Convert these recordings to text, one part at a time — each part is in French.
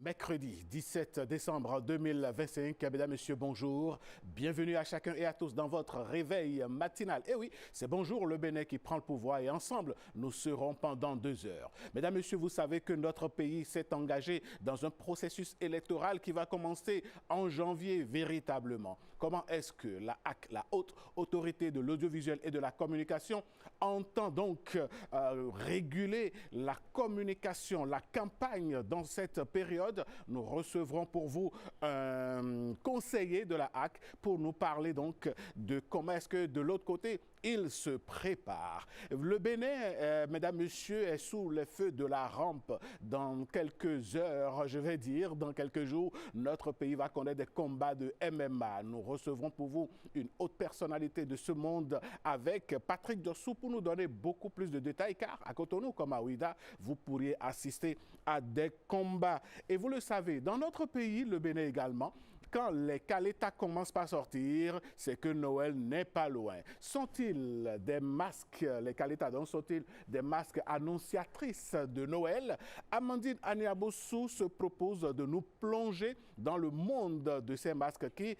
Mercredi 17 décembre 2025, mesdames, messieurs, bonjour. Bienvenue à chacun et à tous dans votre réveil matinal. Et oui, c'est Bonjour le Bénin qui prend le pouvoir et ensemble, nous serons pendant 2 heures. Mesdames, messieurs, vous savez que notre pays s'est engagé dans un processus électoral qui va commencer en janvier véritablement. Comment est-ce que la HAC, la Haute Autorité de l'Audiovisuel et de la Communication, entend donc réguler la communication, la campagne dans cette période? Nous recevrons pour vous un conseiller de la HAC pour nous parler donc de comment est-ce que de l'autre côté, il se prépare. Le Bénin, mesdames, messieurs, est sous les feux de la rampe. Dans quelques heures, je vais dire, dans quelques jours, notre pays va connaître des combats de MMA. Nous recevrons pour vous une haute personnalité de ce monde avec Patrick Dossou pour nous donner beaucoup plus de détails, car à Cotonou comme à Ouidah, vous pourriez assister à des combats. Et vous le savez, dans notre pays, le Bénin également, quand les Caleta commencent par sortir, c'est que Noël n'est pas loin. Sont-ils des masques, les Caleta, donc sont-ils des masques annonciatrices de Noël? Amandine Aniabossou se propose de nous plonger dans le monde de ces masques qui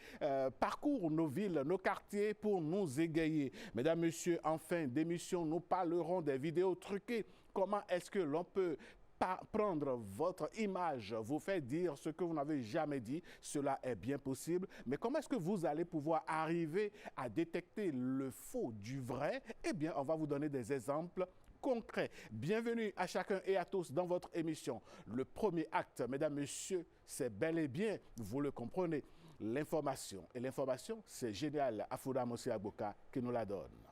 parcourent nos villes, nos quartiers pour nous égayer. Mesdames, messieurs, en fin d'émission, nous parlerons des vidéos truquées. Comment est-ce que l'on peut prendre votre image, vous faire dire ce que vous n'avez jamais dit, cela est bien possible. Mais comment est-ce que vous allez pouvoir arriver à détecter le faux du vrai? Eh bien, on va vous donner des exemples concrets. Bienvenue à chacun et à tous dans votre émission. Le premier acte, mesdames, messieurs, c'est bel et bien, vous le comprenez, l'information. Et l'information, c'est génial. Afouda Mossi Agboka qui nous la donne.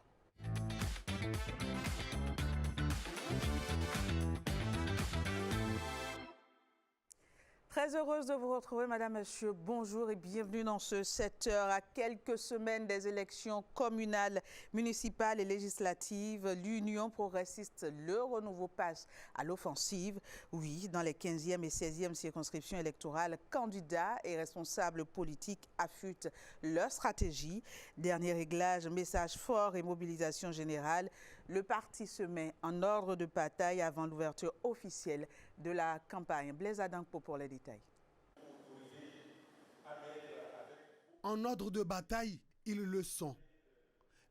Très heureuse de vous retrouver, Madame, Monsieur. Bonjour et bienvenue dans ce 7 heures. À quelques semaines des élections communales, municipales et législatives, l'Union progressiste Le Renouveau passe à l'offensive. Oui, dans les 15e et 16e circonscriptions électorales, candidats et responsables politiques affûtent leur stratégie. Dernier réglage, message fort et mobilisation générale. Le parti se met en ordre de bataille avant l'ouverture officielle de la campagne. Blaise Adankpo pour les détails. En ordre de bataille, ils le sont.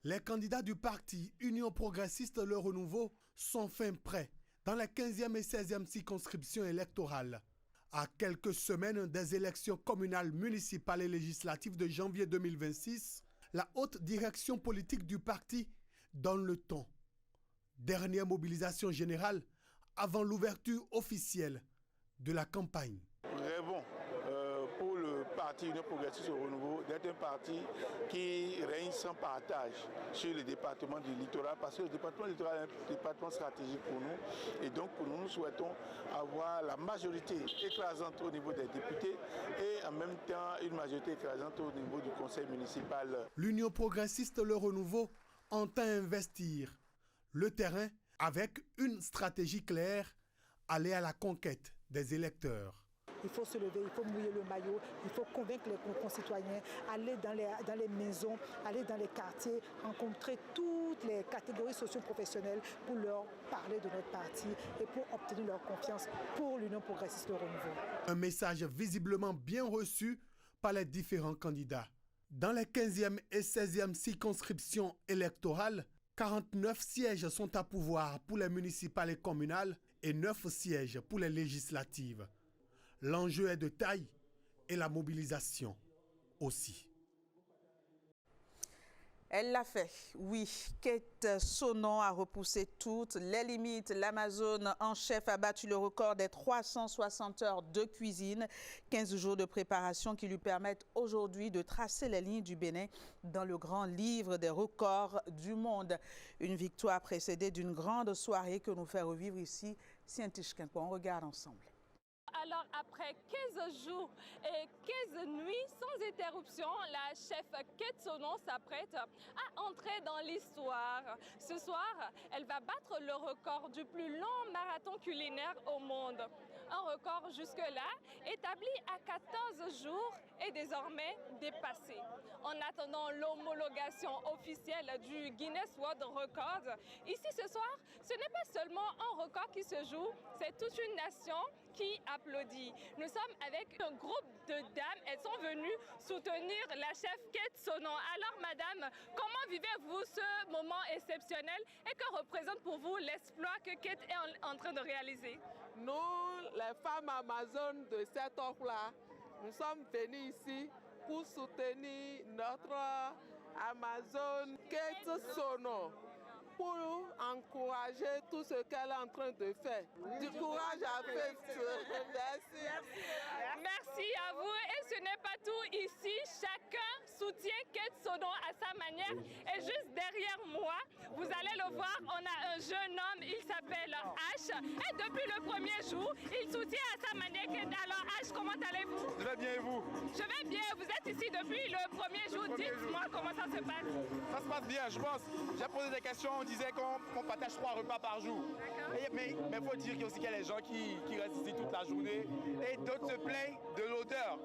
Les candidats du parti Union progressiste Le Renouveau sont fin prêts dans les 15e et 16e circonscriptions électorales. À quelques semaines des élections communales, municipales et législatives de janvier 2026, la haute direction politique du parti donne le ton. Dernière mobilisation générale avant l'ouverture officielle de la campagne. Rêvons pour le parti Union progressiste au renouveau d'être un parti qui règne sans partage sur le département du littoral, parce que le département du littoral est un département stratégique pour nous. Et donc pour nous, nous souhaitons avoir la majorité écrasante au niveau des députés et en même temps une majorité écrasante au niveau du conseil municipal. L'Union progressiste Le Renouveau entend investir le terrain avec une stratégie claire, aller à la conquête des électeurs. Il faut se lever, il faut mouiller le maillot, il faut convaincre les concitoyens, aller dans les maisons, aller dans les quartiers, rencontrer toutes les catégories socio-professionnelles pour leur parler de notre parti et pour obtenir leur confiance pour l'Union progressiste Le Renouveau. Un message visiblement bien reçu par les différents candidats. Dans les 15e et 16e circonscriptions électorales, 49 sièges sont à pouvoir pour les municipales et communales et 9 sièges pour les législatives. L'enjeu est de taille et la mobilisation aussi. Elle l'a fait, oui. Kate Sonon a repoussé toutes les limites. L'Amazone en chef a battu le record des 360 heures de cuisine. 15 jours de préparation qui lui permettent aujourd'hui de tracer les lignes du Bénin dans le grand livre des records du monde. Une victoire précédée d'une grande soirée que nous fait revivre ici. Scientifiquement, on regarde ensemble. Alors, après 15 jours et 15 nuits sans interruption, la chef Kate Sonon s'apprête à entrer dans l'histoire. Ce soir, elle va battre le record du plus long marathon culinaire au monde. Un record jusque-là établi à 14 jours et désormais dépassé. En attendant l'homologation officielle du Guinness World Records, ici ce soir, ce n'est pas seulement un record qui se joue, c'est toute une nation qui applaudit. Nous sommes avec un groupe de dames, elles sont venues soutenir la chef Kate Sonon. Alors madame, comment vivez-vous ce moment exceptionnel et que représente pour vous l'exploit que Kate est en train de réaliser? Nous, les femmes amazones de cette offre-là, nous sommes venus ici pour soutenir notre Amazone Kate Sonon, pour encourager tout ce qu'elle est en train de faire. Du courage à Faith. Merci. Merci à vous. Et ce n'est pas tout ici. Chacun soutient Kate Sonon à sa manière. Et juste derrière moi, vous allez le voir, on a un jeune homme, il s'appelle H. Et depuis le premier jour, il soutient à sa manière Kate. Alors H, comment allez-vous? Je vais bien et vous? Je vais bien. Vous êtes ici depuis le premier jour. Dites-moi comment ça se passe. Ça se passe bien, je pense. J'ai posé des questions, on disait qu'on partage 3 repas par jour. Mais il faut dire qu'il y a les gens qui restent ici toute la journée et d'autres se plaignent de l'odeur.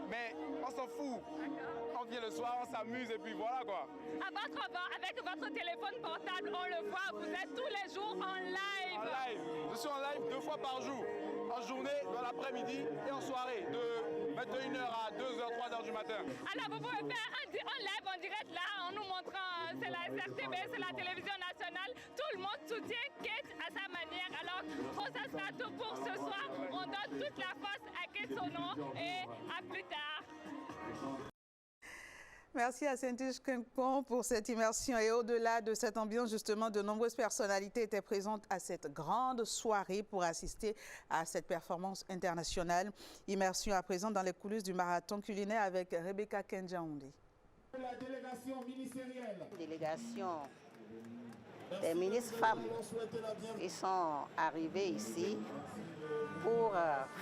Mais on s'en fout. On vient le soir, on s'amuse et puis voilà quoi. À votre bord, avec votre téléphone portable, on le voit, vous êtes tous les jours en live. En live. Je suis en live 2 fois par jour. En journée, dans l'après-midi et en soirée, de 21h à 2h, 3h du matin. Alors vous pouvez faire un live en direct là, en nous montrant, c'est la SRTB, c'est la télévision nationale. Tout le monde soutient Kate à sa manière. Alors, ça sera tout pour ce soir. On donne toute la force à Kate Sonon et à plus tard. Merci à Saint-Tige Quincon pour cette immersion. Et au-delà de cette ambiance, justement, de nombreuses personnalités étaient présentes à cette grande soirée pour assister à cette performance internationale. Immersion à présent dans les coulisses du marathon culinaire avec Rebecca Kenjaoundi. La délégation ministérielle. Délégation des ministres femmes qui sont arrivés ici pour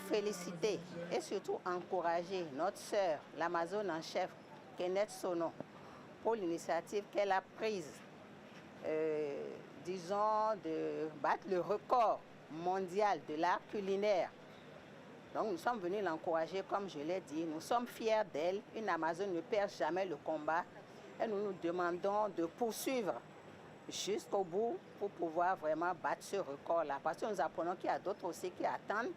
féliciter et surtout encourager notre sœur, l'Amazone en chef, Kate Sonon, pour l'initiative qu'elle a prise, disons, de battre le record mondial de l'art culinaire. Donc nous sommes venus l'encourager, comme je l'ai dit. Nous sommes fiers d'elle. Une Amazone ne perd jamais le combat. Et nous nous demandons de poursuivre jusqu'au bout pour pouvoir vraiment battre ce record-là. Parce que nous apprenons qu'il y a d'autres aussi qui attendent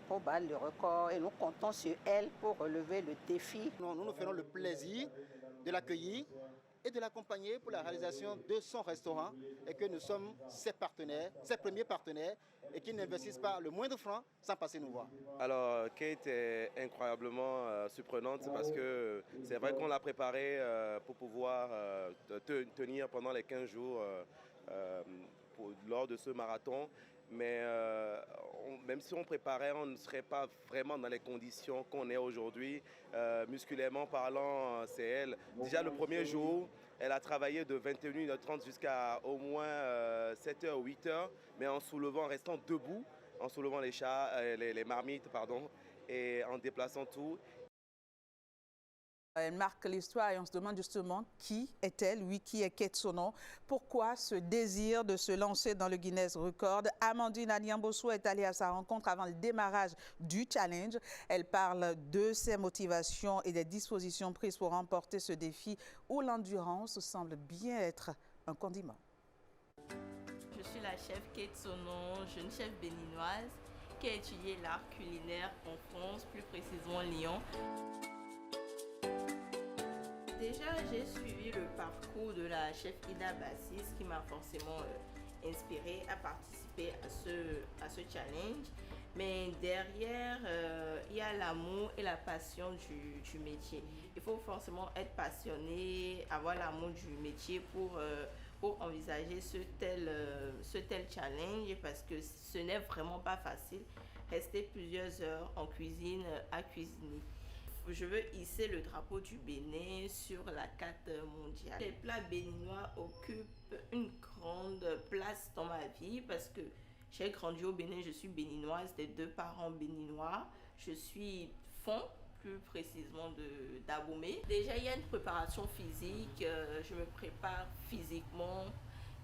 pour battre le record et nous comptons sur elle pour relever le défi. Nous nous ferons le plaisir de l'accueillir et de l'accompagner pour la réalisation de son restaurant et que nous sommes ses partenaires, ses premiers partenaires et qui n'investissent pas le moindre franc sans passer nous voir. Alors Kate est incroyablement surprenante parce que c'est vrai qu'on l'a préparée pour pouvoir tenir pendant les 15 jours lors de ce marathon. Mais même si on préparait, on ne serait pas vraiment dans les conditions qu'on est aujourd'hui. Musculairement parlant, c'est elle. Déjà le premier jour, elle a travaillé de 21h30 jusqu'à au moins 7h, 8h, mais en soulevant, en restant debout, en soulevant les marmites, pardon, et en déplaçant tout. Elle marque l'histoire et on se demande justement qui est-elle, oui, qui est Kate Sonon, pourquoi ce désir de se lancer dans le Guinness Record. Amandine Aniamboso est allée à sa rencontre avant le démarrage du challenge. Elle parle de ses motivations et des dispositions prises pour remporter ce défi où l'endurance semble bien être un condiment. Je suis la chef Kate Sonon, jeune chef béninoise qui a étudié l'art culinaire en France, plus précisément Lyon. Déjà, j'ai suivi le parcours de la chef Ida Bassis qui m'a forcément inspirée à participer à ce challenge. Mais derrière, il y a l'amour et la passion du métier. Il faut forcément être passionné, avoir l'amour du métier pour envisager ce tel challenge parce que ce n'est vraiment pas facile. Rester plusieurs heures en cuisine à cuisiner. Je veux hisser le drapeau du Bénin sur la carte mondiale. Les plats béninois occupent une grande place dans ma vie parce que j'ai grandi au Bénin, je suis béninoise, des 2 parents béninois. Je suis fond, plus précisément d'Abomey. Déjà, il y a une préparation physique, je me prépare physiquement.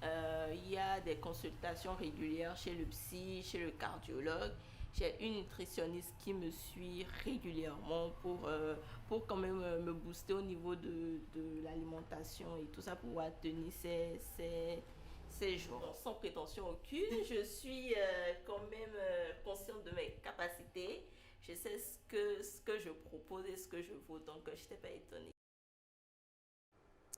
Il y a des consultations régulières chez le psy, chez le cardiologue. J'ai une nutritionniste qui me suit régulièrement pour quand même me booster au niveau de l'alimentation et tout ça pour pouvoir tenir séjour. Sans prétention aucune, je suis quand même consciente de mes capacités. Je sais ce que je propose et ce que je vaux, donc je n'étais pas étonnée.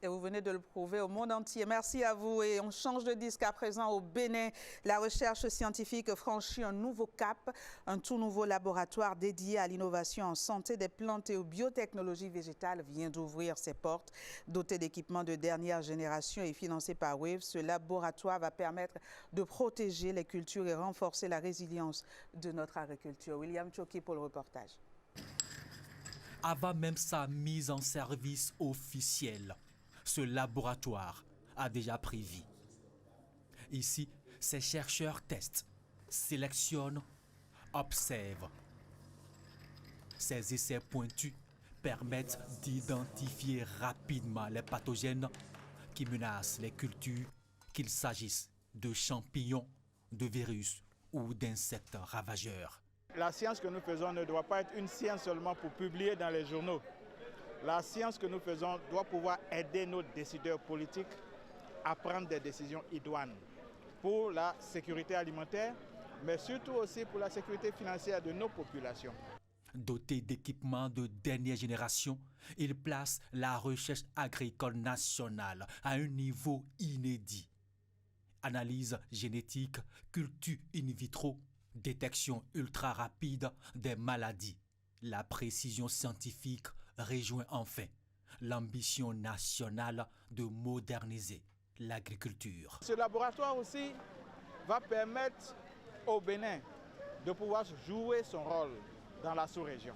Et vous venez de le prouver au monde entier. Merci à vous. Et on change de disque à présent au Bénin. La recherche scientifique franchit un nouveau cap. Un tout nouveau laboratoire dédié à l'innovation en santé des plantes et aux biotechnologies végétales vient d'ouvrir ses portes. Doté d'équipements de dernière génération et financé par Wave, ce laboratoire va permettre de protéger les cultures et renforcer la résilience de notre agriculture. William Choki pour le reportage. Avant même sa mise en service officielle, ce laboratoire a déjà pris vie. Ici, ces chercheurs testent, sélectionnent, observent. Ces essais pointus permettent d'identifier rapidement les pathogènes qui menacent les cultures, qu'il s'agisse de champignons, de virus ou d'insectes ravageurs. La science que nous faisons ne doit pas être une science seulement pour publier dans les journaux. La science que nous faisons doit pouvoir aider nos décideurs politiques à prendre des décisions idoines pour la sécurité alimentaire, mais surtout aussi pour la sécurité financière de nos populations. Doté d'équipements de dernière génération, il place la recherche agricole nationale à un niveau inédit. Analyse génétique, culture in vitro, détection ultra rapide des maladies. La précision scientifique rejoint enfin l'ambition nationale de moderniser l'agriculture. Ce laboratoire aussi va permettre au Bénin de pouvoir jouer son rôle dans la sous-région.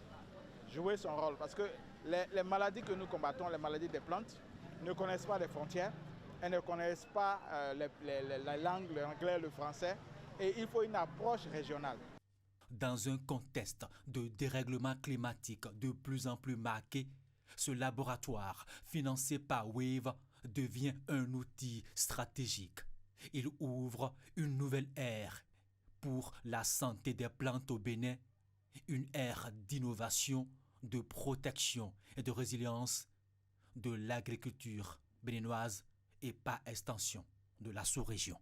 Jouer son rôle parce que les maladies que nous combattons, les maladies des plantes, ne connaissent pas les frontières, elles ne connaissent pas la langue, l'anglais, le français, et il faut une approche régionale. Dans un contexte de dérèglement climatique de plus en plus marqué, ce laboratoire, financé par Wave, devient un outil stratégique. Il ouvre une nouvelle ère pour la santé des plantes au Bénin, une ère d'innovation, de protection et de résilience de l'agriculture béninoise et par extension de la sous-région.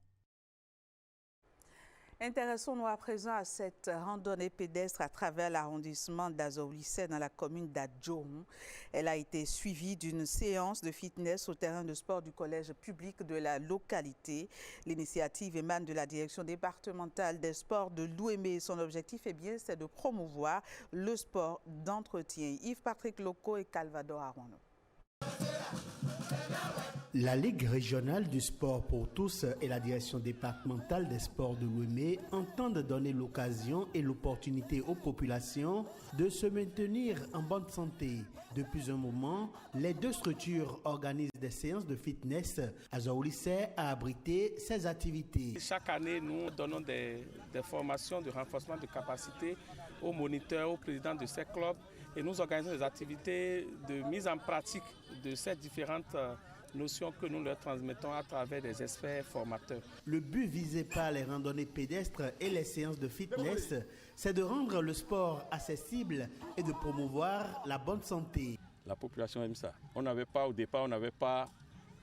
Intéressons-nous à présent à cette randonnée pédestre à travers l'arrondissement d'Azaoulissé dans la commune d'Adjoum. Elle a été suivie d'une séance de fitness au terrain de sport du collège public de la localité. L'initiative émane de la direction départementale des sports de l'Ouémé. Son objectif, c'est de promouvoir le sport d'entretien. Yves-Patrick Loco et Calvador Arwano. La Ligue régionale du sport pour tous et la direction départementale des sports de l'Ouémé entendent donner l'occasion et l'opportunité aux populations de se maintenir en bonne santé. Depuis un moment, les deux structures organisent des séances de fitness. Azaoulissé a abrité ces activités. Chaque année, nous donnons des formations de renforcement de capacité aux moniteurs, aux présidents de ces clubs et nous organisons des activités de mise en pratique de ces différentes notions que nous leur transmettons à travers des experts formateurs. Le but visé par les randonnées pédestres et les séances de fitness, c'est de rendre le sport accessible et de promouvoir la bonne santé. La population aime ça. Au départ, on n'avait pas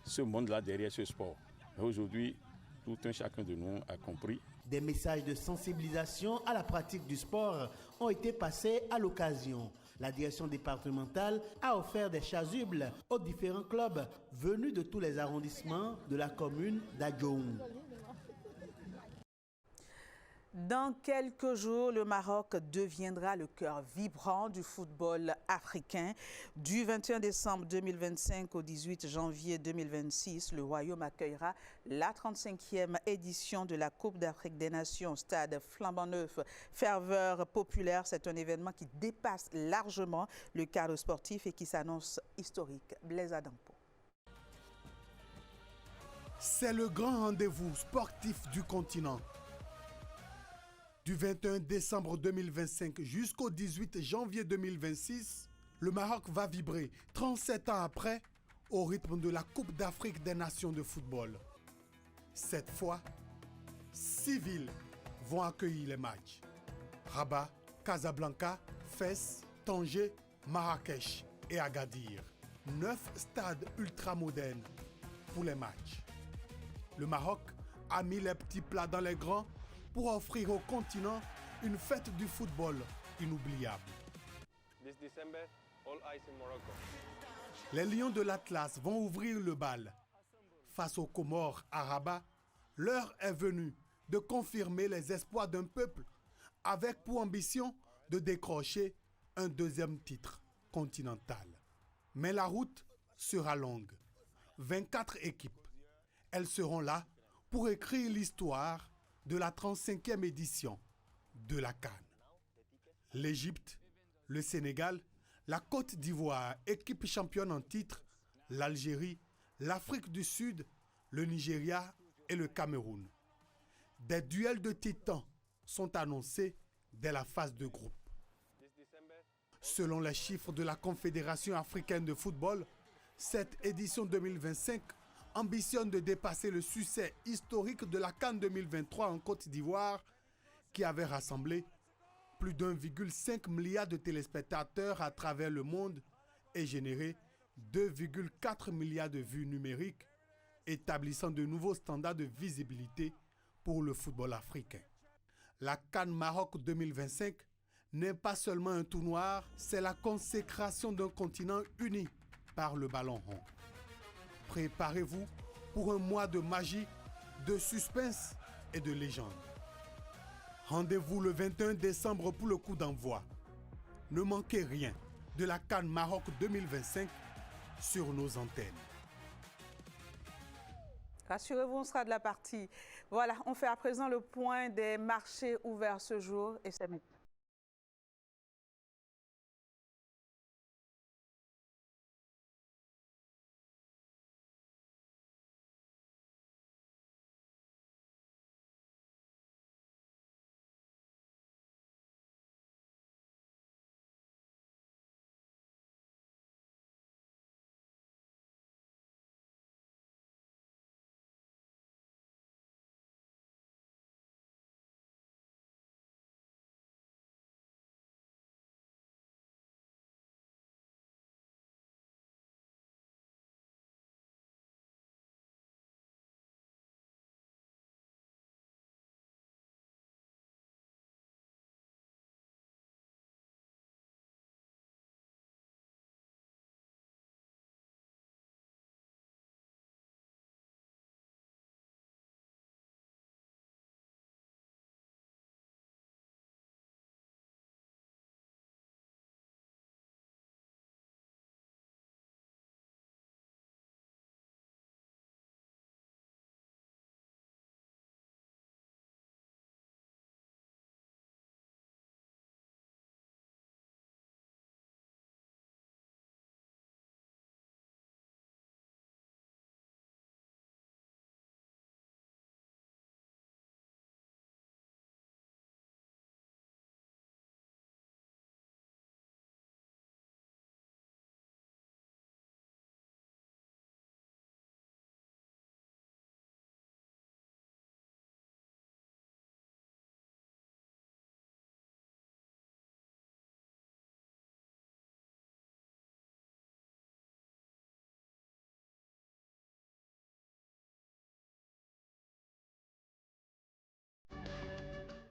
ce monde-là derrière ce sport. Mais aujourd'hui, tout un chacun de nous a compris. Des messages de sensibilisation à la pratique du sport ont été passés à l'occasion. La direction départementale a offert des chasubles aux différents clubs venus de tous les arrondissements de la commune d'Adjoum. Dans quelques jours, le Maroc deviendra le cœur vibrant du football africain. Du 21 décembre 2025 au 18 janvier 2026, le Royaume accueillera la 35e édition de la Coupe d'Afrique des Nations, stade flambant neuf, ferveur populaire. C'est un événement qui dépasse largement le cadre sportif et qui s'annonce historique. Blaise Adampo. C'est le grand rendez-vous sportif du continent. Du 21 décembre 2025 jusqu'au 18 janvier 2026, le Maroc va vibrer 37 ans après au rythme de la Coupe d'Afrique des Nations de football. Cette fois, 6 villes vont accueillir les matchs. Rabat, Casablanca, Fès, Tanger, Marrakech et Agadir. 9 stades ultramodernes pour les matchs. Le Maroc a mis les petits plats dans les grands pour offrir au continent une fête du football inoubliable. This December, all eyes in Morocco. Les Lions de l'Atlas vont ouvrir le bal. Face aux Comores à Rabat, l'heure est venue de confirmer les espoirs d'un peuple avec pour ambition de décrocher un deuxième titre continental. Mais la route sera longue. 24 équipes. Elles seront là pour écrire l'histoire de la 35e édition de la CAN. L'Égypte, le Sénégal, la Côte d'Ivoire, équipe championne en titre, l'Algérie, l'Afrique du Sud, le Nigeria et le Cameroun. Des duels de titans sont annoncés dès la phase de groupe. Selon les chiffres de la Confédération africaine de football, cette édition 2025 ambitionne de dépasser le succès historique de la CAN 2023 en Côte d'Ivoire, qui avait rassemblé plus d'1,5 milliard de téléspectateurs à travers le monde et généré 2,4 milliards de vues numériques, établissant de nouveaux standards de visibilité pour le football africain. La CAN Maroc 2025 n'est pas seulement un trou noir, c'est la consécration d'un continent uni par le ballon rond. Préparez-vous pour un mois de magie, de suspense et de légende. Rendez-vous le 21 décembre pour le coup d'envoi. Ne manquez rien de la CAN Maroc 2025 sur nos antennes. Rassurez-vous, on sera de la partie. Voilà, on fait à présent le point des marchés ouverts ce jour et c'est maintenant.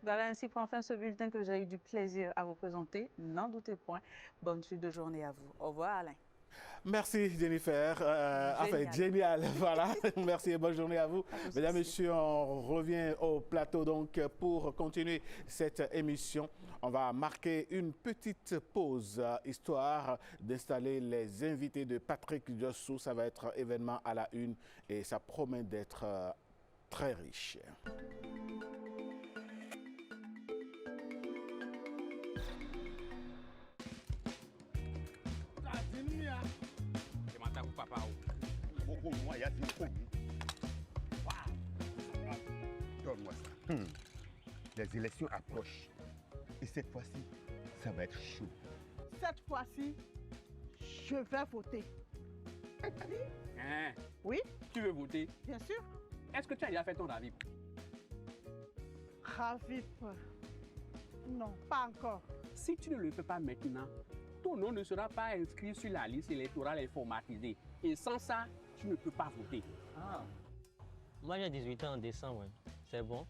Voilà, ainsi prend fin ce bulletin que j'ai eu du plaisir à vous présenter. N'en doutez point. Bonne suite de journée à vous. Au revoir, Alain. Merci Jennifer, enfin génial, voilà, merci et bonne journée à vous. Mesdames, Messieurs, on revient au plateau donc pour continuer cette émission. On va marquer une petite pause, histoire d'installer les invités de Patrick Diossou. Ça va être événement à la une et ça promet d'être très riche. Donne-moi ça. Les élections approchent. Et cette fois-ci, ça va être chaud. Cette fois-ci, je vais voter. Hein? Oui? Tu veux voter? Bien sûr. Est-ce que tu as déjà fait ton RAVIP? RAVIP? Non, pas encore. Si tu ne le fais pas maintenant, ton nom ne sera pas inscrit sur la liste électorale informatisée. Et sans ça, tu ne peux pas voter. Moi, j'ai 18 ans en décembre. C'est bon?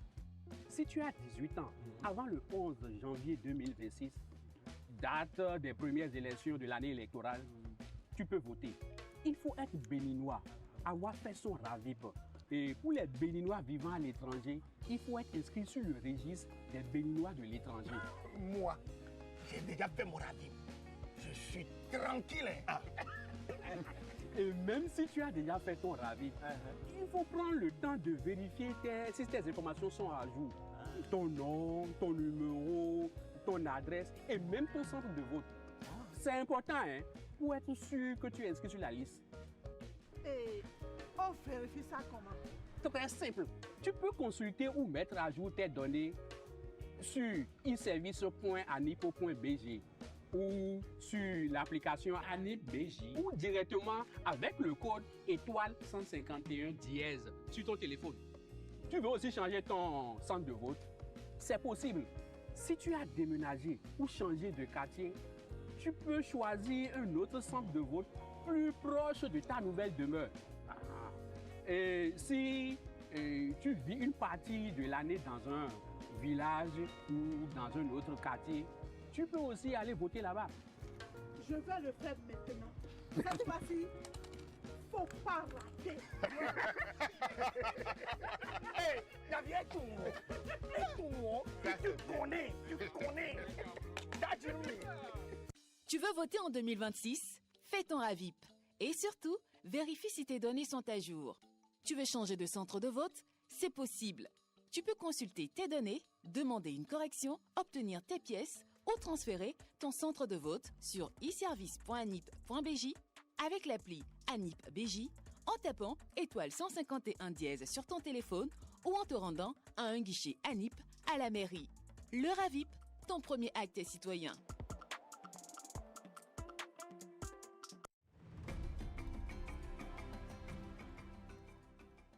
Si tu as 18 ans, avant le 11 janvier 2026, date des premières élections de l'année électorale, tu peux voter. Il faut être béninois, avoir fait son RAVIP. Et pour les béninois vivant à l'étranger, il faut être inscrit sur le registre des béninois de l'étranger. Moi, j'ai déjà fait mon RAVIP. Je suis tranquille. Et même si tu as déjà fait ton RAVIP, il faut prendre le temps de vérifier si tes informations sont à jour. Ton nom, ton numéro, ton adresse et même ton centre de vote. C'est important pour être sûr que tu es inscrit sur la liste. Et on vérifie ça comment? C'est très simple. Tu peux consulter ou mettre à jour tes données sur e-service.anipo.bg ou sur l'application Anip BJ ou directement avec le code étoile 151 dièse sur ton téléphone. Tu veux aussi changer ton centre de vote? C'est possible. Si tu as déménagé ou changé de quartier, tu peux choisir un autre centre de vote plus proche de ta nouvelle demeure. Et si tu vis une partie de l'année dans un village ou dans un autre quartier, tu peux aussi aller voter là-bas. Je vais le faire maintenant. Cette fois-ci, faut pas rater. Hé, Javier Toumou. Tu connais. Tu veux voter en 2026? Fais ton RAVIP. Et surtout, vérifie si tes données sont à jour. Tu veux changer de centre de vote? C'est possible. Tu peux consulter tes données, demander une correction, obtenir tes pièces ou transférer ton centre de vote sur e-service.anip.bj avec l'appli Anip BJ en tapant étoile 151 dièse sur ton téléphone ou en te rendant à un guichet Anip à la mairie. Le RAVIP, ton premier acte citoyen.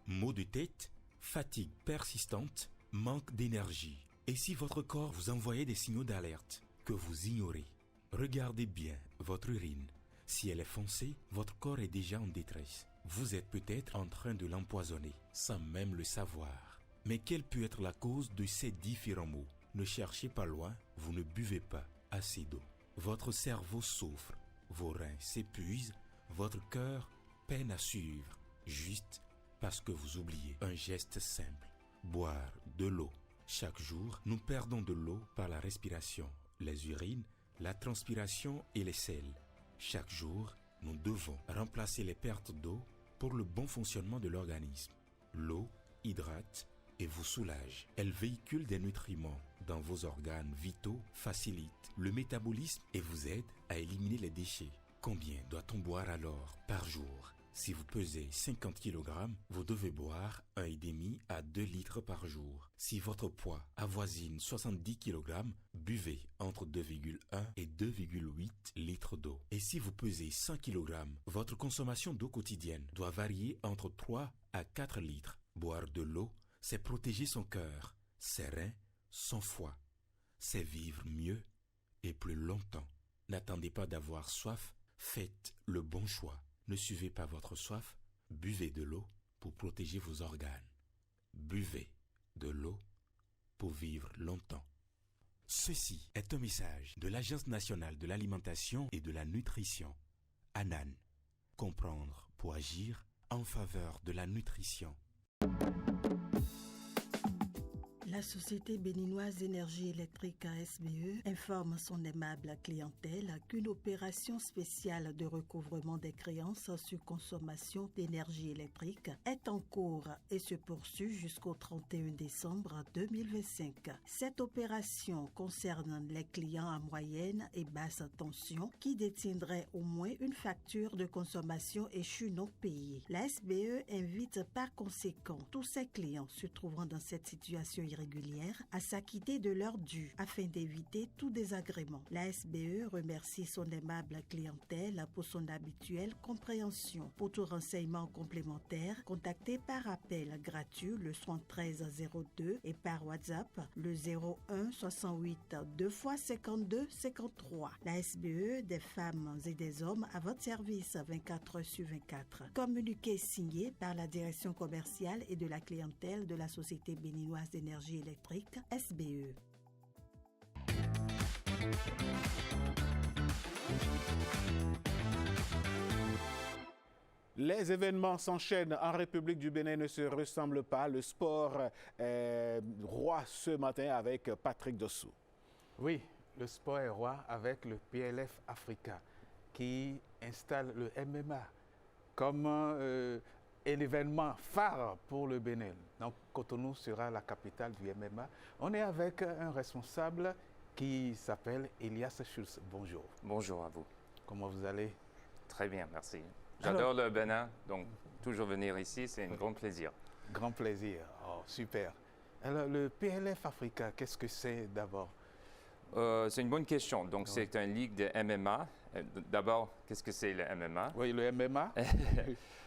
Maux de tête, fatigue persistante, manque d'énergie. Et si votre corps vous envoyait des signaux d'alerte que vous ignorez, regardez bien votre urine. Si elle est foncée, votre corps est déjà en détresse. Vous êtes peut-être en train de l'empoisonner, sans même le savoir. Mais quelle peut être la cause de ces différents maux? Ne cherchez pas loin, vous ne buvez pas assez d'eau. Votre cerveau souffre, vos reins s'épuisent, votre cœur peine à suivre, juste parce que vous oubliez un geste simple. Boire de l'eau. Chaque jour, nous perdons de l'eau par la respiration, les urines, la transpiration et les selles. Chaque jour, nous devons remplacer les pertes d'eau pour le bon fonctionnement de l'organisme. L'eau hydrate et vous soulage. Elle véhicule des nutriments dans vos organes vitaux, facilite le métabolisme et vous aide à éliminer les déchets. Combien doit-on boire alors par jour? Si vous pesez 50 kg, vous devez boire 1,5 à 2 litres par jour. Si votre poids avoisine 70 kg, buvez entre 2,1 et 2,8 litres d'eau. Et si vous pesez 100 kg, votre consommation d'eau quotidienne doit varier entre 3 à 4 litres. Boire de l'eau, c'est protéger son cœur, ses reins, son foie. C'est vivre mieux et plus longtemps. N'attendez pas d'avoir soif, faites le bon choix. Ne suivez pas votre soif, buvez de l'eau pour protéger vos organes. Buvez de l'eau pour vivre longtemps. Ceci est un message de l'Agence nationale de l'alimentation et de la nutrition, ANAN. Comprendre pour agir en faveur de la nutrition. La société béninoise Énergie électrique ASBE informe son aimable clientèle qu'une opération spéciale de recouvrement des créances sur consommation d'énergie électrique est en cours et se poursuit jusqu'au 31 décembre 2025. Cette opération concerne les clients à moyenne et basse tension qui détiendraient au moins une facture de consommation échue non payée. La SBE invite par conséquent tous ses clients se trouvant dans cette situation irrégulière irrégulières à s'acquitter de leurs dus afin d'éviter tout désagrément. La SBE remercie son aimable clientèle pour son habituelle compréhension. Pour tout renseignement complémentaire, contactez par appel gratuit le 7302 et par WhatsApp le 01 68 2 x 52 53. La SBE, des femmes et des hommes à votre service 24 h sur 24. Communiqué signé par la direction commerciale et de la clientèle de la Société béninoise d'énergie électrique, SBE. Les événements s'enchaînent en République du Bénin, ne se ressemblent pas. Le sport est roi ce matin avec Patrick Dossou. Oui, le sport est roi avec le PLF Africa qui installe le MMA comme l'événement phare pour le Bénin. Donc Cotonou sera la capitale du MMA. On est avec un responsable qui s'appelle Elias Schulz. Bonjour. Bonjour à vous. Comment vous allez? Très bien, merci. J'adore le Bénin, donc toujours venir ici, c'est un grand plaisir. Grand plaisir, oh, super. Alors le PLF Africa, qu'est-ce que c'est d'abord? C'est une bonne question. Donc c'est une ligue de MMA. D'abord, qu'est-ce que c'est le MMA? Oui, le MMA.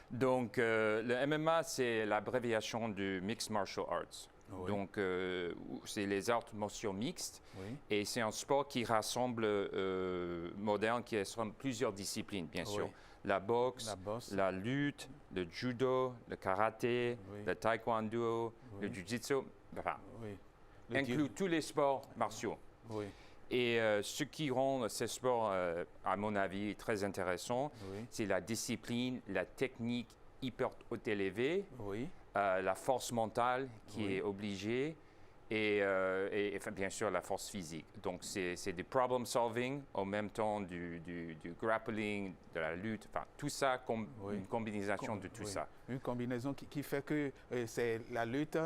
Donc le MMA, c'est l'abréviation du Mixed Martial Arts. Oui. Donc, c'est les arts martiaux mixtes. Oui. Et c'est un sport qui rassemble moderne, qui rassemble plusieurs disciplines, bien sûr. La boxe, la lutte, le judo, le karaté, le taekwondo, le jiu-jitsu, enfin, inclut tous les sports martiaux. Et ce qui rend ces sports, à mon avis, très intéressants, c'est la discipline, la technique hyper haute élevée, la force mentale qui est obligée et enfin, bien sûr la force physique. Donc c'est du problem solving, en même temps du grappling, de la lutte, enfin tout ça comme une combinaison de tout ça. Une combinaison qui fait que c'est la lutte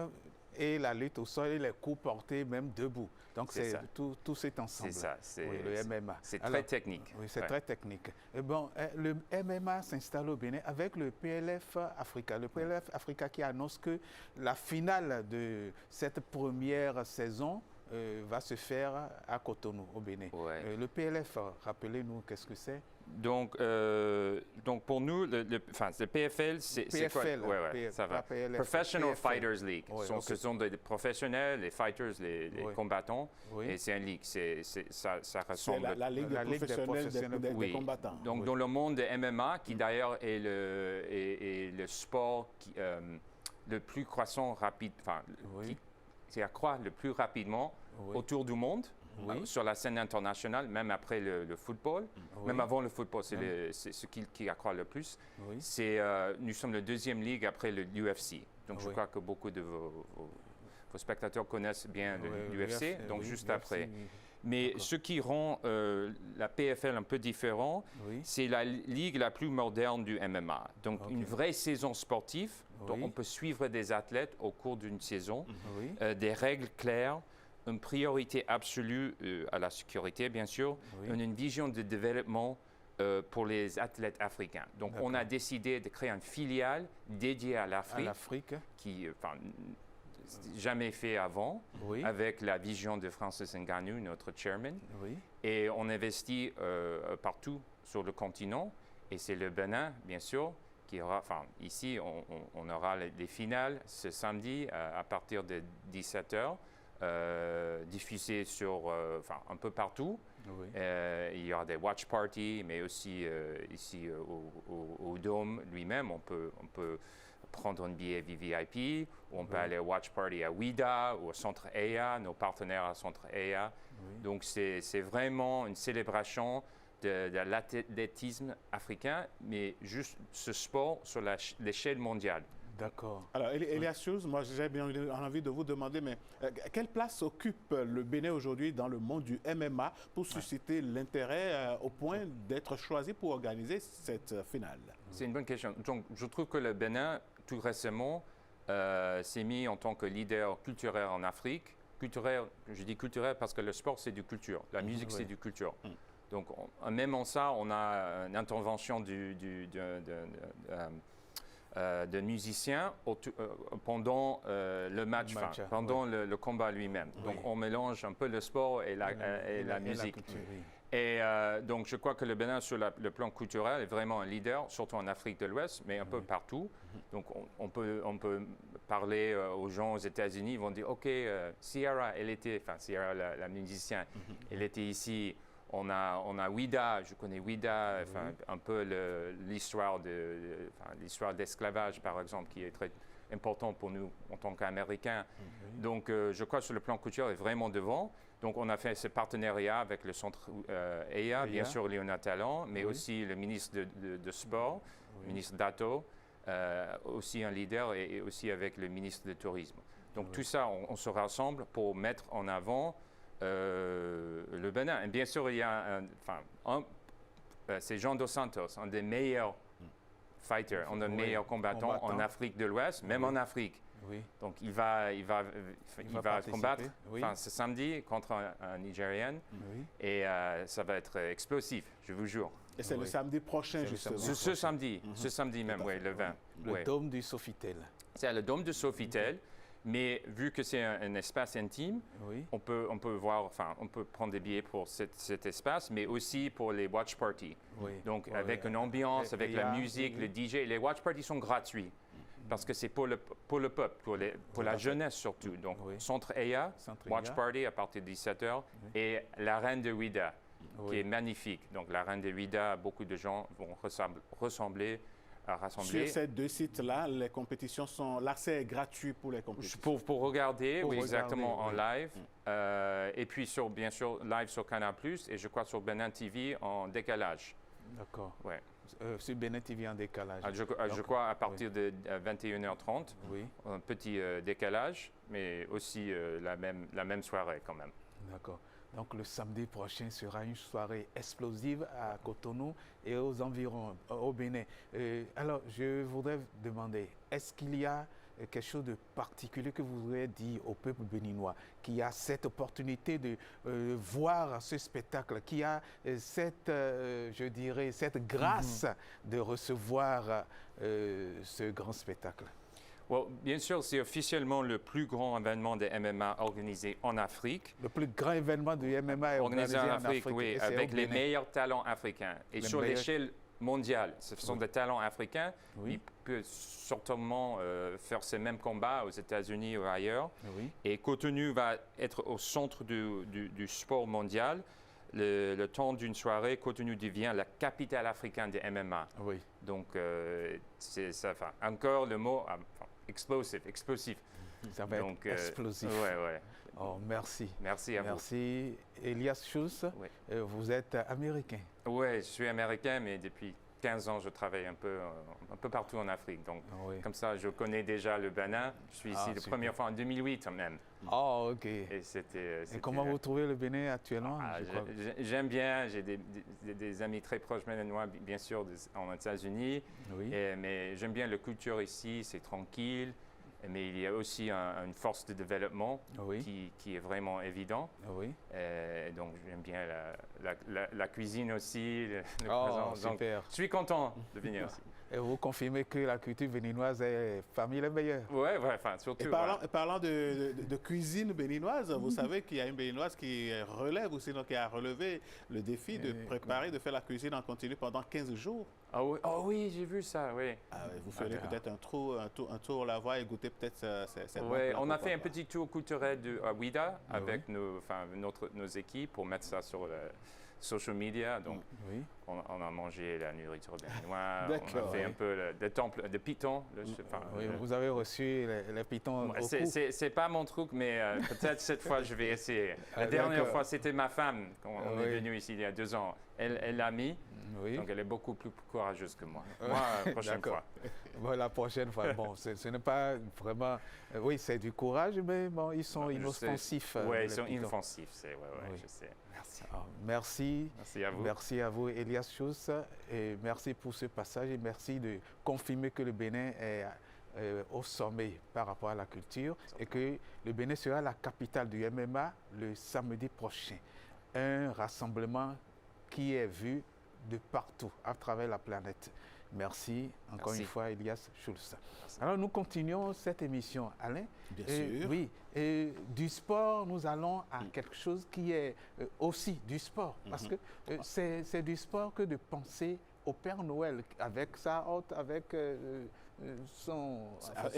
et la lutte au sol et les coups portés même debout. Donc c'est tout cet ensemble. C'est ça, le MMA. C'est très technique. Oui, c'est très technique. Et bon, le MMA s'installe au Bénin avec le PLF Africa. Le PLF Africa qui annonce que la finale de cette première saison va se faire à Cotonou, au Bénin. Le PLF, rappelez-nous, qu'est-ce que c'est? Donc pour nous, le PFL, c'est quoi? Ça va. Professional Fighters League. Ce sont des professionnels, les fighters, les combattants, et c'est une ligue. Ça ressemble la ligue professionnelle des combattants. Donc dans le monde de MMA, qui d'ailleurs est le sport le plus croissant rapide, enfin, qui accroît le plus rapidement autour du monde. Sur la scène internationale, même après le football, même avant le football, c'est ce qui accroît le plus. Nous sommes la deuxième ligue après le UFC. Donc je crois que beaucoup de vos spectateurs connaissent bien l'UFC, donc juste après. Mais ce qui rend la PFL un peu différent, c'est la ligue la plus moderne du MMA. Donc une vraie saison sportive, donc on peut suivre des athlètes au cours d'une saison, des règles claires, une priorité absolue à la sécurité, bien sûr, une vision de développement pour les athlètes africains. Donc, on a décidé de créer une filiale dédiée à l'Afrique, qui jamais fait avant, avec la vision de Francis Ngannou, notre chairman. Et on investit partout sur le continent, et c'est le Bénin, bien sûr, qui aura, enfin, ici, on aura les finales ce samedi à partir de 17h. Diffusé sur, un peu partout. Il y aura des watch parties, mais aussi ici au Dôme lui-même, on peut prendre un billet VIP, ou on peut aller au watch party à Ouida ou au Centre EA, nos partenaires à Centre EA. Donc c'est vraiment une célébration de l'athlétisme africain, mais juste ce sport sur l'échelle mondiale. D'accord. Alors, Elias Schulz, moi j'ai bien envie de vous demander, mais quelle place occupe le Bénin aujourd'hui dans le monde du MMA pour susciter l'intérêt au point d'être choisi pour organiser cette finale? C'est une bonne question. Donc, je trouve que le Bénin, tout récemment, s'est mis en tant que leader culturel en Afrique. Culturel, je dis culturel parce que le sport, c'est du culture. La musique, c'est du culture. Donc, même en ça, on a une intervention de musiciens pendant le match, pendant le combat lui-même. Donc on mélange un peu le sport et la musique. Et donc je crois que le Bénin sur le plan culturel est vraiment un leader, surtout en Afrique de l'Ouest, mais un peu partout. Donc on peut parler aux gens aux États-Unis, ils vont dire OK, Sierra, Sierra la musicienne, elle était ici. On a Ouida, je connais Ouida, un peu l'histoire d'esclavage, par exemple, qui est très important pour nous en tant qu'Américains. Donc, je crois que sur le plan culturel, est vraiment devant. Donc, on a fait ce partenariat avec le centre EIA, bien sûr, Léonard Talon, mais aussi le ministre de Sport, le ministre Dato, aussi un leader, et aussi avec le ministre du Tourisme. Donc, tout ça, on se rassemble pour mettre en avant le Bénin. Et bien sûr, il y a c'est Jean Dos Santos, un des meilleurs fighters, un des meilleurs combattants en Afrique de l'Ouest, même en Afrique. Donc il va combattre ce samedi contre un Nigérian et ça va être explosif, je vous jure. Et c'est le samedi prochain, justement. Ce samedi même, le 20. Le dôme du Sofitel. C'est le dôme du Sofitel. Mais vu que c'est un espace intime, on peut prendre des billets pour cet espace, mais aussi pour les watch parties. Donc avec une ambiance, avec la musique, le DJ. Les watch parties sont gratuits parce que c'est pour le peuple, pour la jeunesse surtout. Donc Centre EIA, watch party à partir de 17h et la Reine de Ouida, qui est magnifique. Donc la Reine de Ouida, beaucoup de gens vont rassembler. Sur ces deux sites-là, les compétitions sont... L'accès est gratuit pour les compétitions. Pour regarder, exactement, en live. Et puis, bien sûr, live sur Canal+, et je crois sur Benin TV en décalage. D'accord. Sur Benin TV en décalage. Je crois à partir de 21h30. Un petit décalage, mais aussi la même soirée quand même. D'accord. Donc le samedi prochain sera une soirée explosive à Cotonou et aux environs, au Bénin. Alors, je voudrais demander, est-ce qu'il y a quelque chose de particulier que vous voudriez dire au peuple béninois, qui a cette opportunité de voir ce spectacle, qui a cette grâce de recevoir ce grand spectacle? Bien sûr, c'est officiellement le plus grand événement de MMA organisé en Afrique. Le plus grand événement de MMA organisé en Afrique, oui, avec les meilleurs talents africains. Et sur l'échelle mondiale, ce sont des talents africains. Ils peuvent certainement faire ces mêmes combats aux États-Unis ou ailleurs. Et Cotonou va être au centre du sport mondial. Le temps d'une soirée, Cotonou devient la capitale africaine de MMA. Donc, c'est ça. Encore le mot... explosif. Ça va être explosif. Oh, merci. Merci à vous. Merci. Elias Schultz, vous êtes américain. Oui, je suis américain, mais depuis 15 ans, je travaille un peu partout en Afrique. Donc, comme ça, je connais déjà le Bénin. Je suis ici la première fois en 2008 même. Oh, OK. Et comment vous trouvez le Bénin actuellement? J'aime bien. J'ai des amis très proches béninois, bien sûr, en États-Unis. Mais j'aime bien la culture ici. C'est tranquille. Mais il y a aussi une force de développement qui est vraiment évident. Donc, j'aime bien la cuisine aussi. Super. Je suis content de venir aussi. Et vous confirmez que la culture béninoise est parmi les meilleures? Oui, surtout. Et parlant de cuisine béninoise, vous savez qu'il y a une béninoise qui relève aussi, donc qui a relevé le défi de préparer, de faire la cuisine en continu pendant 15 jours. Oui, j'ai vu ça, oui. Vous ferez peut-être un tour là-bas et goûter peut-être ces on a fait un petit tour culturel à Ouida avec nos équipes pour mettre ça sur social media. Donc, on a mangé la nourriture béninoise, on a fait un peu des temples de pitons. Vous avez reçu les pitons au cou. C'est pas mon truc, mais peut-être cette fois, je vais essayer. La dernière fois, c'était ma femme, quand on est venu ici il y a 2 ans. Elle l'a mis. Donc, elle est beaucoup plus courageuse que moi. La prochaine fois. La prochaine fois. Bon, ce n'est pas vraiment... Oui, c'est du courage, mais bon, ils sont inoffensifs. Oui, ils sont inoffensifs, je sais. Merci. Merci à vous. Merci à vous, Elias Schultz. Et merci pour ce passage et merci de confirmer que le Bénin est au sommet par rapport à la culture et que le Bénin sera la capitale du MMA le samedi prochain. Un rassemblement qui est vu de partout à travers la planète. Merci encore Merci. une fois, Elias Schulz. Alors, nous continuons cette émission, Alain. Bien sûr. Oui, et du sport, nous allons à quelque chose qui est aussi du sport. Parce que c'est du sport que de penser au Père Noël avec sa hôte, avec son sac.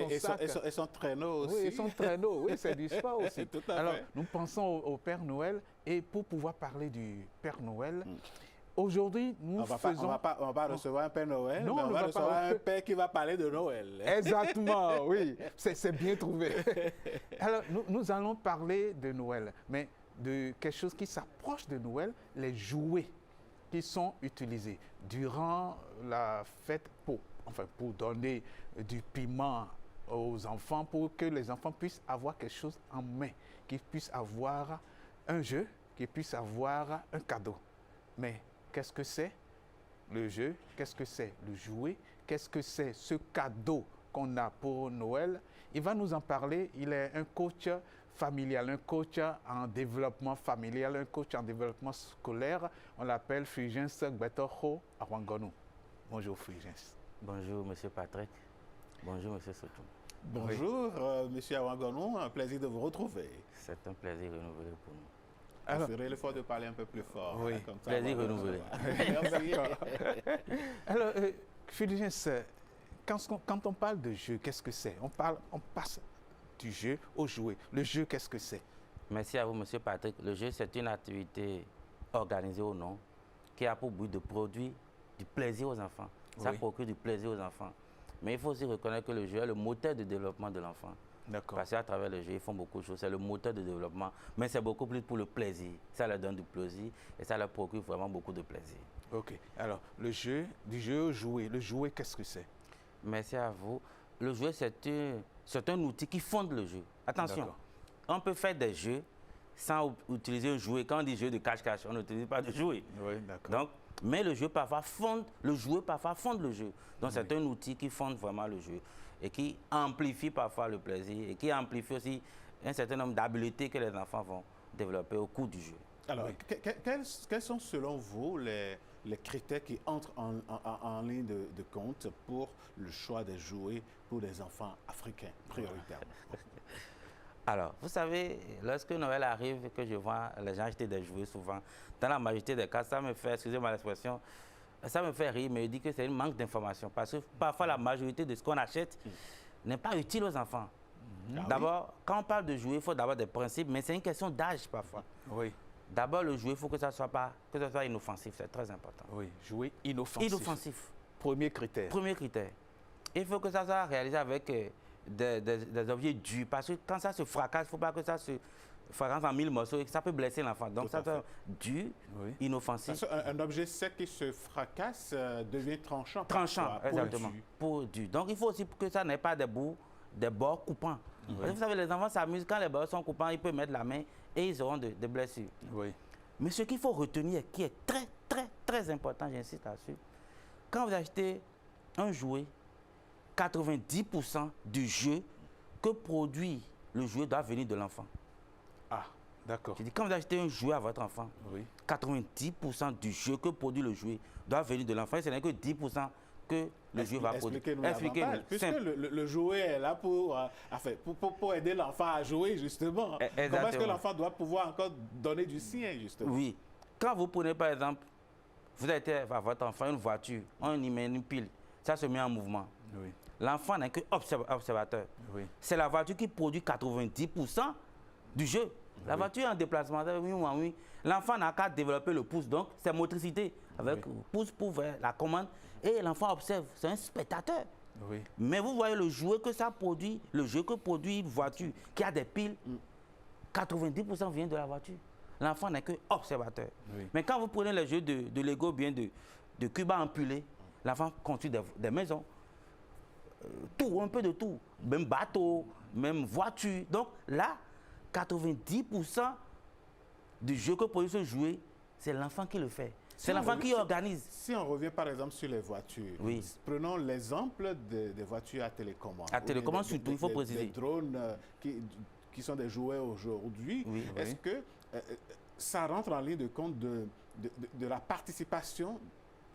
Et son traîneau aussi. Oui, et son traîneau, oui, c'est du sport aussi. Tout à Alors, fait. nous pensons au Père Noël, et pour pouvoir parler du Père Noël, aujourd'hui, nous faisons... On va pas recevoir un Père Noël, Non, mais on on va va recevoir pas- un Père qui va parler de Noël. Exactement, oui, c'est bien trouvé. Alors, nous allons parler de Noël, mais de quelque chose qui s'approche de Noël, les jouets qui sont utilisés durant la fête pour donner du piment aux enfants, pour que les enfants puissent avoir quelque chose en main, qu'ils puissent avoir un jeu, qu'ils puissent avoir un cadeau. Mais qu'est-ce que c'est le jeu? Qu'est-ce que c'est le jouet? Qu'est-ce que c'est ce cadeau qu'on a pour Noël? Il va nous en parler. Il est un coach familial, un coach en développement familial, un coach en développement scolaire. On l'appelle Fulgence Gbetoho Awangonu. Bonjour Fulgence. Bonjour Monsieur Patrick. Bonjour Monsieur Sotou. Bonjour, Monsieur Awangonu, un plaisir de vous retrouver. C'est un plaisir renouvelé pour nous. Alors, vous ferez l'effort de parler un peu plus fort. Oui, comme ça, plaisir renouvelé. Merci. Alors, Fulgence, quand on parle de jeu, qu'est-ce que c'est? On passe du jeu au jouet. Le jeu, qu'est-ce que c'est? Merci à vous, Monsieur Patrick. Le jeu, c'est une activité organisée au nom qui a pour but de produire du plaisir aux enfants. Ça Oui. procure du plaisir aux enfants. Mais il faut aussi reconnaître que le jeu est le moteur de développement de l'enfant. D'accord. Parce qu'à travers le jeu, ils font beaucoup de choses. C'est le moteur de développement. Mais c'est beaucoup plus pour le plaisir. Ça leur donne du plaisir et ça leur procure vraiment beaucoup de plaisir. Ok. Alors, le jeu, du jeu au jouet. Le jouet, qu'est-ce que c'est? Merci à vous. Le jouet, c'est un outil qui fonde le jeu. Attention, D'accord. on peut faire des jeux sans utiliser un jouet. Quand on dit jeu de cache-cache, on n'utilise pas de jouet. Oui, d'accord. Donc, mais le jeu parfois fonde, le jouet parfois fonde le jeu. Donc c'est un outil qui fonde vraiment le jeu et qui amplifie parfois le plaisir et qui amplifie aussi un certain nombre d'habiletés que les enfants vont développer au cours du jeu. Alors, quels sont selon vous les critères qui entrent en ligne de compte pour le choix des jouets pour les enfants africains, prioritairement? Alors, vous savez, lorsque Noël arrive et que je vois les gens acheter des jouets souvent, dans la majorité des cas, ça me fait, excusez-moi l'expression, ça me fait rire, mais je dis que c'est un manque d'information. Parce que parfois, la majorité de ce qu'on achète n'est pas utile aux enfants. D'abord, quand on parle de jouets, il faut d'abord des principes, mais c'est une question d'âge parfois. Oui. D'abord, le jouet, il faut que ça soit inoffensif, c'est très important. Oui, jouer inoffensif. Inoffensif. Premier critère. Premier critère. Il faut que ça soit réalisé avec des objets durs, parce que quand ça se fracasse, il ne faut pas que ça se fracasse en 1000 morceaux et que ça peut blesser l'enfant. Donc, ça doit être dur, inoffensif. Un objet sec qui se fracasse devient tranchant. Tranchant, parfois, exactement. Pour dur. Donc, il faut aussi que ça n'ait pas des bords coupants. Parce que vous savez, les enfants s'amusent, quand les bords sont coupants, ils peuvent mettre la main et ils auront des blessures. Oui. Mais ce qu'il faut retenir, qui est très, très, très important, j'insiste là-dessus, quand vous achetez un jouet, 90% du jeu que produit le jouet doit venir de l'enfant. Ah, d'accord. Je dis, quand vous achetez un jouet à votre enfant, 90% du jeu que produit le jouet doit venir de l'enfant. Et ce n'est que 10% que le jeu va produire. Expliquez-nous. Puisque le jouet est là pour aider l'enfant à jouer, justement. Exactement. Comment est-ce que l'enfant doit pouvoir encore donner du sien, justement? Oui. Quand vous prenez, par exemple, vous avez à votre enfant une voiture, on y met une pile, ça se met en mouvement. Oui. L'enfant n'est que observateur. Oui. C'est la voiture qui produit 90% du jeu. La voiture est en déplacement, oui. L'enfant n'a qu'à développer le pouce, donc c'est motricité. Avec le pouce pour faire la commande. Et l'enfant observe, c'est un spectateur. Oui. Mais vous voyez le jouet que ça produit, le jeu que produit une voiture qui a des piles, 90% vient de la voiture. L'enfant n'est que observateur. Oui. Mais quand vous prenez les jeux de Lego, bien de cubes à empiler, l'enfant construit des maisons. Tout, un peu de tout. Même bateau, même voiture. Donc là, 90% du jeu que produit ce jouet, c'est l'enfant qui le fait. C'est l'enfant qui organise. Si on revient par exemple sur les voitures, prenons l'exemple des voitures à télécommande. À télécommande surtout, il faut préciser. Des drones qui sont des jouets aujourd'hui. Est-ce que ça rentre en ligne de compte de la participation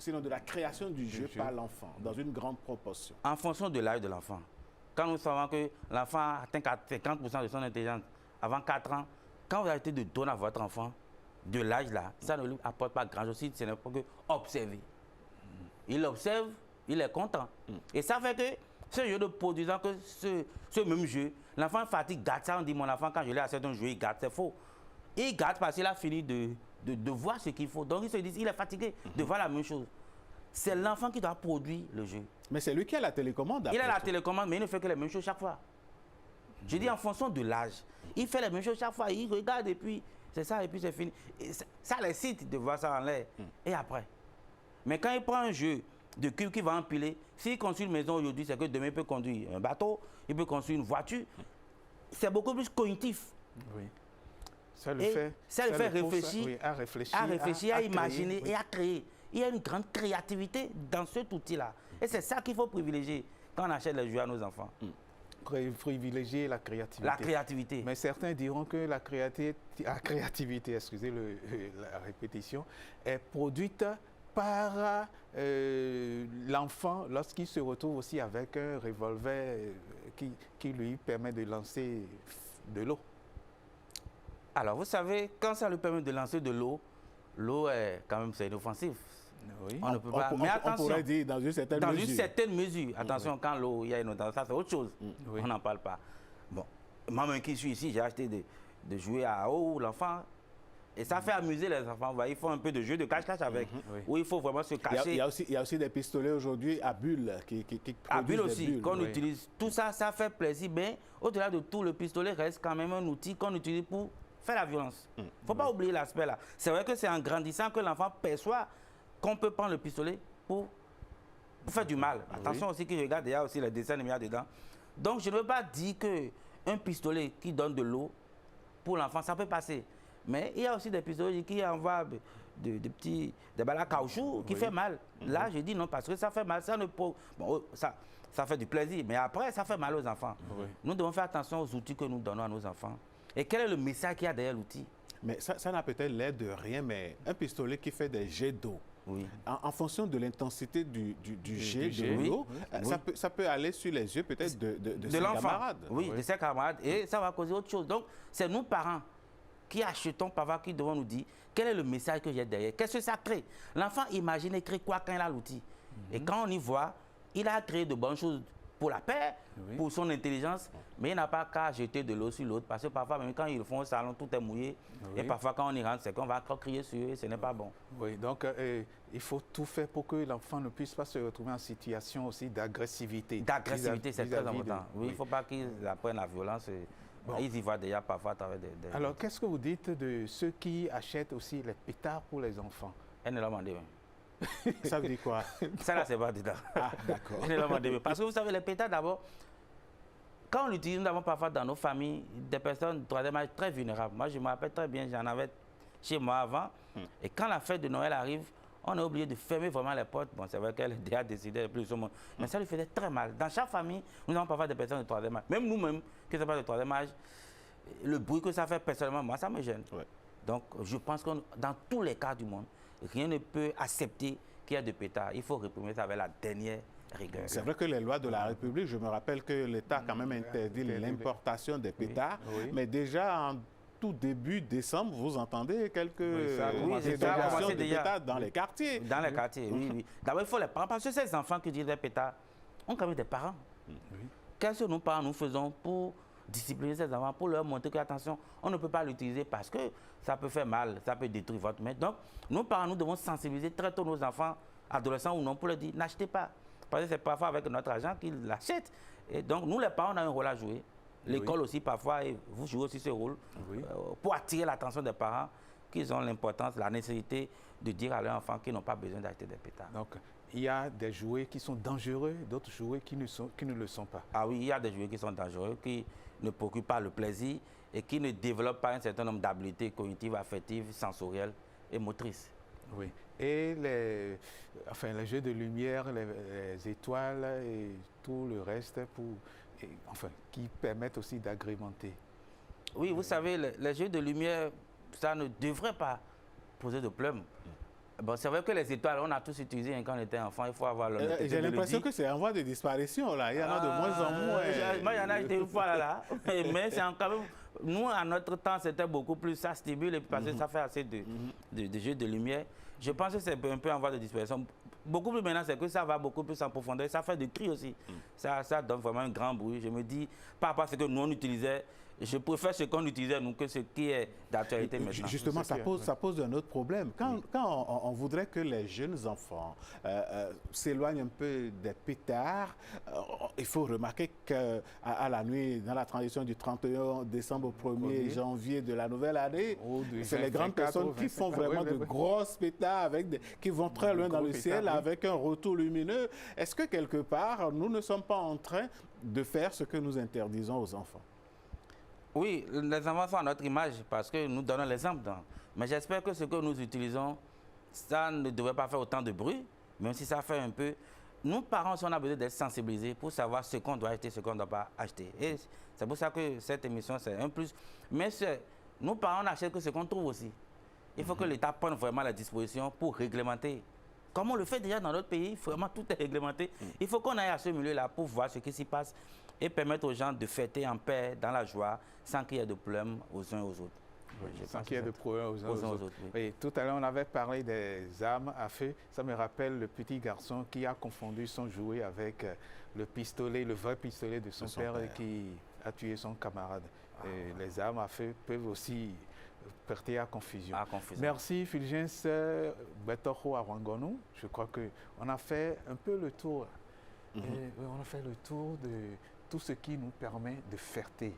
sinon de la création du jeu par l'enfant, dans une grande proportion? En fonction de l'âge de l'enfant. Quand nous savons que l'enfant atteint 50% de son intelligence avant 4 ans, quand vous arrêtez de donner à votre enfant de l'âge là, ça ne lui apporte pas grand-chose si ce n'est pas que observer. Il observe, il est content. Et ça fait que ce jeu de produisant que ce même jeu, l'enfant fatigue, garde ça, on dit mon enfant quand je l'ai acheté un jeu, il garde, c'est faux. Il garde parce qu'il a fini de voir ce qu'il faut. Donc il se dit, il est fatigué de voir la même chose. C'est l'enfant qui doit produire le jeu. Mais c'est lui qui a la télécommande. Il a la télécommande, mais il ne fait que les mêmes choses chaque fois. Je dis en fonction de l'âge. Il fait les mêmes choses chaque fois, il regarde et puis c'est ça et puis c'est fini. Et ça l'excite de voir ça en l'air. Et après. Mais quand il prend un jeu de cube qui va empiler, s'il construit une maison aujourd'hui, c'est que demain il peut conduire un bateau, il peut construire une voiture. C'est beaucoup plus cognitif. Oui. Ça le fait réfléchir, oui, à réfléchir, à imaginer créer, et à créer. Il y a une grande créativité dans cet outil-là. Et c'est ça qu'il faut privilégier quand on achète les jeux à nos enfants. Privilégier la créativité. La créativité. Mais certains diront que la créativité, excusez la répétition, est produite par l'enfant lorsqu'il se retrouve aussi avec un revolver qui lui permet de lancer de l'eau. Alors, vous savez, quand ça lui permet de lancer de l'eau, l'eau est quand même, c'est inoffensif. Oui. On ne peut pas. Mais attention, on pourrait dire dans une certaine mesure. Dans une certaine mesure. Attention, quand l'eau, il y a une odeur, ça c'est autre chose. On n'en parle pas. Bon, moi-même qui suis ici, j'ai acheté de jouets à eau, l'enfant. Et ça fait amuser les enfants. Ils font un peu de jeu de cache-cache avec. Où il faut vraiment se cacher. Il y a aussi des pistolets aujourd'hui à bulles qui à bulles produisent aussi, des bulles. qu'on utilise. Tout ça, ça fait plaisir. Mais au-delà de tout, le pistolet reste quand même un outil qu'on utilise pour faire la violence. Il ne faut pas oublier l'aspect là. C'est vrai que c'est en grandissant que l'enfant perçoit qu'on peut prendre le pistolet pour faire du mal. Attention aussi qu'il regarde, il y a aussi les dessins animés dedans. Donc je ne veux pas dire qu'un pistolet qui donne de l'eau, pour l'enfant, ça peut passer. Mais il y a aussi des pistolets qui envoient des balles à caoutchouc qui fait mal. Là, je dis non, parce que ça fait mal. Ça fait du plaisir, mais après, ça fait mal aux enfants. Nous devons faire attention aux outils que nous donnons à nos enfants. Et quel est le message qu'il y a derrière l'outil? Mais ça n'a peut-être l'air de rien, mais un pistolet qui fait des jets d'eau, en fonction de l'intensité du jet de l'eau, ça peut aller sur les yeux peut-être de ses camarades. Oui, de ses camarades, et ça va causer autre chose. Donc, c'est nous, parents, qui achetons, parfois, qui devons nous dire quel est le message que j'ai derrière. Qu'est-ce que ça crée? L'enfant imagine et crée quoi quand il a l'outil? Et quand on y voit, il a créé de bonnes choses pour la paix, pour son intelligence, mais il n'a pas qu'à jeter de l'eau sur l'autre, parce que parfois, même quand ils le font au salon, tout est mouillé, et parfois quand on y rentre, c'est qu'on va encore crier sur eux, et ce n'est pas bon. Oui, donc il faut tout faire pour que l'enfant ne puisse pas se retrouver en situation aussi d'agressivité. D'agressivité, c'est très important. Oui, il ne faut pas qu'ils apprennent la violence. Ils y voient déjà parfois à travers des... Alors, qu'est-ce que vous dites de ceux qui achètent aussi les pétards pour les enfants? Elle ne l'a demandé, même. Ça veut dire quoi? Ça là, c'est pas dedans. Ah, d'accord. Parce que vous savez, les pétards, d'abord, quand on l'utilise, nous avons parfois dans nos familles des personnes de troisième âge très vulnérables. Moi, je me rappelle très bien, j'en avais chez moi avant. Et quand la fête de Noël arrive, on a oublié de fermer vraiment les portes. Bon, c'est vrai qu'elle a déjà décidé plus ou moins. Mais ça lui faisait très mal. Dans chaque famille, nous avons parfois des personnes de troisième âge. Même nous-mêmes, qui ne sommes pas de troisième âge, le bruit que ça fait personnellement, moi, ça me gêne. Donc, je pense que dans tous les cas du monde, rien ne peut accepter qu'il y ait de pétards. Il faut réprimer ça avec la dernière rigueur. C'est vrai que les lois de la République, je me rappelle que l'État a quand même interdit l'importation des pétards. Mais déjà en tout début décembre, vous entendez quelques dégradations de pétards dans les quartiers. Dans les quartiers, oui. D'abord, il faut les parents, parce que ces enfants qui disent des pétards ont quand même des parents. Qu'est-ce que nous, parents, nous faisons pour discipliner ces enfants, pour leur montrer que, attention, on ne peut pas l'utiliser parce que ça peut faire mal, ça peut détruire votre main. Donc, nous, parents, nous devons sensibiliser très tôt nos enfants, adolescents ou non, pour leur dire, n'achetez pas. Parce que c'est parfois avec notre argent qu'ils l'achètent. Et donc, nous, les parents, on a un rôle à jouer. L'école aussi, parfois, et vous jouez aussi ce rôle pour attirer l'attention des parents, qu'ils ont l'importance, la nécessité de dire à leurs enfants qu'ils n'ont pas besoin d'acheter des pétards. Donc, il y a des jouets qui sont dangereux, d'autres jouets qui ne le sont pas. Ah oui, il y a des jouets qui sont dangereux, qui ne procurent pas le plaisir et qui ne développent pas un certain nombre d'habiletés cognitives, affectives, sensorielles et motrices. Oui. Et les jeux de lumière, les étoiles et tout le reste qui permettent aussi d'agrémenter. Oui, vous savez, les jeux de lumière, ça ne devrait pas poser de problème. Bon, c'est vrai que les étoiles, on a tous utilisé quand on était enfant. Il faut avoir l'honnêteté. J'ai l'impression que c'est en voie de disparition, là. Il y en a de moins en moins. Moi, il y en a été une fois là. Mais c'est quand même... Nous, à notre temps, c'était beaucoup plus... Ça stimule, parce que ça fait assez de jeux de lumière. Je pense que c'est un peu en voie de disparition. Beaucoup plus maintenant, c'est que ça va beaucoup plus en profondeur. Ça fait des cris aussi. Ça donne vraiment un grand bruit. Je me dis, par rapport à ce que nous, on utilisait, je préfère ce qu'on utilisait, nous, que ce qui est d'actualité maintenant. Justement, ça pose un autre problème. Quand on voudrait que les jeunes enfants s'éloignent un peu des pétards, il faut remarquer qu'à la nuit, dans la transition du 31 décembre au 1er janvier de la nouvelle année, c'est les grandes personnes qui font vraiment de grosses pétards, qui vont très loin dans le ciel avec un retour lumineux. Est-ce que quelque part, nous ne sommes pas en train de faire ce que nous interdisons aux enfants? Oui, les enfants sont à notre image parce que nous donnons l'exemple. Mais j'espère que ce que nous utilisons, ça ne devrait pas faire autant de bruit, même si ça fait un peu. Nous, parents, on a besoin d'être sensibilisés pour savoir ce qu'on doit acheter, ce qu'on ne doit pas acheter. Et c'est pour ça que cette émission, c'est un plus. Mais nous, parents, on n'achète que ce qu'on trouve aussi. Il faut que l'État prenne vraiment la disposition pour réglementer. Comme on le fait déjà dans notre pays, vraiment tout est réglementé. Il faut qu'on aille à ce milieu-là pour voir ce qui s'y passe et permettre aux gens de fêter en paix, dans la joie, sans qu'il y ait de problème aux uns aux autres. Oui, sans qu'il y ait de problème aux uns aux autres. Oui, tout à l'heure, on avait parlé des armes à feu. Ça me rappelle le petit garçon qui a confondu son jouet avec le pistolet, le vrai pistolet de son père et qui a tué son camarade. Et les armes à feu peuvent aussi porter à confusion. Merci Fulgence Betoro Awangonou. Je crois qu'on a fait un peu le tour. On a fait le tour de tout ce qui nous permet de fêter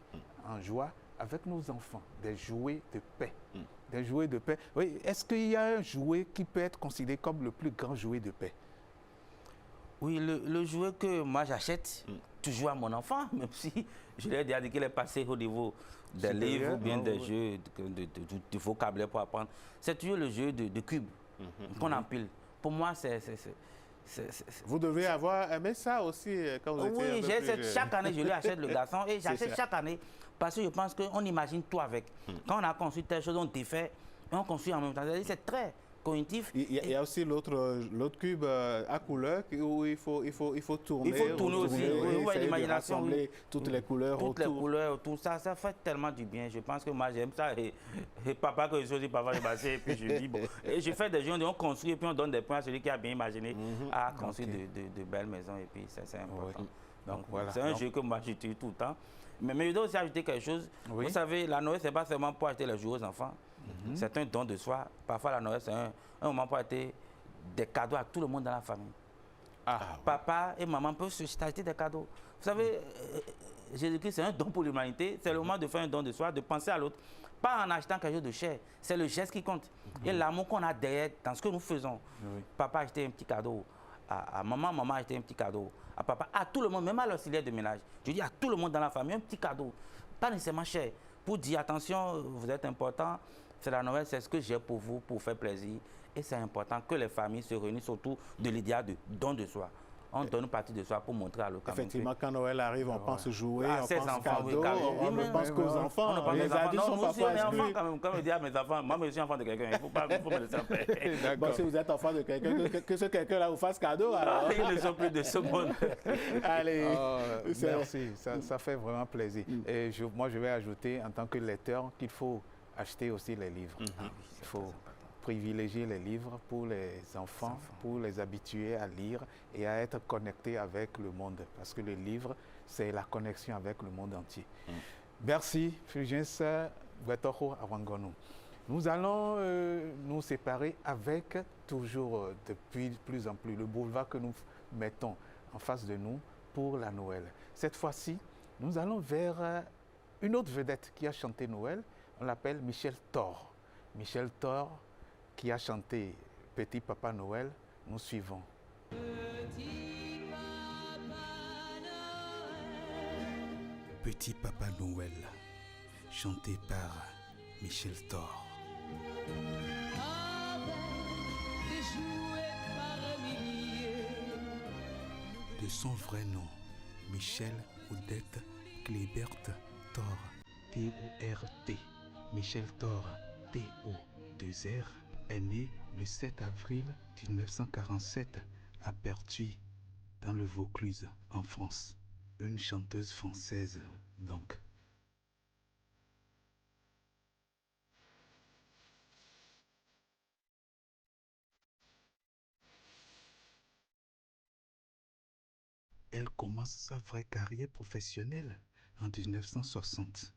en joie avec nos enfants, des jouets de paix. Des jouets de paix. Oui, est-ce qu'il y a un jouet qui peut être considéré comme le plus grand jouet de paix? Oui, le jouet que moi j'achète toujours à mon enfant, même si je lui ai déjà dit qu'il est passé au niveau des livres ou bien des jeux de vocabulaire pour apprendre. C'est toujours le jeu de cubes qu'on empile. Pour moi, vous devez avoir aimé ça aussi quand vous étiez un peu plus jeune. Chaque année, je lui achète le garçon et j'achète chaque année parce que je pense qu'on imagine tout avec. Quand on a construit telle chose, on défait et on construit en même temps. C'est très cognitif. Il y a aussi l'autre cube à couleur où il faut tourner. Il faut tourner aussi, oui, l'imagination. Toutes les couleurs autour. Toutes les couleurs, tout ça, ça fait tellement du bien. Je pense que moi j'aime ça. Et papa, que je choisis, papa, je passe et puis je dis bon. Et je fais des gens, on construit et puis on donne des points à celui qui a bien imaginé à construire de belles maisons et puis c'est important. Donc voilà. C'est un jeu que moi j'utilise tout le temps. Mais je dois aussi ajouter quelque chose. Vous savez, la Noël, ce n'est pas seulement pour acheter les jouets aux enfants. C'est un don de soi. Parfois, la Noël, c'est un moment pour acheter des cadeaux à tout le monde dans la famille. Papa et maman peuvent s'acheter des cadeaux. Vous savez, Jésus-Christ, c'est un don pour l'humanité. C'est le moment de faire un don de soi, de penser à l'autre. Pas en achetant quelque chose de cher. C'est le geste qui compte. Et l'amour qu'on a derrière dans ce que nous faisons. Papa a acheté un petit cadeau à maman, maman a acheté un petit cadeau à papa, à tout le monde, même à l'auxiliaire de ménage. Je dis à tout le monde dans la famille, un petit cadeau. Pas nécessairement cher. Pour dire, attention, vous êtes important. C'est la Noël, c'est ce que j'ai pour vous, pour faire plaisir. Et c'est important que les familles se réunissent autour de l'idéal de don de soi. On donne une partie de soi pour montrer à l'autre. Effectivement, quand Noël arrive, on pense jouer, on pense cadeaux, on ne pense qu'aux enfants. Les adultes sont parfois exclus. Comme je dis à mes enfants, moi je suis enfant de quelqu'un, il faut me laisser en paix. Bon, si vous êtes enfant de quelqu'un, que ce quelqu'un-là vous fasse cadeau, alors. Ils ne sont plus de ce monde. Allez. Merci, ça fait vraiment plaisir. Et moi, je vais ajouter en tant que lecteur qu'il faut acheter aussi les livres. Il faut privilégier les livres pour les enfants, pour les habituer à lire et à être connectés avec le monde. Parce que le livre, c'est la connexion avec le monde entier. Merci, Fulgence Betoro Awangonou. Nous allons nous séparer avec toujours, depuis plus en plus, le boulevard que nous mettons en face de nous pour la Noël. Cette fois-ci, nous allons vers une autre vedette qui a chanté Noël. On l'appelle Michel Thor. Michel Thor, qui a chanté Petit Papa Noël, nous suivons. Petit Papa Noël, chanté par Michel Thor. De son vrai nom, Michel Odette Clébert Thor, T-O-R-T. Michel Thor, T-O-2-R, est né Le 7 avril 1947, à Pertuis, dans le Vaucluse, en France. Une chanteuse française, donc. Elle commence sa vraie carrière professionnelle en 1960.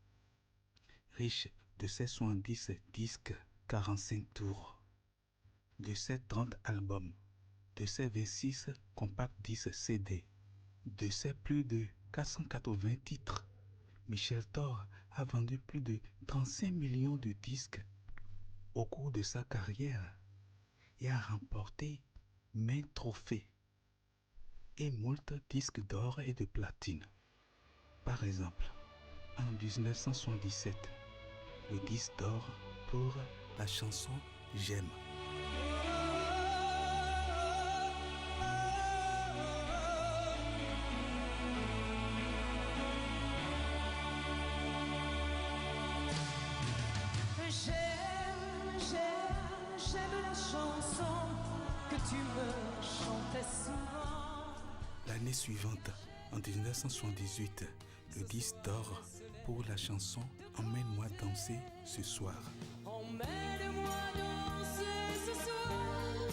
Riche de ses 70 disques, 45 tours, de ses 30 albums, de ses 26 compact disques CD, de ses plus de 480 titres, Michel Thor a vendu plus de 35 millions de disques au cours de sa carrière et a remporté maints trophées et moult disques d'or et de platine. Par exemple, en 1977, le disque d'or pour la chanson J'aime. J'aime la chanson que tu me chantais souvent. L'année suivante, en 1978, le disque d'or pour la chanson Emmène-moi danser ce soir. Emmène-moi danser ce soir,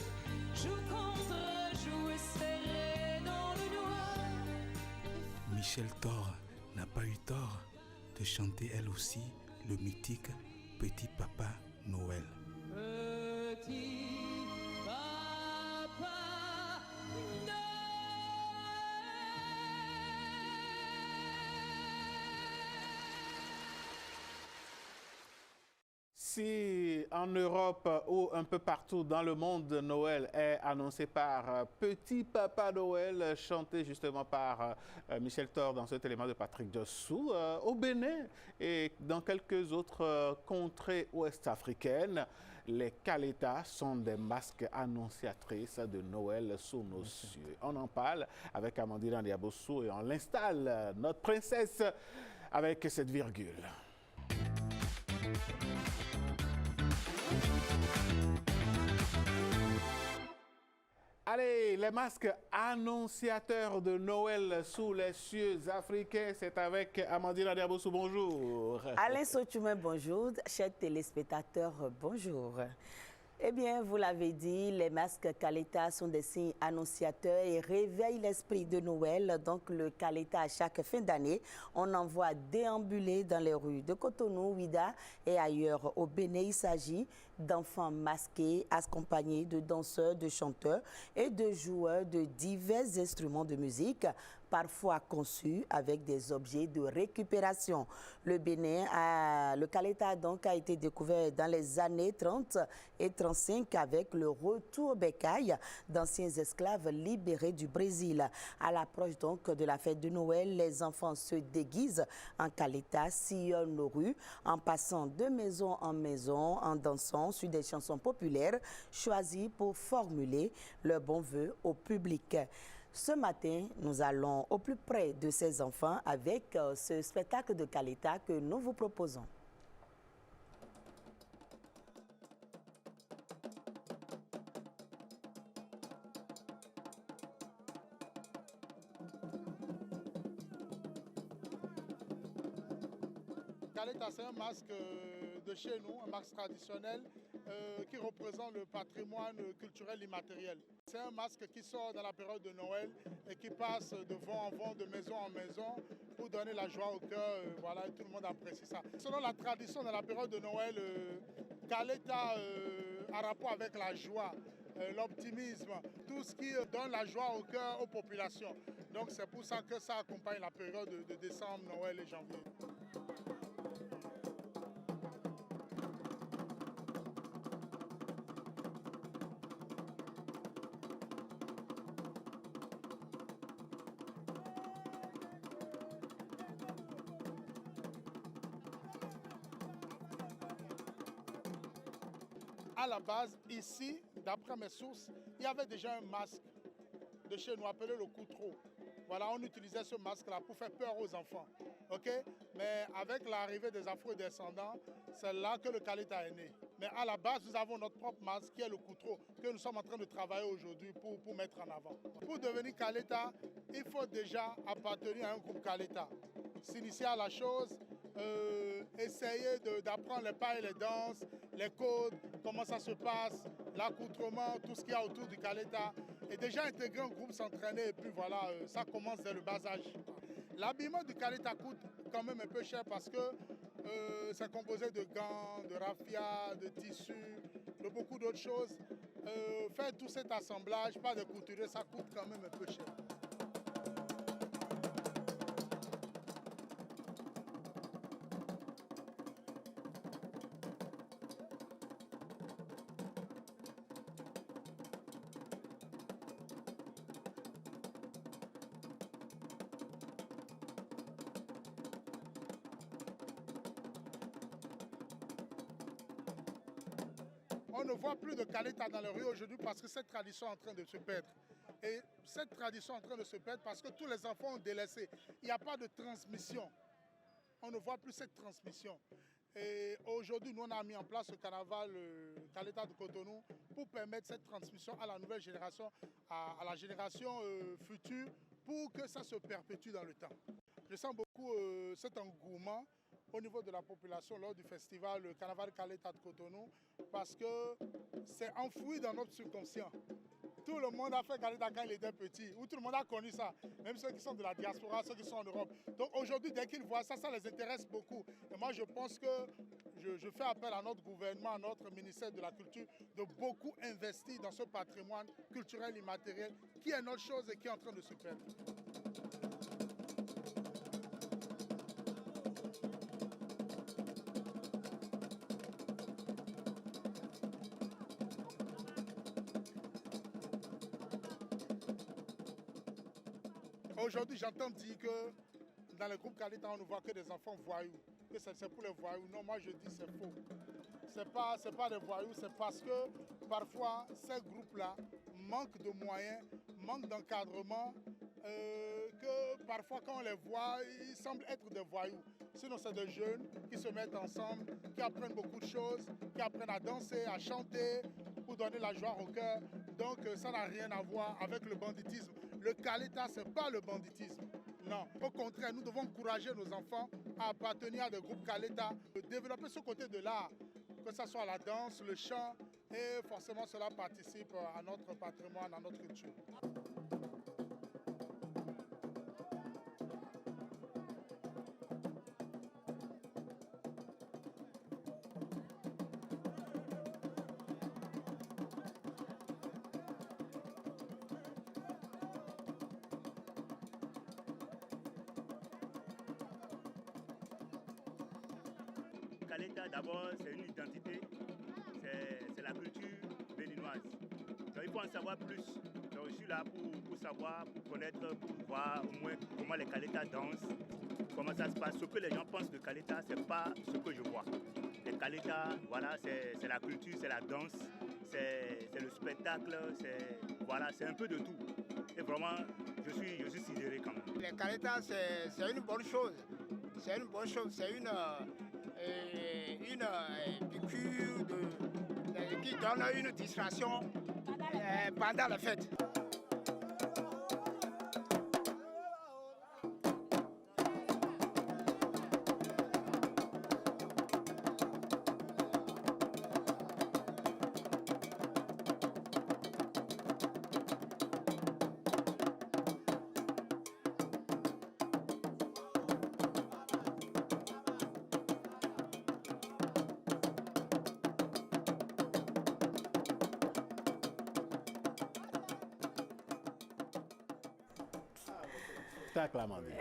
joue contre joue et serré dans le noir. Michel Thor n'a pas eu tort de chanter elle aussi le mythique Petit Papa Noël. Petit Papa Noël. Si en Europe ou un peu partout dans le monde, Noël est annoncé par Petit Papa Noël, chanté justement par Michel Thor dans cet élément de Patrick Dossou, au Bénin et dans quelques autres contrées ouest-africaines, les Kaletas sont des masques annonciatrices de Noël sous nos cieux. On en parle avec Amandine Ndiabossou et on l'installe, notre princesse, avec cette virgule. Allez, les masques annonciateurs de Noël sous les cieux africains, c'est avec Amandine Ndiabossou, bonjour. Alain Sotoumé, bonjour. Chers téléspectateurs, bonjour. Eh bien, vous l'avez dit, les masques Kaleta sont des signes annonciateurs et réveillent l'esprit de Noël. Donc, le Kaleta, à chaque fin d'année, on en voit déambuler dans les rues de Cotonou, Ouida et ailleurs. Au Bénin, il s'agit d'enfants masqués, accompagnés de danseurs, de chanteurs et de joueurs de divers instruments de musique, parfois conçus avec des objets de récupération. Le Bénin, le Kaleta donc a été découvert dans les années 30 et 35 avec le retour bécaille d'anciens esclaves libérés du Brésil. À l'approche donc de la fête de Noël, les enfants se déguisent en Kaleta, sillonnent nos rues en passant de maison en maison, en dansant sur des chansons populaires choisies pour formuler leurs bons vœux au public. Ce matin, nous allons au plus près de ces enfants avec ce spectacle de Kaleta que nous vous proposons. Kaleta, c'est un masque de chez nous, un masque traditionnel qui représente le patrimoine culturel immatériel. C'est un masque qui sort dans la période de Noël et qui passe de vent en vent, de maison en maison pour donner la joie au cœur. Voilà, et tout le monde apprécie ça. Selon la tradition, dans la période de Noël, Kaleta a rapport avec la joie, l'optimisme, tout ce qui donne la joie au cœur aux populations. Donc c'est pour ça que ça accompagne la période de décembre, Noël et janvier. À la base, ici, d'après mes sources, il y avait déjà un masque de chez nous appelé le coutreau. Voilà, on utilisait ce masque-là pour faire peur aux enfants. Okay? Mais avec l'arrivée des afro-descendants, c'est là que le Kaleta est né. Mais à la base, nous avons notre propre masque qui est le Koutro, que nous sommes en train de travailler aujourd'hui pour mettre en avant. Pour devenir Kaleta, il faut déjà appartenir à un groupe Kaleta. S'initier à la chose, essayer d'apprendre les pas et les danses, les codes, comment ça se passe, l'accoutrement, tout ce qu'il y a autour du Kaleta. Et déjà intégrer un groupe, s'entraîner, et puis voilà, ça commence dès le bas âge. L'habillement du Kaleta coûte quand même un peu cher parce que c'est composé de gants, de raffia, de tissus, de beaucoup d'autres choses. Faire tout cet assemblage, pas de couturier, ça coûte quand même un peu cher. On ne voit plus de Kaleta dans les rues aujourd'hui parce que cette tradition est en train de se perdre. Et cette tradition est en train de se perdre parce que tous les enfants ont délaissé. Il n'y a pas de transmission. On ne voit plus cette transmission. Et aujourd'hui, nous, on a mis en place ce carnaval Kaleta de Cotonou pour permettre cette transmission à la nouvelle génération, à la génération future, pour que ça se perpétue dans le temps. Je sens beaucoup cet engouement au niveau de la population lors du festival le Carnaval Kaleta de Cotonou parce que c'est enfoui dans notre subconscient. Tout le monde a fait Kaleta quand il était petit, ou tout le monde a connu ça, même ceux qui sont de la diaspora, ceux qui sont en Europe. Donc aujourd'hui, dès qu'ils voient ça, ça les intéresse beaucoup. Et moi, je pense que je fais appel à notre gouvernement, à notre ministère de la Culture, de beaucoup investir dans ce patrimoine culturel immatériel qui est notre chose et qui est en train de se perdre. Aujourd'hui, j'entends dire que dans le groupe Kaleta, on ne voit que des enfants voyous, que c'est pour les voyous. Non, moi je dis c'est faux. C'est pas des voyous, c'est parce que parfois ces groupes-là manquent de moyens, manquent d'encadrement, que parfois quand on les voit, ils semblent être des voyous. Sinon, c'est des jeunes qui se mettent ensemble, qui apprennent beaucoup de choses, qui apprennent à danser, à chanter, pour donner la joie au cœur. Donc ça n'a rien à voir avec le banditisme. Le Kaleta, ce n'est pas le banditisme. Non, au contraire, nous devons encourager nos enfants à appartenir à des groupes Kaleta, de développer ce côté de l'art, que ce soit la danse, le chant, et forcément cela participe à notre patrimoine, à notre culture. Kaleta, d'abord, c'est une identité, c'est la culture béninoise. Donc, il faut en savoir plus. Donc, je suis là pour savoir, pour connaître, pour voir au moins comment les Kaleta dansent, comment ça se passe. Ce que les gens pensent de Kaleta, ce n'est pas ce que je vois. Les Kaleta, voilà, c'est la culture, c'est la danse, c'est le spectacle, c'est un peu de tout. Et vraiment, je suis sidéré quand même. Les Kaleta, c'est une bonne chose. C'est une bonne chose, c'est une piqûre qui donne une distraction pendant la fête.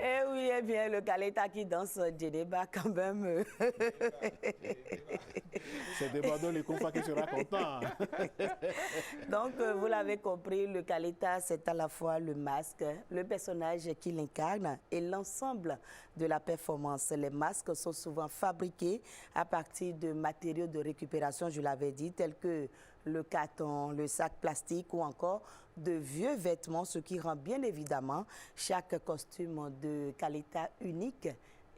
Eh oui, eh bien, le Kaleta qui danse des débats quand même. C'est Débado les compas qui sera content. Donc, vous l'avez compris, le Kaleta, c'est à la fois le masque, le personnage qui l'incarne et l'ensemble de la performance. Les masques sont souvent fabriqués à partir de matériaux de récupération, je l'avais dit, tels que le carton, le sac plastique ou encore de vieux vêtements, ce qui rend bien évidemment chaque costume de Kaleta unique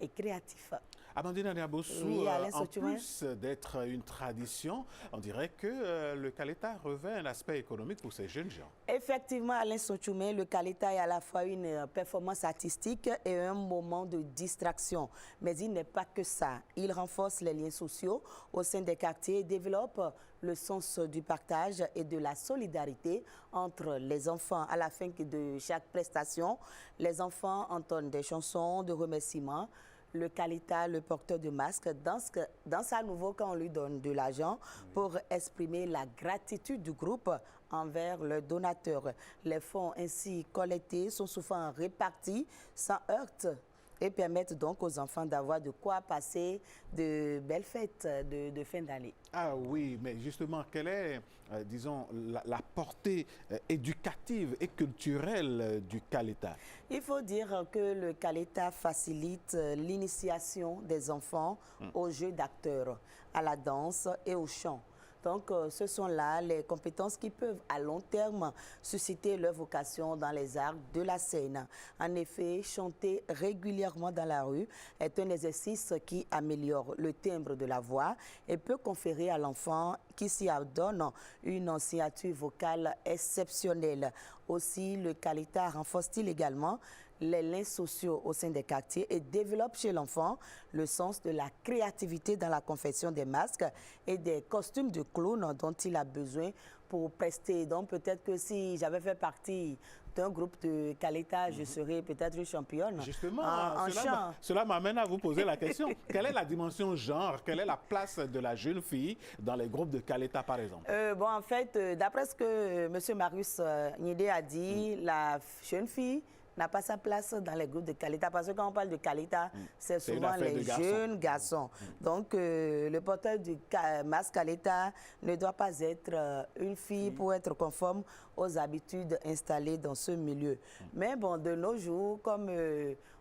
et créatif. Amandine Niabossou, Oui, Alain en Sotumain. plus d'être une tradition, on dirait que le Kaleta revêt un aspect économique pour ces jeunes gens. Effectivement, Alain Sotumain, le Kaleta est à la fois une performance artistique et un moment de distraction. Mais il n'est pas que ça. Il renforce les liens sociaux au sein des quartiers et développe le sens du partage et de la solidarité entre les enfants. À la fin de chaque prestation, les enfants entendent des chansons de remerciement. Le Kaleta, le porteur de masque, danse à nouveau quand on lui donne de l'argent pour exprimer la gratitude du groupe envers le donateur. Les fonds ainsi collectés sont souvent répartis sans heurts et permettent donc aux enfants d'avoir de quoi passer de belles fêtes de fin d'année. Ah oui, mais justement, quelle est, disons, la portée éducative et culturelle du Kaleta? Il faut dire que le Kaleta facilite l'initiation des enfants aux jeux d'acteurs, à la danse et au chant. Donc, ce sont là les compétences qui peuvent à long terme susciter leur vocation dans les arts de la scène. En effet, chanter régulièrement dans la rue est un exercice qui améliore le timbre de la voix et peut conférer à l'enfant qui s'y adonne une signature vocale exceptionnelle. Aussi, le Kaleta renforce-t-il également les liens sociaux au sein des quartiers et développe chez l'enfant le sens de la créativité dans la confection des masques et des costumes de clown dont il a besoin pour prester. Donc peut-être que si j'avais fait partie d'un groupe de Kaleta, je serais peut-être une championne. Justement, en chant. cela m'amène à vous poser la question. Quelle est la dimension genre? Quelle est la place de la jeune fille dans les groupes de Kaleta, par exemple? Bon, en fait, d'après ce que M. Marius Nidé a dit, la jeune fille n'a pas sa place dans les groupes de Kaleta, parce que quand on parle de Kaleta, c'est souvent les jeunes garçons. Donc, le porteur du masque Kaleta ne doit pas être une fille pour être conforme aux habitudes installées dans ce milieu. Mais bon, de nos jours, comme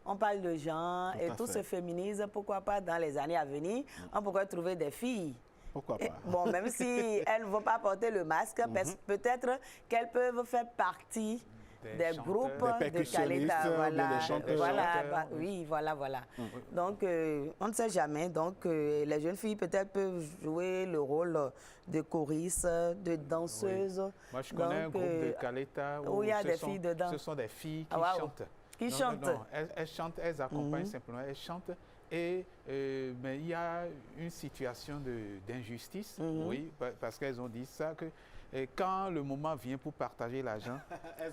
on parle de genre et tout se féminise, pourquoi pas dans les années à venir, on pourrait trouver des filles. Pourquoi pas? Bon, même si elles ne vont pas porter le masque, peut-être qu'elles peuvent faire partie des groupes de Kaleta. Oui, voilà. Donc, on ne sait jamais. Donc, les jeunes filles peut-être peuvent jouer le rôle de choristes, de danseuses. Oui. Moi, je connais un groupe de Kaleta où il y a des filles dedans. Ce sont des filles qui chantent. Qui chantent? Non, elles chantent, elles accompagnent simplement, elles chantent. Mais il y a une situation d'injustice, oui, parce qu'elles ont dit ça, que quand le moment vient pour partager l'argent, elles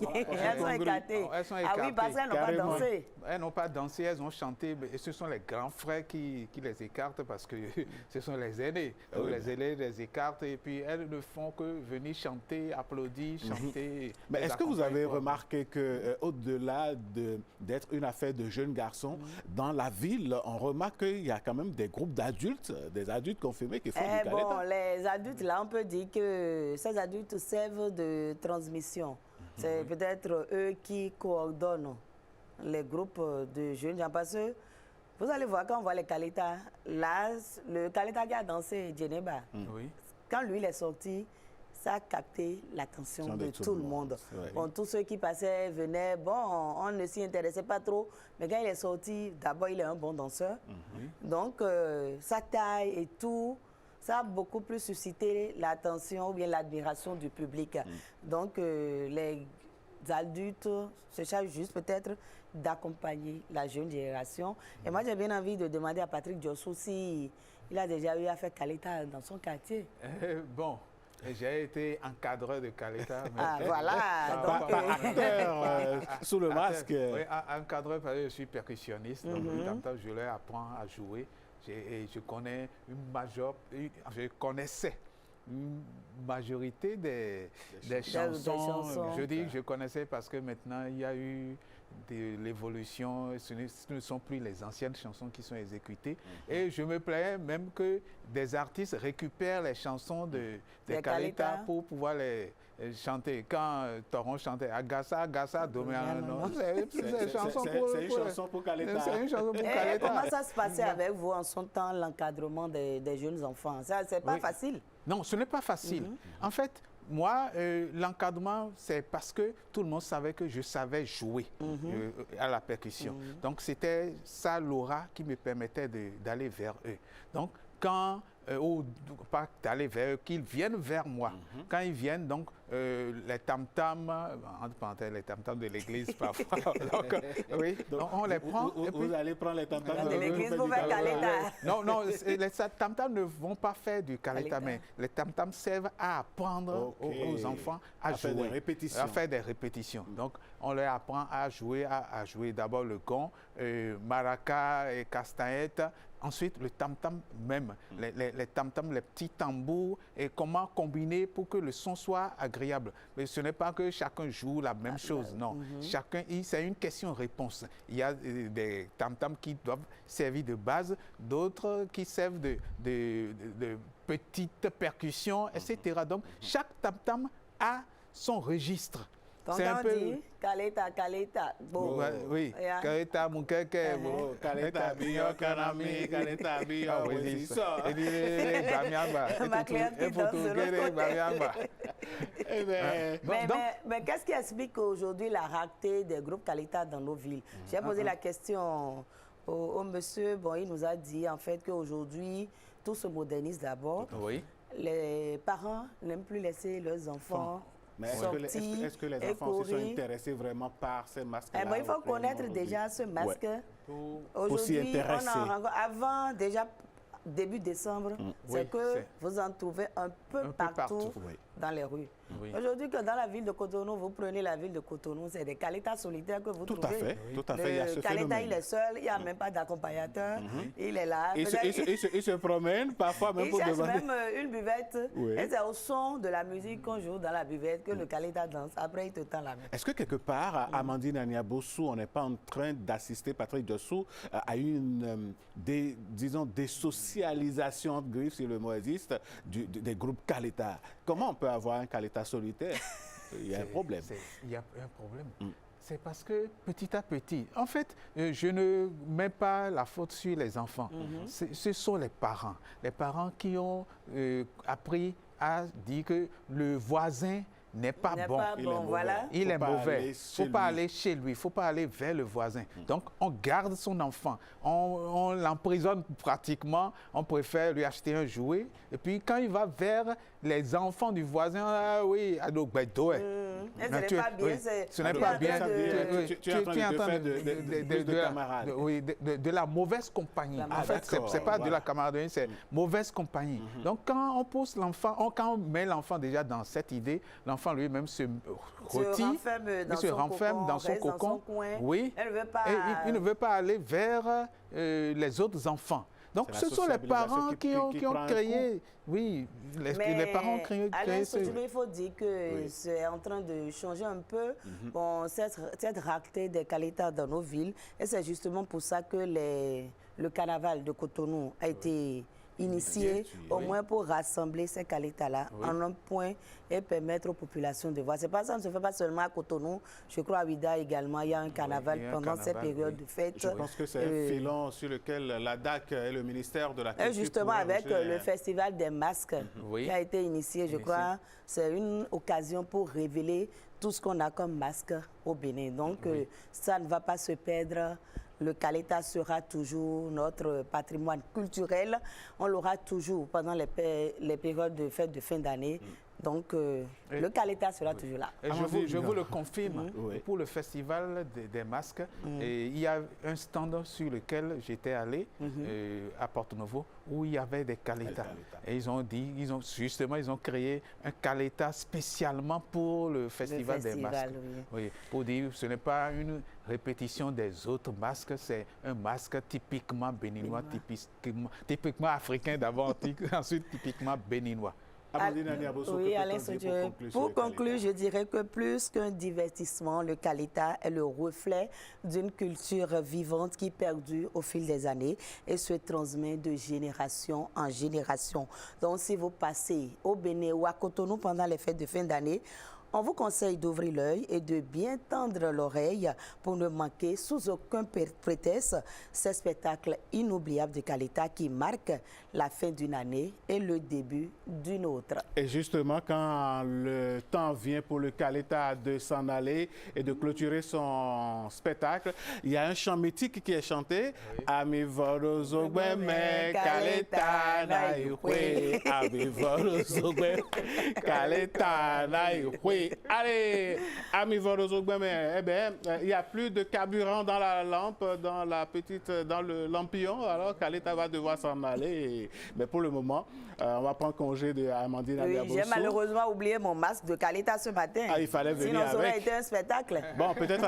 sont écartées. Ah oui, parce qu'elles n'ont pas dansé. Elles n'ont pas dansé, elles ont chanté. Et ce sont les grands frères qui les écartent parce que ce sont les aînés. Donc les aînés les écartent et puis elles ne font que venir chanter, applaudir, chanter. Mais est-ce que vous avez remarqué qu'au-delà d'être une affaire de jeunes garçons, dans la ville, on remarque qu'il y a quand même des groupes d'adultes, des adultes confirmés qui font du Kaleta? Bon, les adultes, là, on peut dire que ces adultes servent de transmission. C'est peut-être eux qui coordonnent les groupes de jeunes gens. Parce que vous allez voir, quand on voit les Kaleta, là, le Kaleta qui a dansé Djeneba, quand lui il est sorti, ça a capté l'attention de tout le monde. Bon, tous ceux qui passaient venaient, bon, on ne s'y intéressait pas trop, mais quand il est sorti, d'abord il est un bon danseur. Donc, sa taille et tout, ça a beaucoup plus suscité l'attention ou bien l'admiration du public. Donc, les adultes se chargent juste peut-être d'accompagner la jeune génération. Et moi, j'ai bien envie de demander à Patrick Diossou si il a déjà eu à faire Kaleta dans son quartier. Bon, j'ai été encadreur de Kaleta. Voilà. Donc, pas acteur sous le masque. Oui, encadreur parce que je suis percussionniste. Donc, je leur apprends à jouer. Et je connaissais une majorité des chansons. Je dis que je connaissais parce que maintenant il y a eu de l'évolution. Ce ne sont plus les anciennes chansons qui sont exécutées. Et je me plais même que des artistes récupèrent les chansons de Kaleta pour pouvoir les chanter. Quand Toron chantait Agassa, Doméano, c'est une chanson pour Kaleta. C'est une chanson pour Kaleta. Comment ça se passait avec vous en son temps, l'encadrement des jeunes enfants? C'est pas facile? Non, ce n'est pas facile. En fait, moi, l'encadrement, c'est parce que tout le monde savait que je savais jouer à la percussion. Donc, c'était ça l'aura qui me permettait d'aller vers eux. Donc, quand, ou pas d'aller vers eux, qu'ils viennent vers moi. Quand ils viennent, donc, les tam-tams, entre parenthèses, les tam-tams de l'église parfois. Donc, oui, donc, on les prend. Vous allez prendre les tam-tams de l'église pour faire Kaleta. Non, non, les tam-tams ne vont pas faire du Kaleta, mais les tam-tams servent à apprendre aux enfants à jouer. Faire des répétitions. À faire des répétitions. Donc, on leur apprend à jouer d'abord le gong, maraca et castagnette. Ensuite, le tam-tam même, les tam-tams, les petits tambours, et comment combiner pour que le son soit agréable. Mais ce n'est pas que chacun joue la même chose, non. Chacun, c'est une question-réponse. Il y a des tam-tams qui doivent servir de base, d'autres qui servent de petites percussions, etc. Donc, chaque tam-tam a son registre. Quand on dit Kaleta, Kaleta, bon. Oui, Kaleta, mon keke, bon. Kaleta, bio, kanami, Kaleta, bio, oui, c'est ça. Ma cliente qui danse mais qu'est-ce qui explique aujourd'hui la rareté des groupes Kaleta dans nos villes? J'ai posé la question au monsieur, bon, il nous a dit en fait qu'aujourd'hui, tout se modernise d'abord. Oui. Les parents n'aiment plus laisser leurs enfants. Mais est-ce que les enfants aussi sont intéressés vraiment par ces masques-là? Il faut connaître déjà ce masque. Aujourd'hui, avant, déjà, début décembre, c'est que vous en trouvez un peu partout dans les rues. Aujourd'hui, que dans la ville de Cotonou, vous prenez la ville de Cotonou, c'est des Kaleta solitaires que vous trouvez. Tout à fait, il y a ce Kaleta, phénomène. il est seul, il n'y a même pas d'accompagnateur, il est là. Il se promène, parfois même pour demander. Il cherche même une buvette, et c'est au son de la musique qu'on joue dans la buvette que le Kaleta danse. Après, il te tend la main. Est-ce que quelque part, Amandine Aniabossou, on n'est pas en train d'assister, Patrick Dessous, à une, disons, désocialisation, entre griffes, si le mot existe, des groupes Kaleta? Comment on peut avoir un Kaleta solitaire? Il y a un problème. Il y a un problème. C'est parce que petit à petit, en fait, je ne mets pas la faute sur les enfants. Ce sont les parents qui ont appris à dire que le voisin n'est pas bon. Il est mauvais. Il ne faut pas aller chez lui. Il ne faut pas aller vers le voisin. Donc, on garde son enfant. On l'emprisonne pratiquement. On préfère lui acheter un jouet. Et puis, quand il va vers les enfants du voisin, ce n'est pas bien. Ce n'est pas bien. Tu es en train de camarade. Oui, de la mauvaise compagnie. En fait, ce n'est pas de la camaraderie, c'est mauvaise compagnie. Donc, quand on pousse l'enfant, quand on met l'enfant déjà dans cette idée, l'enfant lui-même se retire, il se renferme dans son cocon. Oui. Il ne veut pas aller vers les autres enfants. Donc, ce sont les parents qui ont créé. Oui, les parents ont créé. Il faut dire que c'est en train de changer un peu cette rareté des Kaleta dans nos villes. Et c'est justement pour ça que le carnaval de Cotonou a été initié, au moins pour rassembler ces Kaleta-là en un point et permettre aux populations de voir. C'est pas ça, on ne se fait pas seulement à Cotonou. Je crois à Ouida également, il y a un carnaval pendant ces périodes de fête. Je pense que c'est un filon sur lequel la DAC et le ministère de la Culture... Et justement, avec le festival des masques qui a été initié, je crois, c'est une occasion pour révéler tout ce qu'on a comme masque au Bénin. Donc, ça ne va pas se perdre. Le Kaleta sera toujours notre patrimoine culturel. On l'aura toujours pendant les périodes de fête de fin d'année. Donc, le Kaleta sera toujours là. Et je vous le confirme, pour le festival des masques, il y a un stand sur lequel j'étais allé à Porto-Novo où il y avait des Kaleta. Et ils ont créé un Kaleta spécialement pour le festival des masques. Oui, pour dire que ce n'est pas une répétition des autres masques, c'est un masque typiquement béninois, typiquement africain d'abord, ensuite typiquement béninois. Oui, Alain Sodieu. Pour conclure, je dirais que plus qu'un divertissement, le Kaleta est le reflet d'une culture vivante qui perdure au fil des années et se transmet de génération en génération. Donc, si vous passez au Bénin ou à Cotonou pendant les fêtes de fin d'année, On vous conseille d'ouvrir l'œil et de bien tendre l'oreille pour ne manquer sous aucun prétexte ces spectacles inoubliables de Caleta qui marquent la fin d'une année et le début d'une autre. Et justement, quand le temps vient pour le Caleta de s'en aller et de clôturer son spectacle, il y a un chant mythique qui est chanté. Ami Vorozogweme, Caleta naïwe, Ami Vorozogweme, Caleta naïwe. Allez, Ami Vorozogweme, eh bien, il n'y a plus de carburant dans la lampe, dans le lampillon, alors Caleta va devoir s'en aller. Mais pour le moment, on va prendre congé de Amandine Aliabosso. J'ai malheureusement oublié mon masque de Caleta ce matin. Ah, il fallait venir sinon, avec. ça aurait été un spectacle. Bon, peut-être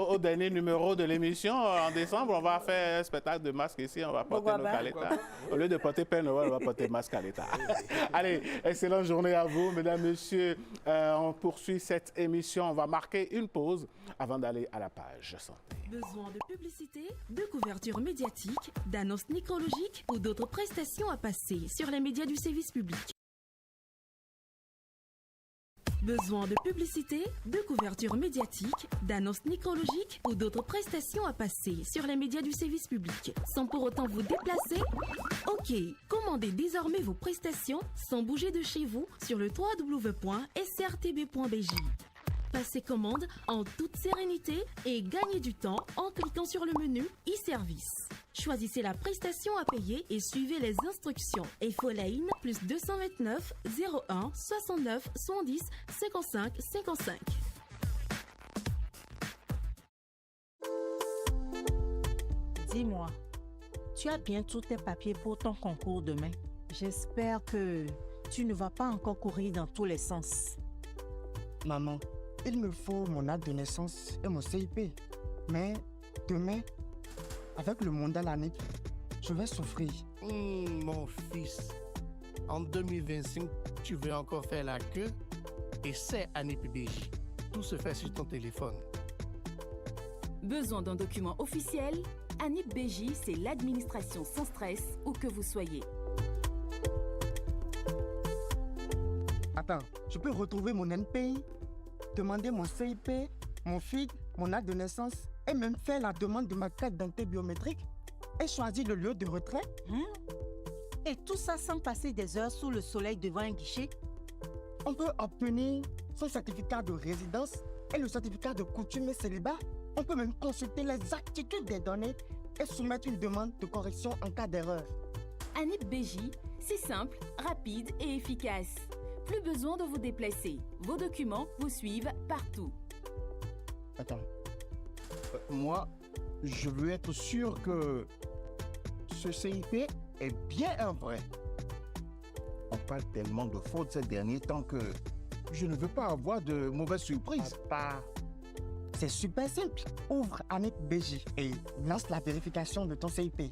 au dernier numéro de l'émission, en décembre, on va faire un spectacle de masque ici. On va porter nos Caleta. Au lieu de porter Père Noël, on va porter masque Caleta. Allez, excellente journée à vous, mesdames, messieurs. On poursuit cette émission. On va marquer une pause avant d'aller à la page santé. Besoin de publicité, de couverture médiatique, d'annonces nécrologiques ou d'autres prestations à passer sur les médias du service public. Besoin de publicité, de couverture médiatique, d'annonces nécrologiques ou d'autres prestations à passer sur les médias du service public, sans pour autant vous déplacer? Ok, commandez désormais vos prestations sans bouger de chez vous sur le www.srtb.bj. Passez commande en toute sérénité et gagnez du temps en cliquant sur le menu e-service. Choisissez la prestation à payer et suivez les instructions. Infoline plus 229 01 69 70 55 55. Dis-moi, tu as bien tous tes papiers pour ton concours demain. J'espère que tu ne vas pas encore courir dans tous les sens. Maman, il me faut mon acte de naissance et mon CIP. Mais demain, avec le mondial ANIP, je vais souffrir. Mon fils, en 2025, tu veux encore faire la queue et c'est ANIP BJ. Tout se fait sur ton téléphone. Besoin d'un document officiel? ANIP BJ, c'est l'administration sans stress où que vous soyez. Attends, je peux retrouver mon NPI, demander mon CIP, mon FIG, mon acte de naissance et même faire la demande de ma carte d'identité biométrique et choisir le lieu de retrait. Et tout ça sans passer des heures sous le soleil devant un guichet? On peut obtenir son certificat de résidence et le certificat de coutume et célibat. On peut même consulter les aptitudes des données et soumettre une demande de correction en cas d'erreur. ANIP BJ, c'est simple, rapide et efficace. Plus besoin de vous déplacer. Vos documents vous suivent partout. Attends. Moi, je veux être sûr que ce CIP est bien un vrai. On parle tellement de fraude ces derniers temps que je ne veux pas avoir de mauvaises surprises. Papa, c'est super simple. Ouvre ANIP BJ et lance la vérification de ton CIP.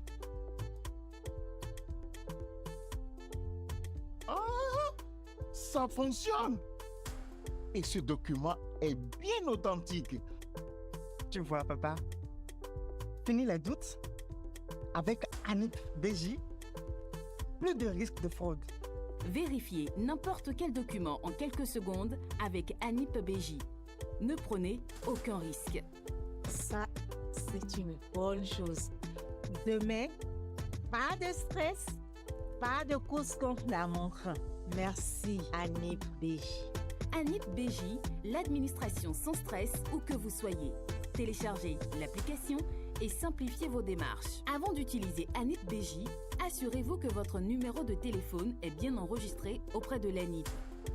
Ça fonctionne. Et ce document est bien authentique. Tu vois, papa, fini les doutes. Avec ANIP BJ, plus de risque de fraude. Vérifiez n'importe quel document en quelques secondes avec ANIP BJ. Ne prenez aucun risque. Ça, c'est une bonne chose. Demain, pas de stress, pas de course contre la montre. Merci, ANIP BJ. ANIP BJ, l'administration sans stress où que vous soyez. Téléchargez l'application et simplifiez vos démarches. Avant d'utiliser ANIP BJ, assurez-vous que votre numéro de téléphone est bien enregistré auprès de l'ANIP.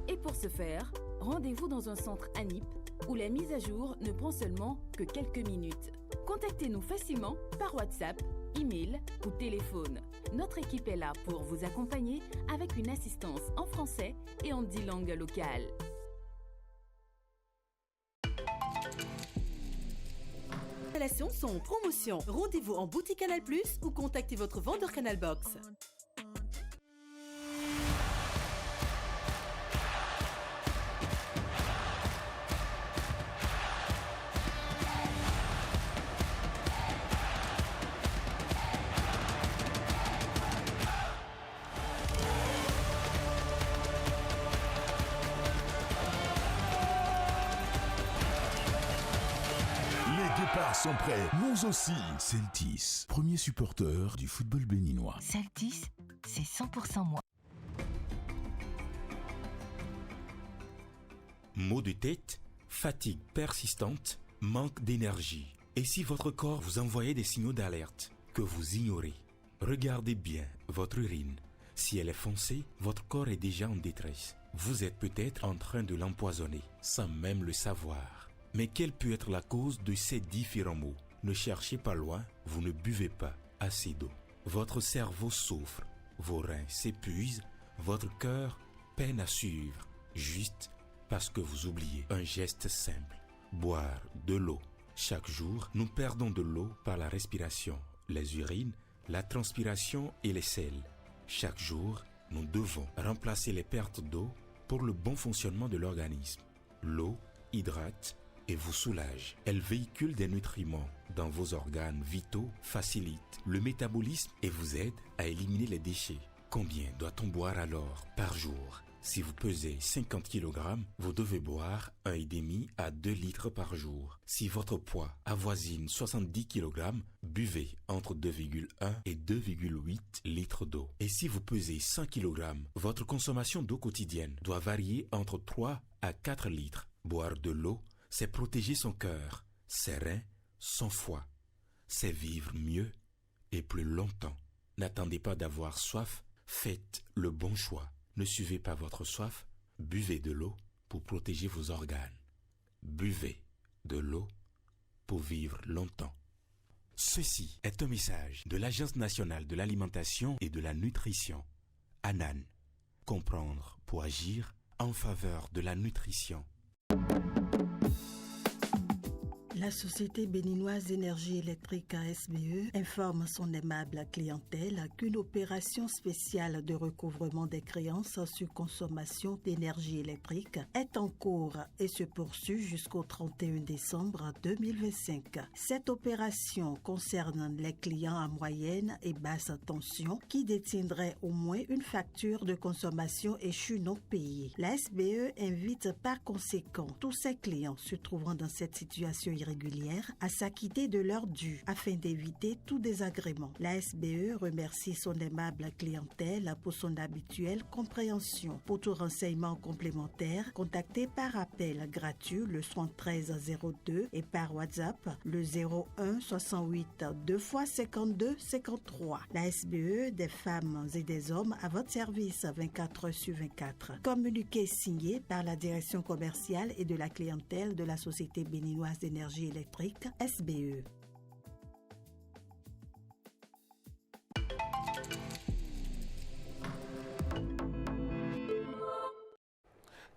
Et pour ce faire, rendez-vous dans un centre ANIP où la mise à jour ne prend seulement que quelques minutes. Contactez-nous facilement par WhatsApp, email ou téléphone. Notre équipe est là pour vous accompagner avec une assistance en français et en 10 langues locales. Les installations sont en promotion. Rendez-vous en boutique Canal+ ou contactez votre vendeur Canal Box. départs sont prêts. Nous aussi. Celtis, premier supporter du football béninois. Celtis, c'est 100% moi. Maux de tête, fatigue persistante, manque d'énergie. Et si votre corps vous envoyait des signaux d'alerte que vous ignorez, regardez bien votre urine. Si elle est foncée, votre corps est déjà en détresse. Vous êtes peut-être en train de l'empoisonner, sans même le savoir. Mais quelle peut être la cause de ces différents maux? Ne cherchez pas loin, vous ne buvez pas assez d'eau. Votre cerveau souffre, vos reins s'épuisent, votre cœur peine à suivre, juste parce que vous oubliez un geste simple. Boire de l'eau. Chaque jour, nous perdons de l'eau par la respiration, les urines, la transpiration et les selles. Chaque jour, nous devons remplacer les pertes d'eau pour le bon fonctionnement de l'organisme. L'eau hydrate et vous soulage. Elle véhicule des nutriments dans vos organes vitaux, facilite le métabolisme et vous aide à éliminer les déchets. Combien doit-on boire alors par jour? Si vous pesez 50 kg, vous devez boire 1,5 à 2 litres par jour. Si votre poids avoisine 70 kg, buvez entre 2,1 et 2,8 litres d'eau. Et si vous pesez 100 kg, votre consommation d'eau quotidienne doit varier entre 3 à 4 litres. Boire de l'eau, c'est protéger son cœur, ses reins, son foie. C'est vivre mieux et plus longtemps. N'attendez pas d'avoir soif, faites le bon choix. Ne suivez pas votre soif, buvez de l'eau pour protéger vos organes. Buvez de l'eau pour vivre longtemps. Ceci est un message de l'Agence nationale de l'alimentation et de la nutrition, ANAN. Comprendre pour agir en faveur de la nutrition. La Société béninoise d'énergie électrique SBE informe son aimable clientèle qu'une opération spéciale de recouvrement des créances sur consommation d'énergie électrique est en cours et se poursuit jusqu'au 31 décembre 2025. Cette opération concerne les clients à moyenne et basse tension qui détiendraient au moins une facture de consommation échue non payée. La SBE invite par conséquent tous ses clients se trouvant dans cette situation irrégulière à s'acquitter de leurs dus afin d'éviter tout désagrément. La SBE remercie son aimable clientèle pour son habituelle compréhension. Pour tout renseignement complémentaire, contactez par appel gratuit le 7302 et par WhatsApp le 01 68 2 x 52 53. La SBE des femmes et des hommes à votre service 24/24. Communiqué signé par la direction commerciale et de la clientèle de la Société béninoise d'énergie électrique SBE.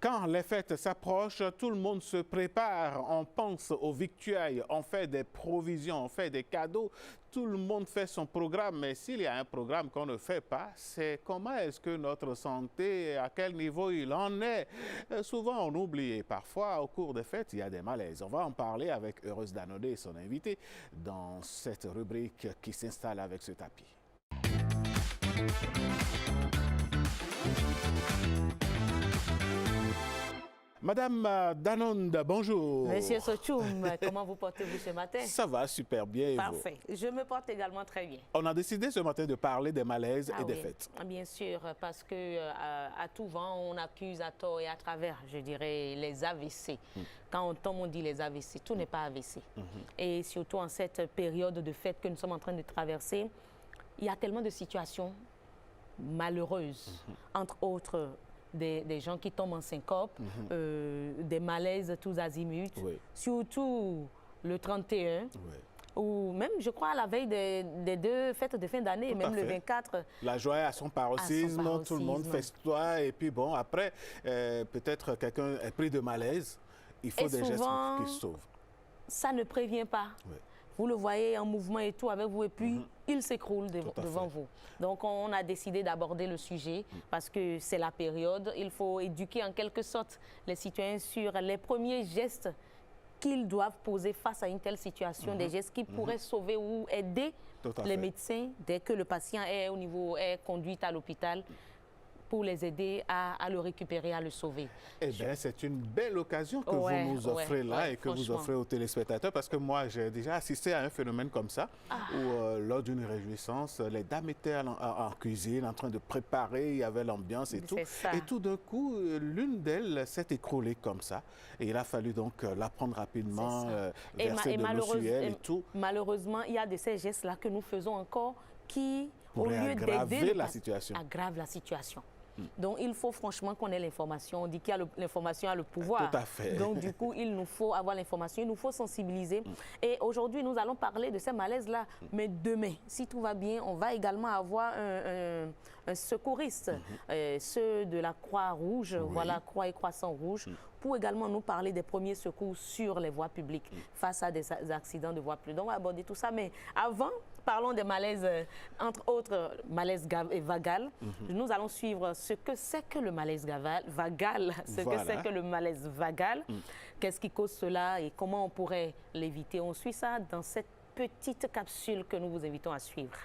Quand les fêtes s'approchent, tout le monde se prépare, on pense aux victuailles, on fait des provisions, on fait des cadeaux, tout le monde fait son programme, mais s'il y a un programme qu'on ne fait pas, c'est comment est-ce que notre santé, à quel niveau il en est. Souvent on oublie et parfois au cours des fêtes, il y a des malaises. On va en parler avec Heureuse Danodé et son invité dans cette rubrique qui s'installe avec ce tapis. Madame Danonde, bonjour. Monsieur Sochoum, comment vous portez-vous ce matin? Ça va super bien. Et parfait. Vous? Je me porte également très bien. On a décidé ce matin de parler des malaises et des fêtes. Bien sûr, parce que à tout vent, on accuse à tort et à travers, je dirais, les AVC. Quand on tombe, on dit les AVC. Tout n'est pas AVC. Et surtout en cette période de fête que nous sommes en train de traverser, il y a tellement de situations malheureuses, entre autres des gens qui tombent en syncope, des malaises tous azimuts, surtout le 31, ou même, je crois, à la veille des deux fêtes de fin d'année, même le 24. La joie à son paroxysme, tout le monde festoie, et puis bon, après, peut-être quelqu'un est pris de malaise, il faut des gestes qui sauvent. Ça ne prévient pas. Vous le voyez en mouvement et tout avec vous, et puis il s'écroule devant vous. Donc, on a décidé d'aborder le sujet parce que c'est la période. Il faut éduquer en quelque sorte les citoyens sur les premiers gestes qu'ils doivent poser face à une telle situation, des gestes qui pourraient sauver ou aider les médecins dès que le patient est conduit à l'hôpital. pour les aider à le récupérer, à le sauver. Eh bien, c'est une belle occasion que vous nous offrez là et que vous offrez aux téléspectateurs, parce que moi, j'ai déjà assisté à un phénomène comme ça, où lors d'une réjouissance, les dames étaient en cuisine, en train de préparer, il y avait l'ambiance et tout. Et tout d'un coup, l'une d'elles s'est écroulée comme ça. Et il a fallu donc la prendre rapidement, verser de l'eau sur elle et tout. Malheureusement, il y a de ces gestes-là que nous faisons encore qui, au lieu d'aider la situation, aggravent la situation. Donc, il faut franchement qu'on ait l'information. On dit qu'il y a l'information a le pouvoir. Tout à fait. Donc, du coup, il nous faut avoir l'information, il nous faut sensibiliser. Et aujourd'hui, nous allons parler de ces malaises-là. Mais demain, si tout va bien, on va également avoir un secouriste, ceux de la Croix-Rouge, voilà, Croix et Croissant-Rouge, pour également nous parler des premiers secours sur les voies publiques face à des accidents de voies publiques. Donc, on va aborder tout ça. Mais avant, parlons des malaises, entre autres malaises vagal. Nous allons suivre ce que c'est que le malaise vagal, que c'est que le malaise vagal, qu'est-ce qui cause cela et comment on pourrait l'éviter. On suit ça dans cette petite capsule que nous vous invitons à suivre.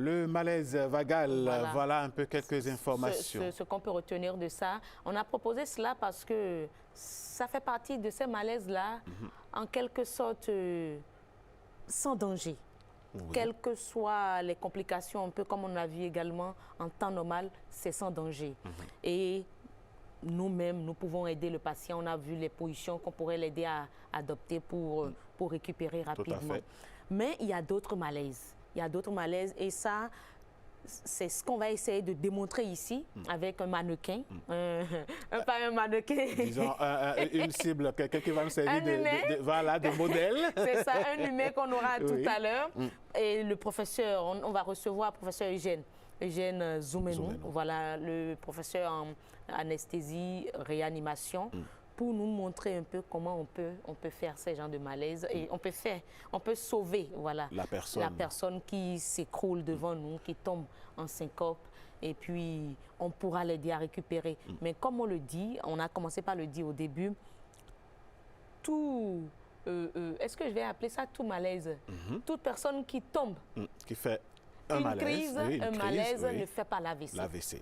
Le malaise vagal, voilà un peu quelques informations. Ce qu'on peut retenir de ça, on a proposé cela parce que ça fait partie de ces malaises-là, en quelque sorte sans danger. Quelles que soient les complications, un peu comme on a vu également en temps normal, c'est sans danger. Et nous-mêmes, nous pouvons aider le patient. On a vu les positions qu'on pourrait l'aider à adopter pour récupérer rapidement. Mais il y a d'autres malaises. Il y a d'autres malaises et ça, c'est ce qu'on va essayer de démontrer ici avec un mannequin. Pas un mannequin. Disons une cible, quelqu'un qui va nous servir de modèle. C'est ça, un humain qu'on aura tout à l'heure. Et le professeur, on va recevoir le professeur Eugène Zoumenou, voilà, le professeur en anesthésie, réanimation, pour nous montrer un peu comment on peut faire ces genres de malaise et on peut sauver la personne qui s'écroule devant nous, qui tombe en syncope et puis on pourra l'aider à récupérer. Mais comme on le dit, on a commencé par le dire au début, tout, est-ce que je vais appeler ça tout malaise? Toute personne qui tombe, qui fait un malaise, malaise ne fait pas l'AVC. L'AVC.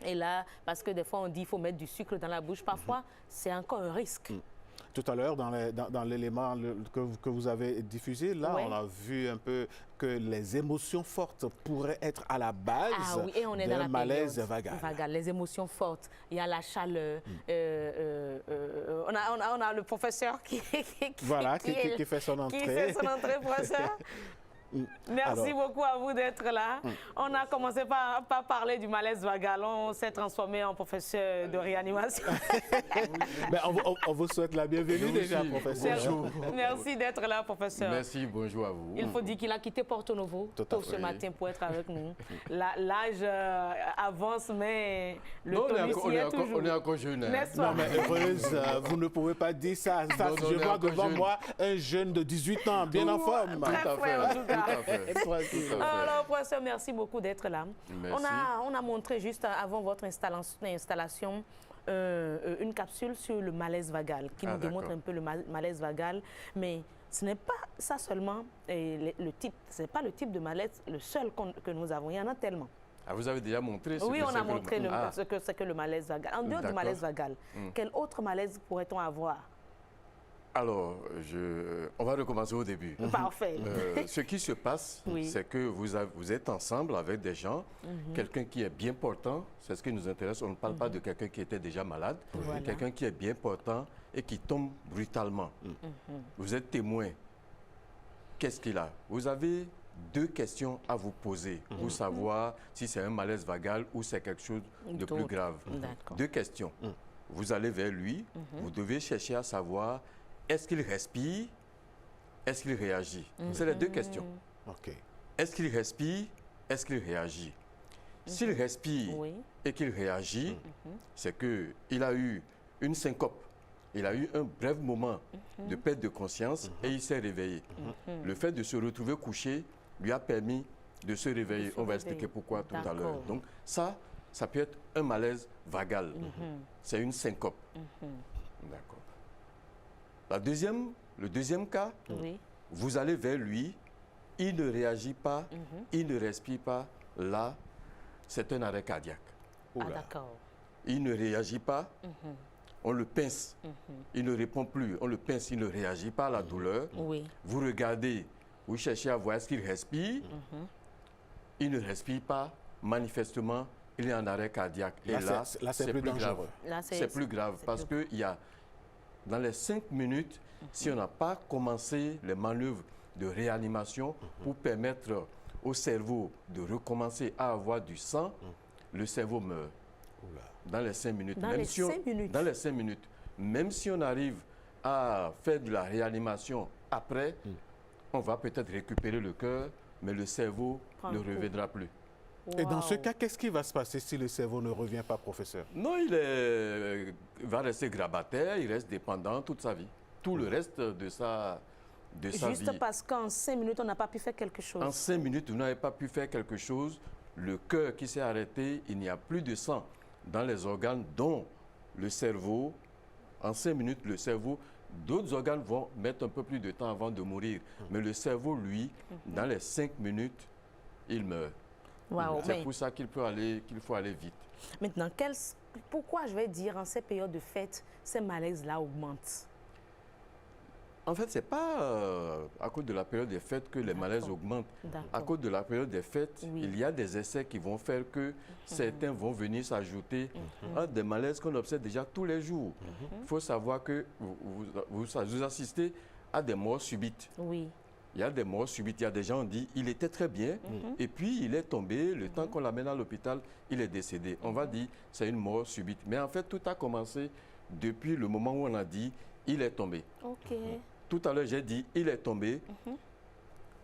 Et là, parce que des fois, on dit qu'il faut mettre du sucre dans la bouche. Parfois, c'est encore un risque. Tout à l'heure, dans l'élément que vous avez diffusé, là, on a vu un peu que les émotions fortes pourraient être à la base d'un malaise vagal. Les émotions fortes, il y a la chaleur. On a le professeur qui fait son entrée. Qui fait son entrée, professeur. Merci beaucoup à vous d'être là. On a commencé par parler du malaise vagal. On s'est transformé en professeur de réanimation. Mais on vous souhaite la bienvenue déjà, professeur. Bonjour. Merci d'être là, professeur. Merci, bonjour à vous. Il faut dire qu'il a quitté Porto Novo tôt ce matin pour être avec nous. L'âge avance, mais le tonus y est toujours. On est encore jeune. Non, mais heureuse, vous ne pouvez pas dire ça. Je vois devant moi un jeune de 18 ans, bien en forme. Très frais, en tout cas. Alors, professeur, merci beaucoup d'être là. On a montré juste avant votre installation une capsule sur le malaise vagal qui nous démontre un peu le malaise vagal, mais ce n'est pas ça seulement le type, ce n'est pas le type de malaise le seul que nous avons, il y en a tellement. Ah, vous avez déjà montré Oui, on a montré ce que c'est que le malaise vagal. En dehors du malaise vagal, quel autre malaise pourrait-on avoir? Alors, on va recommencer au début. Parfait. Ce qui se passe, c'est que vous êtes ensemble avec des gens, quelqu'un qui est bien portant, c'est ce qui nous intéresse, on ne parle pas de quelqu'un qui était déjà malade, quelqu'un qui est bien portant et qui tombe brutalement. Vous êtes témoin. Qu'est-ce qu'il a? Vous avez 2 questions à vous poser pour savoir si c'est un malaise vagal ou c'est quelque chose de plus grave. 2 questions. Vous allez vers lui, vous devez chercher à savoir est-ce qu'il respire, est-ce qu'il réagit. C'est les 2 questions. Est-ce qu'il respire, est-ce qu'il réagit. S'il respire et qu'il réagit, c'est qu'il a eu une syncope. Il a eu un bref moment de perte de conscience et il s'est réveillé. Le fait de se retrouver couché lui a permis de se réveiller. On va expliquer pourquoi tout à l'heure. Donc ça peut être un malaise vagal. C'est une syncope. D'accord. Le deuxième cas, vous allez vers lui, il ne réagit pas, il ne respire pas. Là, c'est un arrêt cardiaque. D'accord. Il ne réagit pas. On le pince, il ne répond plus. On le pince, il ne réagit pas à la douleur. Vous regardez, vous cherchez à voir est-ce qu'il respire. Il ne respire pas. Manifestement, il est en arrêt cardiaque. Et là c'est plus grave. C'est plus grave parce que dans les 5 minutes, si on n'a pas commencé les manœuvres de réanimation pour permettre au cerveau de recommencer à avoir du sang, le cerveau meurt. Dans les 5 minutes. Dans les 5 minutes. Même si on arrive à faire de la réanimation après, on va peut-être récupérer le cœur, mais le cerveau ne reviendra plus. Et dans ce cas, qu'est-ce qui va se passer si le cerveau ne revient pas, professeur? Non, il va rester grabataire, il reste dépendant toute sa vie. Tout le reste de sa vie. Juste parce qu'en 5 minutes, on n'a pas pu faire quelque chose. En 5 minutes, vous n'avez pas pu faire quelque chose. Le cœur qui s'est arrêté, il n'y a plus de sang dans les organes, dont le cerveau. En 5 minutes, le cerveau, d'autres organes vont mettre un peu plus de temps avant de mourir. Mais le cerveau, lui, dans les 5 minutes, il meurt. C'est pour ça qu'il faut aller vite. Maintenant, pourquoi, je vais dire, en ces périodes de fête, ces malaises-là augmentent? En fait, ce n'est pas à cause de la période des fêtes que les malaises augmentent. À cause de la période des fêtes, il y a des essais qui vont faire que certains vont venir s'ajouter à des malaises qu'on observe déjà tous les jours. Il faut savoir que vous assistez à des morts subites. Oui. Il y a des morts subites. Il y a des gens qui disent il était très bien et puis il est tombé. Le temps qu'on l'amène à l'hôpital, il est décédé. On va dire c'est une mort subite. Mais en fait, tout a commencé depuis le moment où on a dit il est tombé. Tout à l'heure, j'ai dit il est tombé.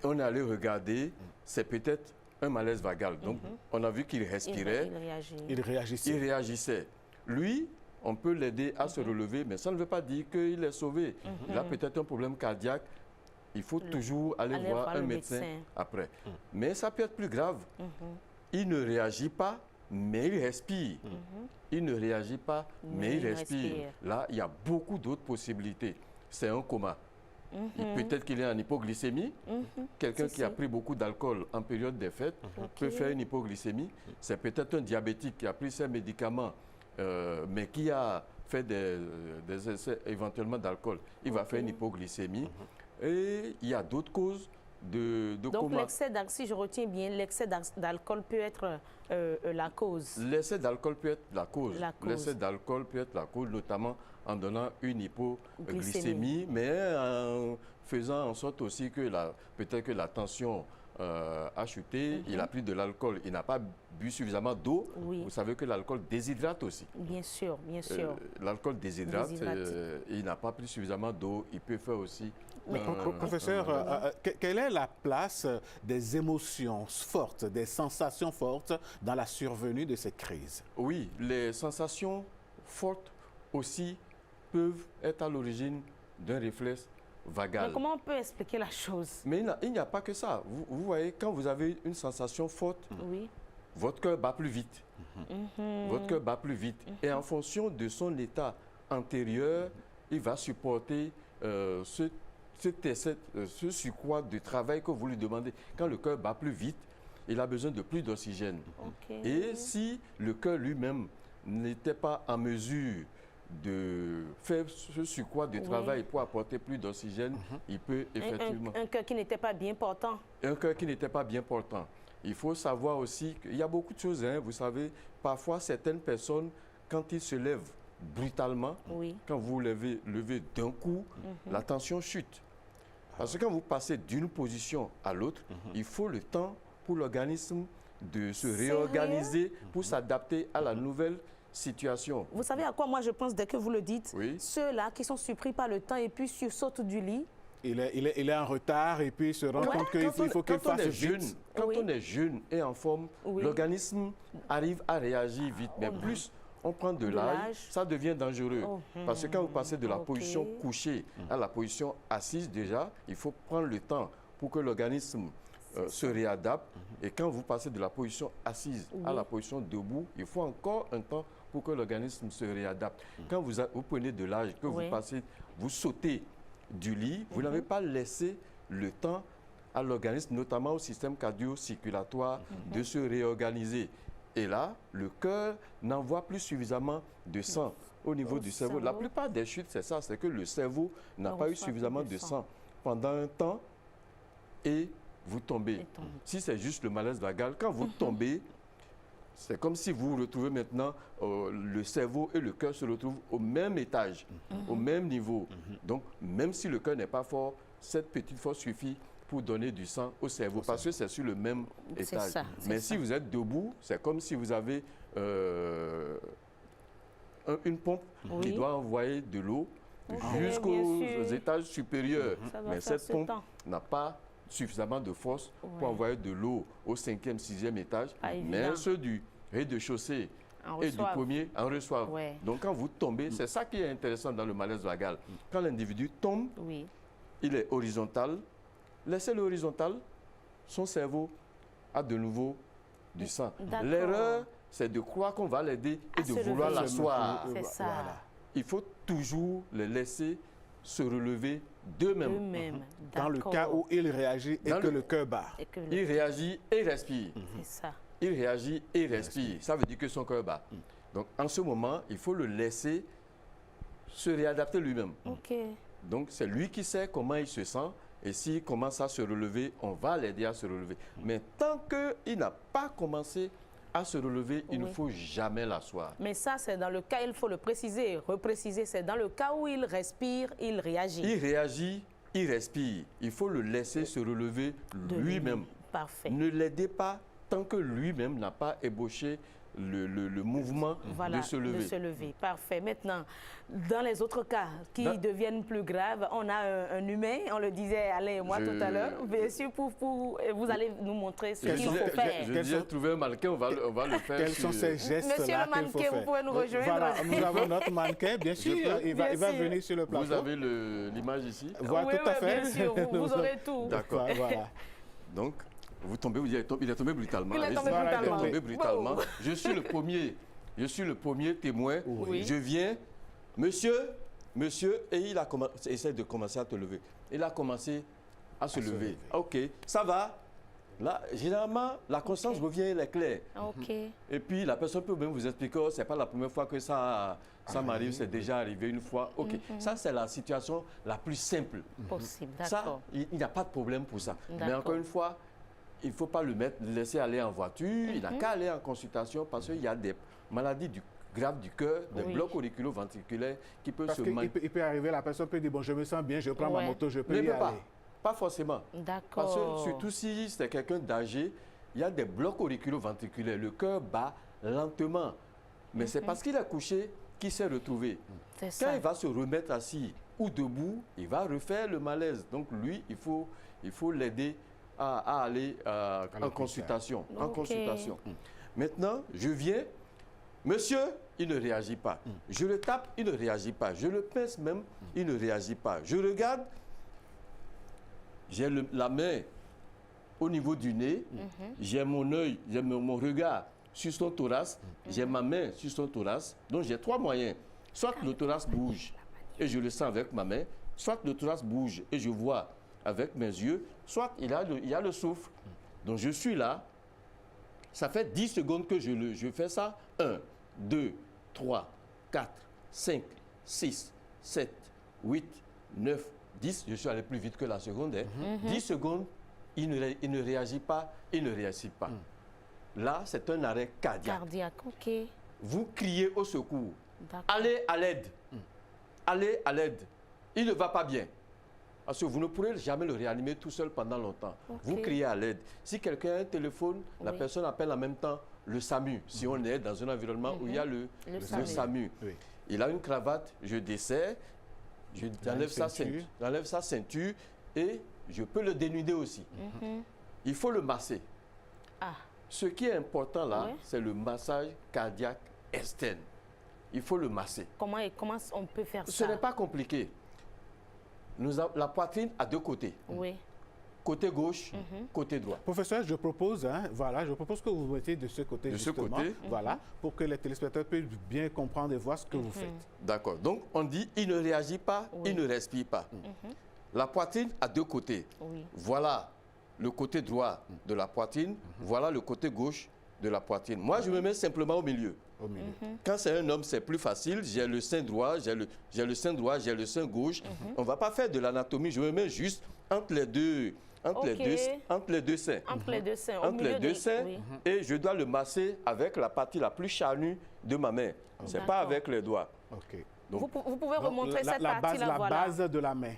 On est allé regarder. C'est peut-être un malaise vagal. Donc, on a vu qu'il respirait. Il réagissait. Lui, on peut l'aider à se relever, mais ça ne veut pas dire qu'il est sauvé. Il a peut-être un problème cardiaque. Il faut toujours aller voir un médecin après. Mais ça peut être plus grave. Il ne réagit pas, mais il respire. Il ne réagit pas, mais il respire. Là, il y a beaucoup d'autres possibilités. C'est un coma. Peut-être qu'il est en hypoglycémie. Quelqu'un qui a pris beaucoup d'alcool en période des fêtes peut faire une hypoglycémie. C'est peut-être un diabétique qui a pris ses médicaments, mais qui a fait des essais éventuellement d'alcool. Il va faire une hypoglycémie. Et il y a d'autres causes de donc, si je retiens bien, l'excès d'alcool peut être la cause. L'excès d'alcool peut être la cause. L'excès d'alcool peut être la cause, notamment en donnant une hypoglycémie, mais en faisant en sorte aussi que peut-être que la tension a chuté, il a pris de l'alcool, il n'a pas bu suffisamment d'eau. Vous savez que l'alcool déshydrate aussi. Bien sûr, bien sûr. L'alcool déshydrate, il n'a pas pris suffisamment d'eau, il peut faire aussi... Mais, professeur, quelle est la place des émotions fortes, des sensations fortes dans la survenue de ces crises? Oui, les sensations fortes aussi peuvent être à l'origine d'un réflexe vagal. Mais comment on peut expliquer la chose? Mais il n'y a pas que ça. Vous voyez, quand vous avez une sensation forte, votre cœur bat plus vite. Votre cœur bat plus vite. Et en fonction de son état antérieur, il va supporter ce surcroît de travail que vous lui demandez. Quand le cœur bat plus vite, il a besoin de plus d'oxygène. Et si le cœur lui-même n'était pas en mesure de faire ce surcroît de travail pour apporter plus d'oxygène, il peut effectivement... Un cœur qui n'était pas bien portant. Un cœur qui n'était pas bien portant. Il faut savoir aussi qu'il y a beaucoup de choses, hein, vous savez, parfois certaines personnes, quand ils se lèvent brutalement, quand vous levez d'un coup, la tension chute. Parce que quand vous passez d'une position à l'autre, il faut le temps pour l'organisme de se réorganiser, pour s'adapter à la nouvelle situation. Vous savez à quoi moi je pense dès que vous le dites? Ceux-là qui sont surpris par le temps et puis sursautent du lit. Il est en retard et puis il se rend compte qu'il faut qu'il fasse vite. Quand on est jeune et en forme, l'organisme arrive à réagir vite. Mais plus on prend de l'âge, ça devient dangereux. Parce que quand vous passez de la position couchée à la position assise déjà, il faut prendre le temps pour que l'organisme se réadapte. Et quand vous passez de la position assise à la position debout, il faut encore un temps pour que l'organisme se réadapte. Quand vous prenez de l'âge, que vous sautez du lit, vous n'avez pas laissé le temps à l'organisme, notamment au système cardio-circulatoire, de se réorganiser. Et là, le cœur n'envoie plus suffisamment de sang au niveau du cerveau. La plupart des chutes, c'est ça, c'est que le cerveau n'a pas eu suffisamment de sang pendant un temps et vous tombez. Si c'est juste le malaise vagal, quand vous tombez, c'est comme si vous retrouvez maintenant, le cerveau et le cœur se retrouvent au même étage, au même niveau. Donc, même si le cœur n'est pas fort, cette petite force suffit pour donner du sang au cerveau, parce que c'est sur le même étage. Mais si vous êtes debout, c'est comme si vous avez une pompe qui doit envoyer de l'eau jusqu'aux étages supérieurs. Mais cette pompe n'a pas suffisamment de force pour envoyer de l'eau au 5e, 6e étage. Mais ceux du rez-de-chaussée et du premier en reçoivent. Donc quand vous tombez, c'est ça qui est intéressant dans le malaise vagal. Quand l'individu tombe, il est horizontal. Laissez-le horizontal, son cerveau a de nouveau du sang. L'erreur, c'est de croire qu'on va l'aider et de vouloir l'asseoir. C'est ça. Il faut toujours les laisser se relever d'eux-mêmes. Dans le cas où il réagit et que le cœur bat. Il réagit et respire. C'est ça. Il réagit et respire. Ça veut dire que son cœur bat. Donc, en ce moment, il faut le laisser se réadapter lui-même. Donc, c'est lui qui sait comment il se sent. Et s'il commence à se relever, on va l'aider à se relever. Mais tant qu'il n'a pas commencé à se relever, il ne faut jamais l'asseoir. Mais ça, c'est dans le cas, il faut le préciser, repréciser, c'est dans le cas où il respire, il réagit. Il réagit, il respire. Il faut le laisser se relever lui-même. Parfait. Ne l'aidez pas tant que lui-même n'a pas ébauché le mouvement de se lever. De se lever. Parfait. Maintenant, dans les autres cas qui deviennent plus graves, on a un humain, on le disait Alain et moi tout à l'heure, bien sûr, vous allez nous montrer ce qu'il faut faire. J'ai trouvé un mannequin, on va le faire. Quels sont ces gestes-là? Monsieur le mannequin, vous pouvez nous rejoindre. Voilà, nous avons notre mannequin, bien sûr, il va venir sur le plateau. Vous avez l'image ici? Voilà, tout à fait. Bien sûr, vous aurez tout. D'accord. Voilà. Donc, vous tombez, il est tombé brutalement. Il est tombé brutalement. Je suis le premier témoin. Je viens, monsieur, et il essaie de commencer à te lever. Il a commencé à se lever. OK, ça va. Là, généralement, la conscience revient, elle est claire. Et puis, la personne peut même vous expliquer, oh, c'est pas la première fois que ça m'arrive, c'est déjà arrivé une fois. OK, ça, c'est la situation la plus simple. Possible, d'accord. Ça, il n'y a pas de problème pour ça. Mais encore une fois, il ne faut pas le laisser aller en voiture, il n'a qu'à aller en consultation parce qu'il y a des maladies graves du cœur, des blocs auriculo-ventriculaires qui peuvent se manifester. Il peut arriver, la personne peut dire, bon, je me sens bien, je prends ma moto, je peux y aller. Pas forcément. D'accord. Parce que surtout si c'est quelqu'un d'âgé, il y a des blocs auriculo-ventriculaires. Le cœur bat lentement. Mais c'est parce qu'il a couché qu'il s'est retrouvé. Quand il va se remettre assis ou debout, il va refaire le malaise. Donc lui, il faut l'aider à aller en consultation. Maintenant, je viens, monsieur, il ne réagit pas. Je le tape, il ne réagit pas. Je le pince même, il ne réagit pas. Je regarde, j'ai la main au niveau du nez, j'ai mon œil, j'ai mon regard sur son thorax, j'ai ma main sur son thorax. Donc j'ai 3 moyens. Soit le thorax bouge et je le sens avec ma main, soit le thorax bouge et je vois avec mes yeux, soit il y a le souffle. Donc je suis là, ça fait 10 secondes que je fais ça. 1, 2, 3, 4, 5, 6, 7, 8, 9, 10. Je suis allé plus vite que la seconde. 10 secondes, il ne réagit pas, il ne réagit pas. Là, c'est un arrêt cardiaque. Cardiaque, ok. Vous criez au secours. Allez à l'aide. Allez à l'aide. Il ne va pas bien. Parce que vous ne pourrez jamais le réanimer tout seul pendant longtemps. Vous criez à l'aide. Si quelqu'un a un téléphone, la personne appelle en même temps le SAMU. Si on est dans un environnement où il y a le SAMU. Oui. Il a une cravate, je desserre, j'enlève sa ceinture et je peux le dénuder aussi. Il faut le masser. Ce qui est important là, c'est le massage cardiaque externe. Il faut le masser. Comment on peut faire ça? Ce n'est pas compliqué. La poitrine a 2 côtés. Oui. Côté gauche, côté droit. Professeur, je propose, je propose que vous vous mettiez de ce côté, justement, voilà, pour que les téléspectateurs puissent bien comprendre et voir ce que vous faites. D'accord. Donc, on dit, il ne réagit pas, il ne respire pas. La poitrine a 2 côtés. Voilà le côté droit de la poitrine, voilà le côté gauche de la poitrine. Moi, je me mets simplement au milieu. Quand c'est un homme, c'est plus facile. J'ai le sein droit, j'ai le sein droit, j'ai le sein gauche. On ne va pas faire de l'anatomie. Je me mets juste entre les deux, entre les deux seins. Entre les deux seins. Entre les deux seins. Et je dois le masser avec la partie la plus charnue de ma main. Ce n'est pas avec les doigts. Donc, vous pouvez remontrer cette partie-là. La base de la main.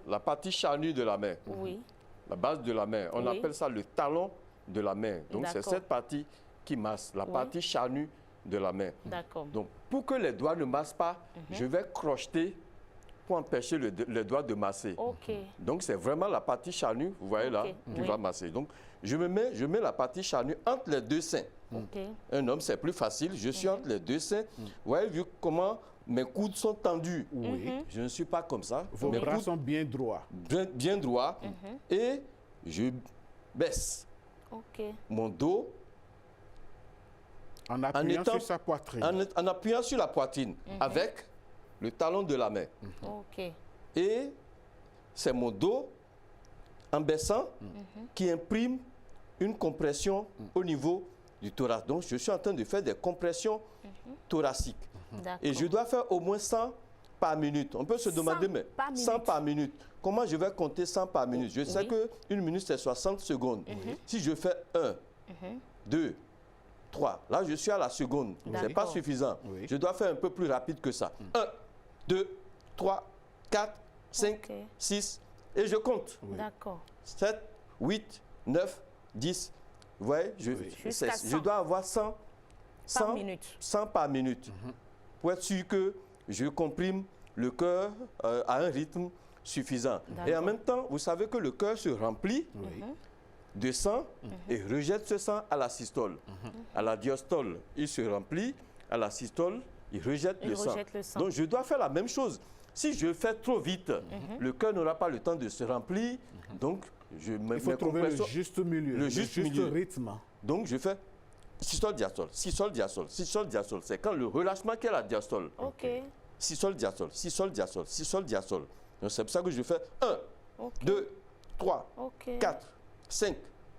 La partie charnue de la main. Oui. La base de la main. On appelle ça le talon de la main. Donc, c'est cette partie qui masse, la partie charnue de la main. Donc, pour que les doigts ne massent pas, je vais crocheter pour empêcher les doigts de masser. Donc, c'est vraiment la partie charnue, vous voyez là, qui va masser. Donc, je mets la partie charnue entre les 2 seins. Un homme, c'est plus facile. Je suis entre les 2 seins. Vous voyez, vu comment mes coudes sont tendus. Je ne suis pas comme ça. Vos bras sont bien droits. Bien droits. Et je baisse mon dos en appuyant sur sa poitrine. En appuyant sur la poitrine avec le talon de la main. Et c'est mon dos en baissant qui imprime une compression au niveau du thorax. Donc, je suis en train de faire des compressions thoraciques. Et je dois faire au moins 100 par minute. On peut se demander, mais 100 par minute. Comment je vais compter 100 par minute? Je sais qu'une minute, c'est 60 secondes. Si je fais 1, 2, 3, là, je suis à la seconde. Ce n'est pas suffisant. Je dois faire un peu plus rapide que ça. 1, 2, 3, 4, 5, 6, et je compte. 7, 8, 9, 10. Vous voyez, je dois avoir 100 par minute pour être sûr que je comprime le cœur à un rythme suffisant. Et en même temps, vous savez que le cœur se remplit de sang et rejette ce sang à la systole. À la diastole, il se remplit. À la systole, il rejette le sang. Donc, je dois faire la même chose. Si je fais trop vite, le cœur n'aura pas le temps de se remplir. Donc, il faut trouver le juste milieu, le juste rythme. Donc, je fais systole, diastole, systole, diastole, systole, diastole. C'est quand le relâchement qui est la diastole. Systole, diastole, systole, diastole, systole, diastole. Donc, c'est pour ça que je fais 1, 2, 3, 4, 5,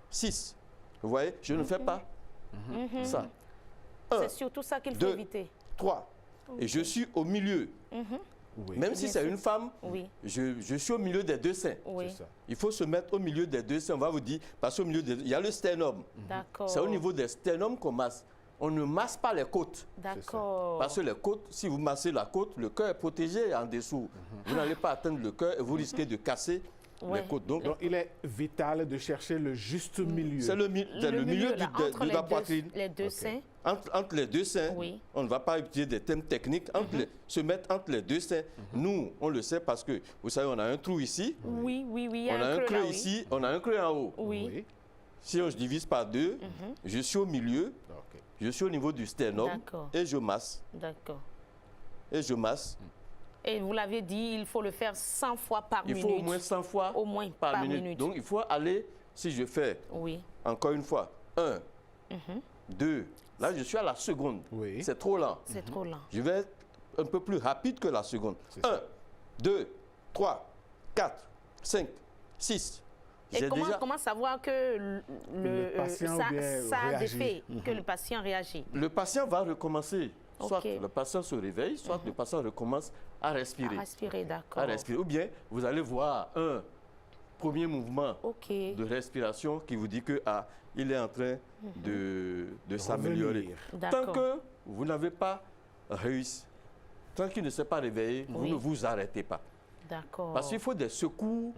6. Vous voyez, je ne fais pas ça. C'est surtout ça qu'il faut éviter. 3. Et je suis au milieu. Même si c'est une femme, je suis au milieu des 2 seins. Il faut se mettre au milieu des 2 seins. On va vous dire, parce qu'au milieu il y a le sternum. C'est au niveau des sternums qu'on masse. On ne masse pas les côtes. Parce que les côtes, si vous massez la côte, le cœur est protégé en dessous. Vous n'allez pas atteindre le cœur et vous risquez de casser les côtes. Donc, il est vital de chercher le juste milieu. C'est le milieu de la poitrine. Les 2 seins. Entre les 2 seins, on ne va pas utiliser des thèmes techniques. Se mettre entre les 2 seins, nous, on le sait parce que, vous savez, on a un trou ici. On a un creux ici, on a un creux en haut. Si on se divise par 2, je suis au milieu, je suis au niveau du sternum et je masse. Et je masse. Et vous l'avez dit, il faut le faire 100 fois par minute. Il faut au moins 100 fois par minute. Donc, il faut aller si je fais, Oui. encore une fois, 1, 2, là je suis à la seconde. C'est trop lent. C'est trop lent. Je vais être un peu plus rapide que la seconde. 1, 2, 3, 4, 5, 6. Et comment savoir que ça a des faits, que le patient réagit? Le patient va recommencer. Soit le patient se réveille, soit le patient recommence à respirer. À respirer, d'accord. À respirer. Ou bien, vous allez voir un premier mouvement de respiration qui vous dit que il est en train de s'améliorer. Tant que vous n'avez pas réussi, tant qu'il ne s'est pas réveillé, vous ne vous arrêtez pas. D'accord. Parce qu'il faut des secours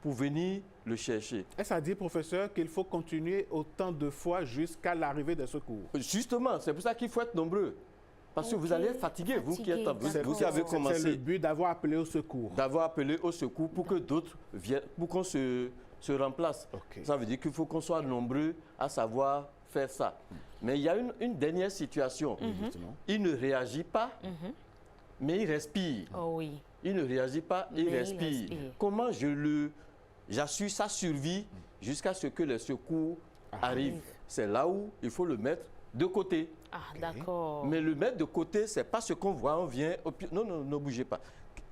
pour venir le chercher. Est-ce à dire, professeur, qu'il faut continuer autant de fois jusqu'à l'arrivée des secours? Justement, c'est pour ça qu'il faut être nombreux. Parce que vous allez être fatigué, vous qui êtes vous qui avez commencé. C'est le but d'avoir appelé au secours. D'avoir appelé au secours pour que d'autres viennent, pour qu'on se remplace. Ça veut dire qu'il faut qu'on soit nombreux à savoir faire ça. Mais il y a une dernière situation. Il ne réagit pas, mais il respire. Oh oui. Il ne réagit pas, il respire. Comment j'assure sa survie jusqu'à ce que les secours arrivent? C'est là où il faut le mettre de côté. Ah, d'accord. Mais le mettre de côté, c'est pas ce qu'on voit, on vient... Non, ne bougez pas.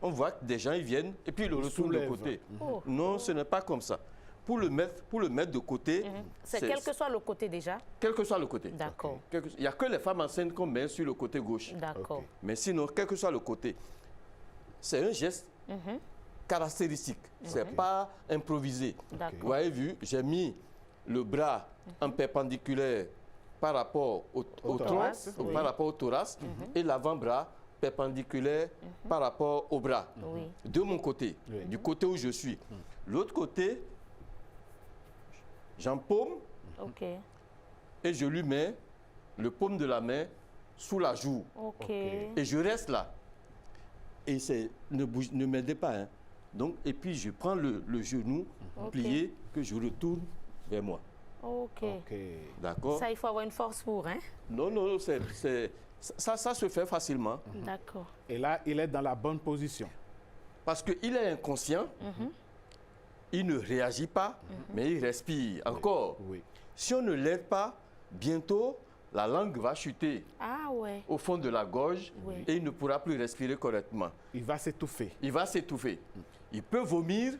On voit que des gens, ils viennent et puis ils le retournent de côté. Non, ce n'est pas comme ça. Pour le mettre de côté... C'est quel que soit le côté déjà? Quel que soit le côté. D'accord. Il n'y a que les femmes enceintes qu'on met sur le côté gauche. D'accord. Mais sinon, quel que soit le côté, c'est un geste caractéristique. C'est pas improvisé. Vous avez vu, j'ai mis le bras en perpendiculaire par rapport au thorax, par rapport au thorax, et l'avant-bras perpendiculaire par rapport au bras. De mon côté, du côté où je suis. L'autre côté, j'empaume et je lui mets le paume de la main sous la joue. Et je reste là. Et ne m'aidez pas. Hein. Donc, et puis je prends le genou plié que je retourne vers moi. D'accord. Ça, il faut avoir une force pour, hein? Non, ça se fait facilement. D'accord. Et là, il est dans la bonne position. Parce qu'il est inconscient, il ne réagit pas, mais il respire encore. Si on ne l'aide pas, bientôt, la langue va chuter au fond de la gorge et il ne pourra plus respirer correctement. Il va s'étouffer. Il va s'étouffer. Il peut vomir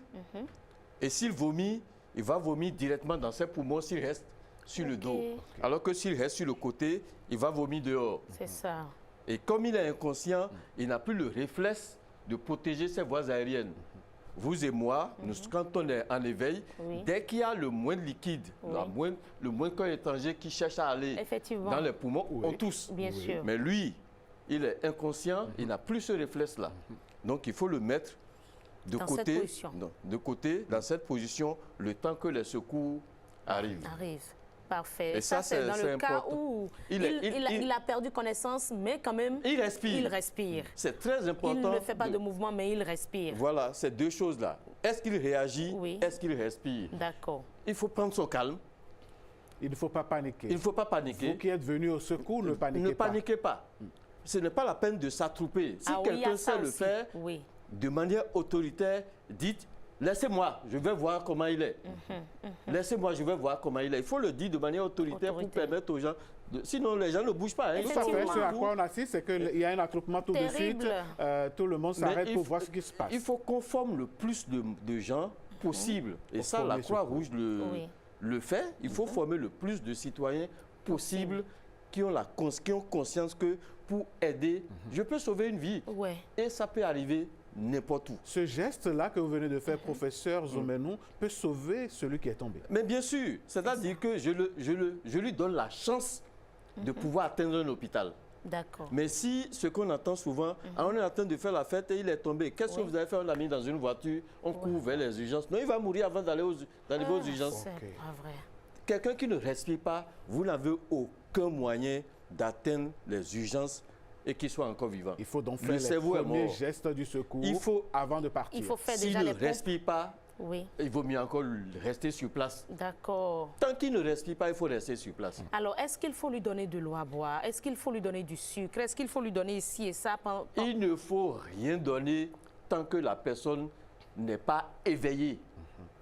et s'il vomit, il va vomir directement dans ses poumons s'il reste sur le dos. Alors que s'il reste sur le côté, il va vomir dehors. C'est ça. Et comme il est inconscient, il n'a plus le réflexe de protéger ses voies aériennes. Vous et moi, quand on est en éveil, dès qu'il y a le moins de liquide, le moins qu'un étranger qui cherche à aller dans les poumons, on tousse. Bien sûr. Mais lui, il est inconscient, il n'a plus ce réflexe-là. Donc il faut le mettre de côté, dans cette position, le temps que les secours arrivent. Parfait. Et ça c'est dans le important. cas où il a perdu connaissance, mais quand même, il respire. Il respire. C'est très important. Il ne fait pas de mouvement, mais il respire. Voilà, ces deux choses-là. Est-ce qu'il réagit? Est-ce qu'il respire? D'accord. Il faut prendre son calme. Il ne faut pas paniquer. Il ne faut pas paniquer. Vous qui êtes venu au secours, ne paniquez pas. Ne paniquez pas. Ce n'est pas la peine de s'attrouper. Si quelqu'un sait le faire, de manière autoritaire, dites « Laissez-moi, je vais voir comment il est. Laissez-moi, je vais voir comment il est. » Il faut le dire de manière autoritaire pour permettre aux gens... Sinon, les gens ne bougent pas. Hein. Tout à fait. Ce à quoi on assiste, c'est qu'il y a un attroupement tout de suite. Tout le monde s'arrête pour voir ce qui se passe. Il faut qu'on forme le plus de gens possible. Et ça, la Croix-Rouge le fait. Il faut former le plus de citoyens possible qui ont conscience que pour aider, je peux sauver une vie. Et ça peut arriver n'importe où. Ce geste-là que vous venez de faire, professeur Zomenou, peut sauver celui qui est tombé. Mais bien sûr, c'est-à-dire que je lui donne la chance de pouvoir atteindre un hôpital. D'accord. Mais si ce qu'on entend souvent, on est en train de faire la fête et il est tombé, qu'est-ce que vous avez fait? On l'a mis dans une voiture, on court vers les urgences. Non, il va mourir avant d'arriver aux urgences. C'est pas vrai. Quelqu'un qui ne respire pas, vous n'avez aucun moyen d'atteindre les urgences et qu'il soit encore vivant. Il faut donc faire les premiers gestes du secours avant de partir. Il faut faire déjà les pompes. S'il ne respire pas, il vaut mieux encore rester sur place. D'accord. Tant qu'il ne respire pas, il faut rester sur place. Alors, est-ce qu'il faut lui donner de l'eau à boire? Est-ce qu'il faut lui donner du sucre? Est-ce qu'il faut lui donner ici et ça? Il ne faut rien donner tant que la personne n'est pas éveillée.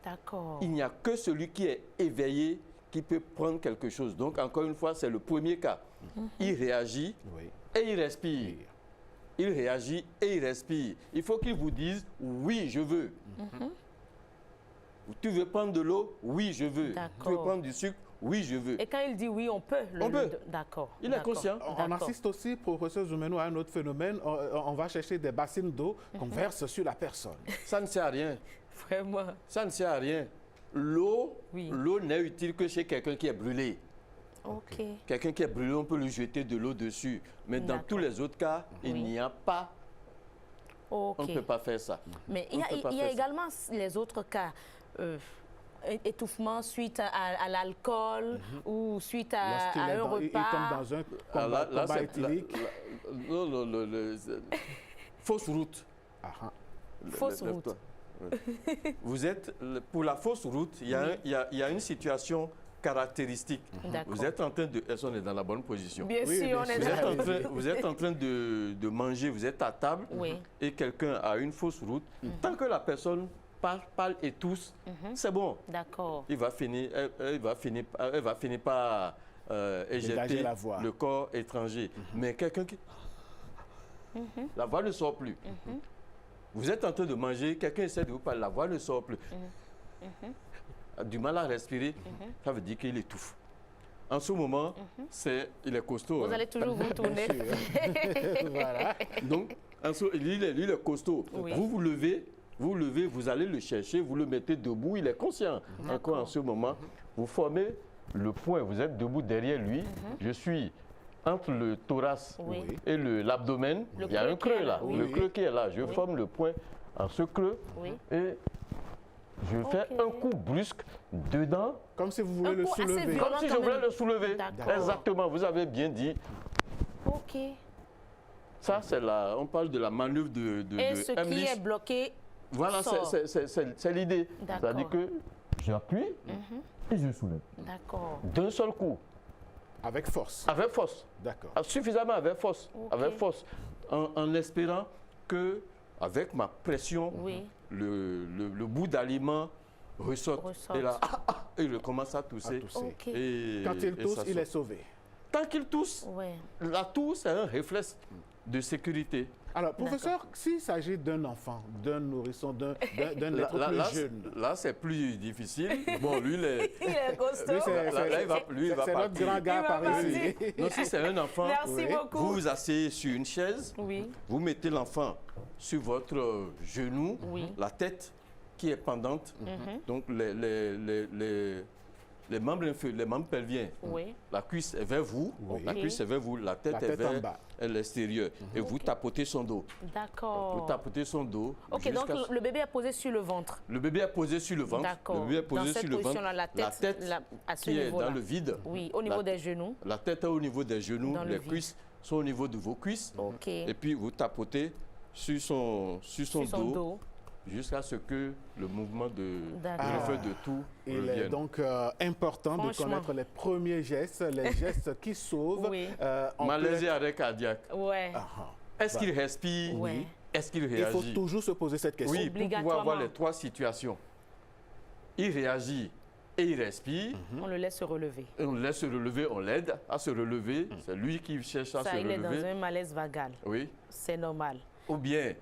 D'accord. Il n'y a que celui qui est éveillé qui peut prendre quelque chose. Donc, encore une fois, c'est le premier cas. Il réagit et il respire. Il réagit et il respire. Il faut qu'il vous dise « oui, je veux ». Tu veux prendre de l'eau? Oui, je veux. Tu veux prendre du sucre? Oui, je veux. Et quand il dit oui, on peut. On peut. D'accord. Il est conscient. On assiste aussi, professeur Zoumeno, à un autre phénomène. On va chercher des bassines d'eau qu'on verse sur la personne. Ça ne sert à rien. Vraiment. Ça ne sert à rien. L'eau n'est utile que chez quelqu'un qui est brûlé. Ok. Quelqu'un qui est brûlé, on peut lui jeter de l'eau dessus. Mais dans tous les autres cas, il n'y a pas. On ne peut pas faire ça. Mais il y a également les autres cas. Étouffement suite à l'alcool ou suite à un repas. Il tombe dans un combat éthylique. Fausse route. Fausse route. Vous êtes, pour la fausse route, il y a une situation caractéristique. Vous êtes en train de... Est-ce qu'on est dans la bonne position? Bien sûr, on est dans la Vous êtes en train de manger, vous êtes à table et quelqu'un a une fausse route. Tant que la personne parle et tousse, c'est bon. D'accord. Elle va finir par éjecter le corps étranger. Mais quelqu'un qui... La voix ne sort plus. Vous êtes en train de manger, quelqu'un essaie de vous parler, la voix ne sort plus. Du mal à respirer, ça veut dire qu'il étouffe. En ce moment, il est costaud. Vous allez toujours vous tourner. Voilà. Donc, lui, il est costaud. Vous vous levez, vous allez le chercher, vous le mettez debout, il est conscient. Encore en ce moment, vous formez le point, vous êtes debout derrière lui. Je suis entre le thorax et l'abdomen. Il y a un creux là, le creux qui est là. Je forme le point en ce creux et je fais un coup brusque dedans. Comme si vous voulez le soulever. Comme si je voulais le soulever. Exactement, vous avez bien dit. Ok. Ça, c'est on parle de la manœuvre de et ce qui est bloqué. Voilà, c'est l'idée. C'est-à-dire que j'appuie et je soulève. D'accord. D'un seul coup. Avec force. Avec force. D'accord. Suffisamment avec force. Avec force. En espérant que, avec ma pression, le bout d'aliment ressorte. Et là, il commence à tousser. Et quand il tousse, il est sauvé. Tant qu'il tousse, la toux, c'est un réflexe de sécurité. Alors, professeur, s'il s'agit d'un enfant, d'un nourrisson, d'un être plus jeune... Là, c'est plus difficile. Bon, lui, il est costaud. C'est notre grand gars par ici. Non, si c'est un enfant, beaucoup. Vous vous asseyez sur une chaise, vous mettez l'enfant sur votre genou, la tête qui est pendante, donc les membres pelviens, la cuisse est vers vous, la cuisse est vers vous, la tête est vers l'extérieur. Et vous tapotez son dos. D'accord. Vous tapotez son dos. Ok, donc le bébé est posé sur le ventre. Le bébé est posé sur le ventre. D'accord. Le bébé est posé sur le ventre. La tête à ce qui est dans le vide. Oui, au niveau des genoux. La tête est au niveau des genoux, les cuisses sont au niveau de vos cuisses. Ok. Et puis vous tapotez sur son dos. Jusqu'à ce que le mouvement de tout Il revienne. est donc important de connaître les premiers gestes, les gestes qui sauvent. Malaise et arrêt cardiaque. Est-ce qu'il respire? Est-ce qu'il réagit? Il faut toujours se poser cette question. Oui, pour pouvoir avoir les trois situations. Il réagit et il respire. On le laisse se relever. On le laisse se relever, on l'aide à se relever. C'est lui qui cherche à se relever. Il est dans un malaise vagal. Oui. C'est normal. Ou bien,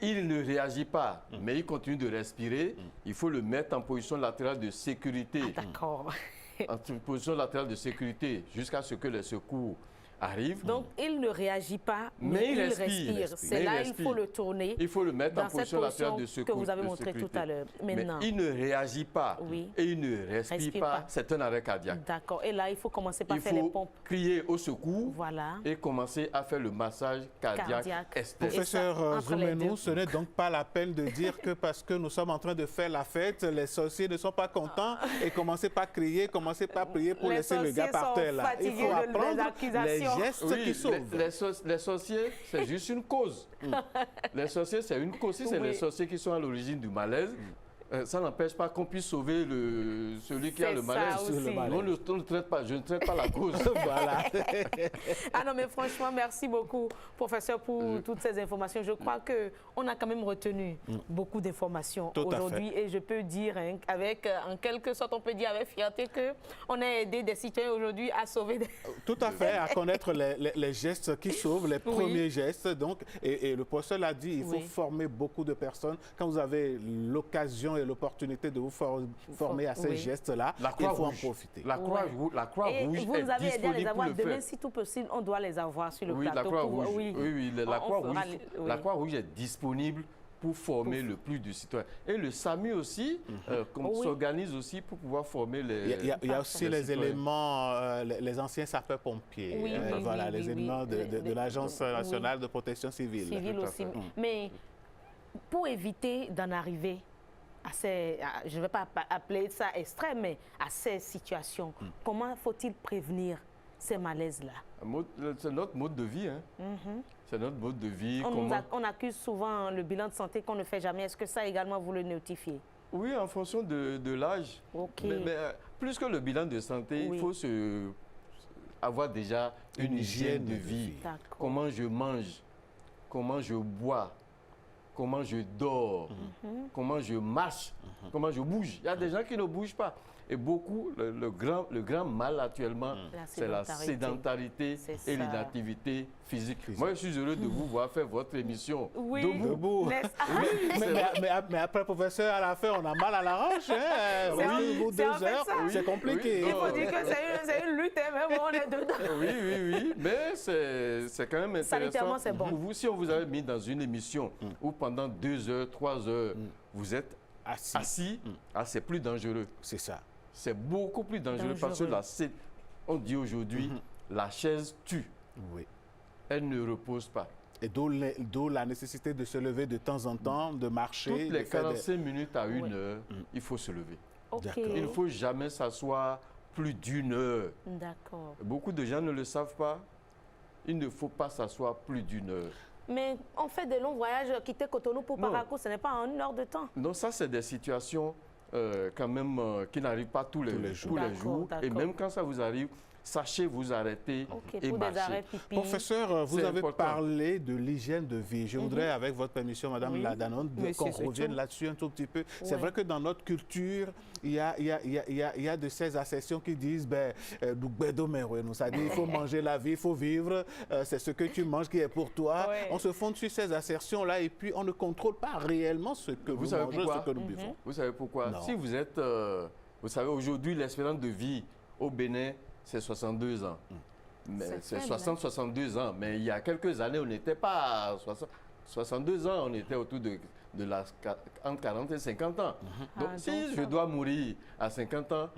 il ne réagit pas, mais il continue de respirer. Il faut le mettre en position latérale de sécurité. D'accord. En position latérale de sécurité jusqu'à ce que les secours arrivent. Donc, il ne réagit pas, mais il respire. C'est là il faut le tourner. Il faut le mettre en position latérale de sécurité. Que vous avez montré tout à l'heure. Mais il ne réagit pas et il ne respire pas. C'est un arrêt cardiaque. D'accord. Et là, il faut commencer par faire les pompes. Il faut crier au secours et commencer à faire le massage cardiaque externe. Professeur Zoumeno, ce n'est donc pas la peine de dire que parce que nous sommes en train de faire la fête, les sorciers ne sont pas contents et commencez pas à crier, commencez pas à prier pour laisser le gars par terre là. Il faut apprendre les gestes qui sauvent. Les sorciers, c'est juste une cause. Les sorciers, c'est une cause. Si c'est les sorciers qui sont à l'origine du malaise, ça n'empêche pas qu'on puisse sauver celui qui a le malaise. Nous, on ne traite pas, je ne traite pas la cause. Voilà. Ah non, mais franchement, merci beaucoup, professeur, pour toutes ces informations. Je crois qu'on a quand même retenu beaucoup d'informations aujourd'hui. Et je peux dire, hein, en quelque sorte, on peut dire avec fierté qu'on a aidé des citoyens aujourd'hui à sauver des... Tout à fait, à connaître les gestes qui sauvent, les premiers gestes. Donc, et le professeur l'a dit, il faut former beaucoup de personnes. Quand vous avez l'occasion et l'opportunité de vous former à ces gestes-là, il faut en profiter. La Croix-Rouge vous nous avez aidé à les avoir. Demain, si tout possible, on doit les avoir sur le plateau. La Croix-Rouge est disponible pour former le plus de citoyens. Et le SAMU aussi s'organise aussi pour pouvoir former les Il y a aussi les éléments, les anciens sapeurs-pompiers, voilà, les éléments de l'Agence nationale de protection civile. Civile aussi. Mais pour éviter d'en arriver à ces, je ne vais pas appeler ça extrême, mais à ces situations, comment faut-il prévenir ces malaises-là? C'est notre mode de vie. Hein. C'est notre mode de vie. On accuse souvent le bilan de santé qu'on ne fait jamais. Est-ce que ça également vous le notifiez? Oui, en fonction de l'âge. Mais plus que le bilan de santé, il faut avoir déjà une hygiène de vie. Comment je mange, comment je bois, comment je dors, comment je marche, comment je bouge. Il y a des gens qui ne bougent pas. Et beaucoup, le grand mal actuellement, c'est la sédentarité et l'inactivité physique. Moi, je suis heureux de vous voir faire votre émission debout. Mais après, professeur, à la fin, on a mal à la hanche. Au bout de 2 heures, c'est compliqué. Il faut dire que c'est une lutte, même on est dedans. Oui, mais c'est quand même intéressant. Sanitairement, c'est bon. Pour vous, si on vous avait mis dans une émission où pendant 2 heures, 3 heures, vous êtes assis, c'est plus dangereux. C'est ça. C'est beaucoup plus dangereux parce que on dit aujourd'hui, la chaise tue. Oui. Elle ne repose pas. Et d'où la nécessité de se lever de temps en temps, de marcher. Toutes les 45 minutes à 1 heure, il faut se lever. Il ne faut jamais s'asseoir plus d'1 heure. D'accord. Beaucoup de gens ne le savent pas. Il ne faut pas s'asseoir plus d'1 heure. Mais on fait des longs voyages, quitter Cotonou pour Parakou, ce n'est pas en 1 heure de temps. Non, ça c'est des situations quand même qui n'arrivent pas tous les jours. Et même quand ça vous arrive, sachez vous arrêter et marcher. Professeur, vous avez parlé de l'hygiène de vie. Je voudrais, avec votre permission, Madame Ladanon, qu'on revienne là-dessus un tout petit peu. C'est vrai que dans notre culture, il y a de ces assertions qui disent il faut manger la vie, il faut vivre, c'est ce que tu manges qui est pour toi. On se fonde sur ces assertions-là et puis on ne contrôle pas réellement ce que nous mangeons, ce que nous buvons. Vous savez pourquoi? Si vous êtes, vous savez, aujourd'hui, l'espérance de vie au Bénin, c'est 62 ans. C'est 60-62 ans. Mais il y a quelques années, on n'était pas à 62 ans, on était autour entre 40 et 50 ans. Donc, si je dois mourir à 50 ans,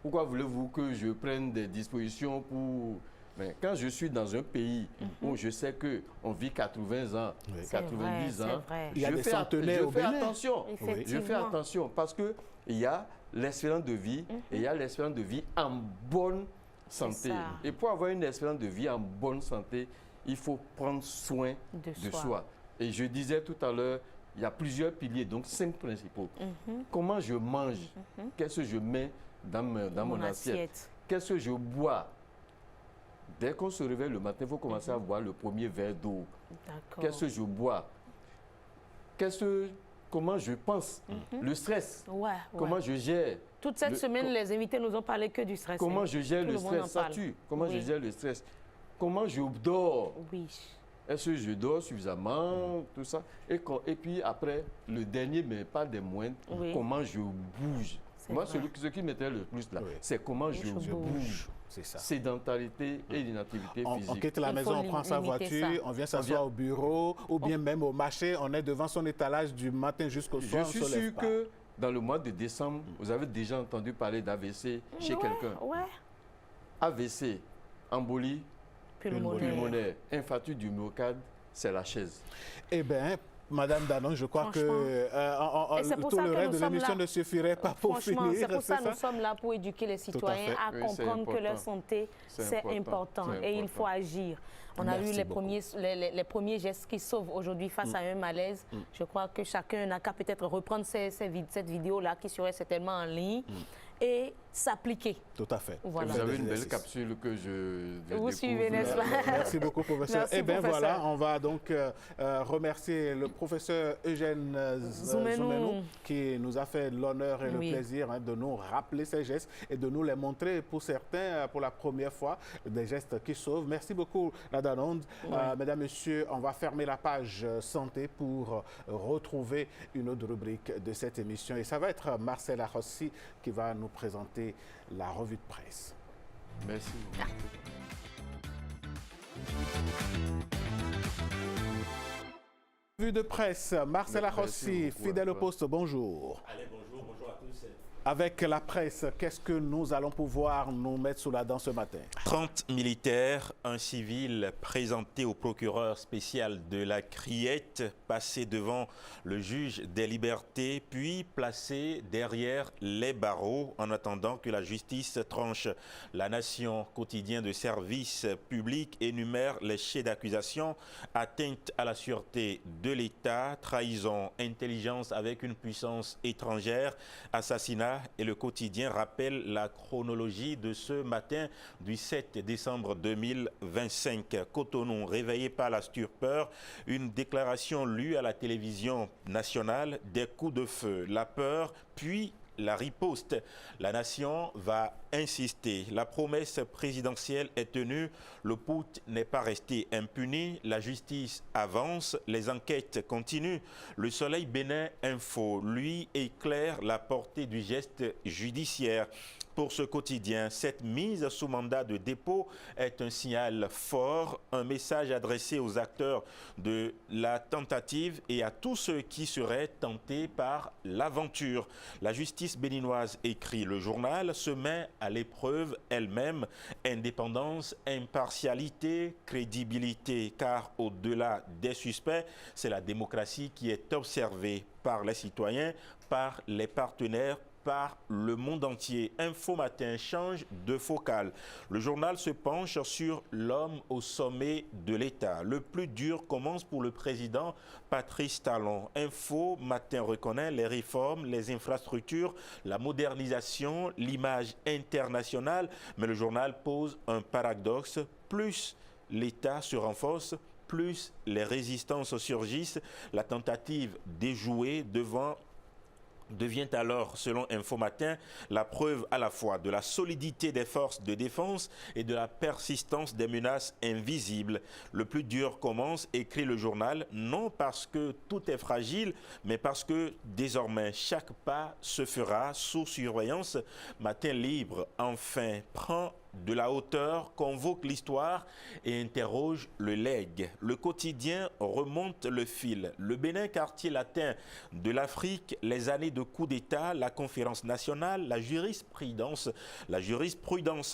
pourquoi voulez-vous que je prenne des dispositions pour... Mais quand je suis dans un pays où je sais qu'on vit 80 ans, 90 ans, je fais attention. Je fais attention parce qu'il y a l'espérance de vie et il y a l'espérance de vie en bonne santé. Et pour avoir une espérance de vie en bonne santé, il faut prendre soin de soi. Et je disais tout à l'heure, il y a plusieurs piliers, donc 5 principaux. Comment je mange? Qu'est-ce que je mets dans mon assiette? Qu'est-ce que je bois? Dès qu'on se réveille le matin, il faut commencer à boire le premier verre d'eau. Qu'est-ce que je bois? Comment je pense? Le stress. Comment je gère? Toute cette semaine, les invités nous ont parlé que du stress. Comment je gère le stress? Ça tue. Comment je gère le stress? Comment je dors? Est-ce que je dors suffisamment? Tout ça. Et puis après, le dernier, mais pas des moindres, comment je bouge? Moi, ce qui m'intéresse le plus là, c'est comment je bouge. C'est ça. Sédentarité et l'inactivité physique. On quitte la maison, on prend sa voiture, on vient s'asseoir au bureau ou bien même au marché, on est devant son étalage du matin jusqu'au soir. Je suis sûr que dans le mois de décembre, vous avez déjà entendu parler d'AVC chez quelqu'un. AVC, embolie pulmonaire, infarctus du myocarde, c'est la chaise. Eh bien, Madame Danon, je crois que tout le reste de l'émission ne suffirait pas pour finir. C'est pour ça que nous sommes là pour éduquer les citoyens à comprendre que leur santé, c'est important et il faut agir. On a eu les premiers gestes qui sauvent aujourd'hui face à un malaise. Je crois que chacun n'a qu'à peut-être reprendre cette vidéo-là qui serait certainement en ligne et s'appliquer. Tout à fait. Voilà. Vous avez une belle capsule que je vous suivez, n'est-ce pas? Merci beaucoup, professeur. Merci, eh bien, professeur. voilà, on va donc remercier le professeur Eugène Zoumenou qui nous a fait l'honneur et le plaisir de nous rappeler ces gestes et de nous les montrer pour certains, pour la première fois, des gestes qui sauvent. Merci beaucoup, la Danonde. Mesdames, Messieurs, on va fermer la page santé pour retrouver une autre rubrique de cette émission. Et ça va être Marcel Arrossi qui va nous présenter la revue de presse. Merci. Revue de presse, Marcel Arrossi, fidèle au poste, bonjour. Allez, bonjour à tous. Avec la presse, qu'est-ce que nous allons pouvoir nous mettre sous la dent ce matin? 30 militaires, un civil présenté au procureur spécial de la Criette, passé devant le juge des libertés, puis placé derrière les barreaux en attendant que la justice tranche. La Nation, quotidien de service public, énumère les chefs d'accusation: atteinte à la sûreté de l'État, trahison, intelligence avec une puissance étrangère, assassinat. Et le quotidien rappelle la chronologie de ce matin du 7 décembre 2025. Cotonou, réveillé par la stupeur, une déclaration lue à la télévision nationale, des coups de feu, la peur, puis la riposte. La Nation va insister. La promesse présidentielle est tenue. Le putsch n'est pas resté impuni. La justice avance. Les enquêtes continuent. Le Soleil Bénin Info, lui, éclaire la portée du geste judiciaire. Pour ce quotidien, cette mise sous mandat de dépôt est un signal fort, un message adressé aux acteurs de la tentative et à tous ceux qui seraient tentés par l'aventure. La justice béninoise, écrit le journal, se met à l'épreuve elle-même. Indépendance, impartialité, crédibilité, car au-delà des suspects, c'est la démocratie qui est observée par les citoyens, par les partenaires, par le monde entier. Info Matin change de focale. Le journal se penche sur l'homme au sommet de l'État. Le plus dur commence pour le président Patrice Talon. Info Matin reconnaît les réformes, les infrastructures, la modernisation, l'image internationale. Mais le journal pose un paradoxe. Plus l'État se renforce, plus les résistances surgissent. La tentative d'échouer devient alors, selon Info Matin, la preuve à la fois de la solidité des forces de défense et de la persistance des menaces invisibles. Le plus dur commence, écrit le journal, non parce que tout est fragile, mais parce que désormais chaque pas se fera sous surveillance. Matin Libre, enfin, prend de la hauteur, convoque l'histoire et interroge le legs. Le quotidien remonte le fil. Le Bénin, quartier latin de l'Afrique, les années de coup d'État, la conférence nationale, la jurisprudence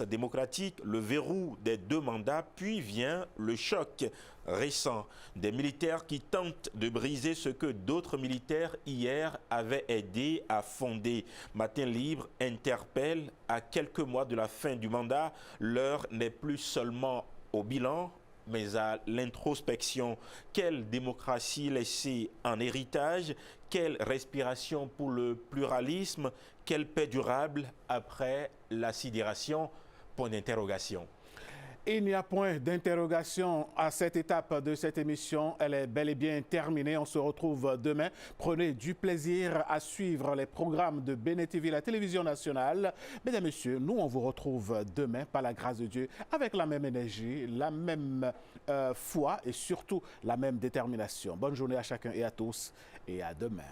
démocratique, le verrou des 2 mandats, puis vient le choc récent des militaires qui tentent de briser ce que d'autres militaires hier avaient aidé à fonder. Matin Libre interpelle: à quelques mois de la fin du mandat, l'heure n'est plus seulement au bilan, mais à l'introspection. Quelle démocratie laissée en héritage? Quelle respiration pour le pluralisme? Quelle paix durable après la sidération? Point d'interrogation. Il n'y a point d'interrogation à cette étape de cette émission. Elle est bel et bien terminée. On se retrouve demain. Prenez du plaisir à suivre les programmes de Bénin TV, la télévision nationale. Mesdames, Messieurs, nous, on vous retrouve demain, par la grâce de Dieu, avec la même énergie, la même foi et surtout la même détermination. Bonne journée à chacun et à tous et à demain.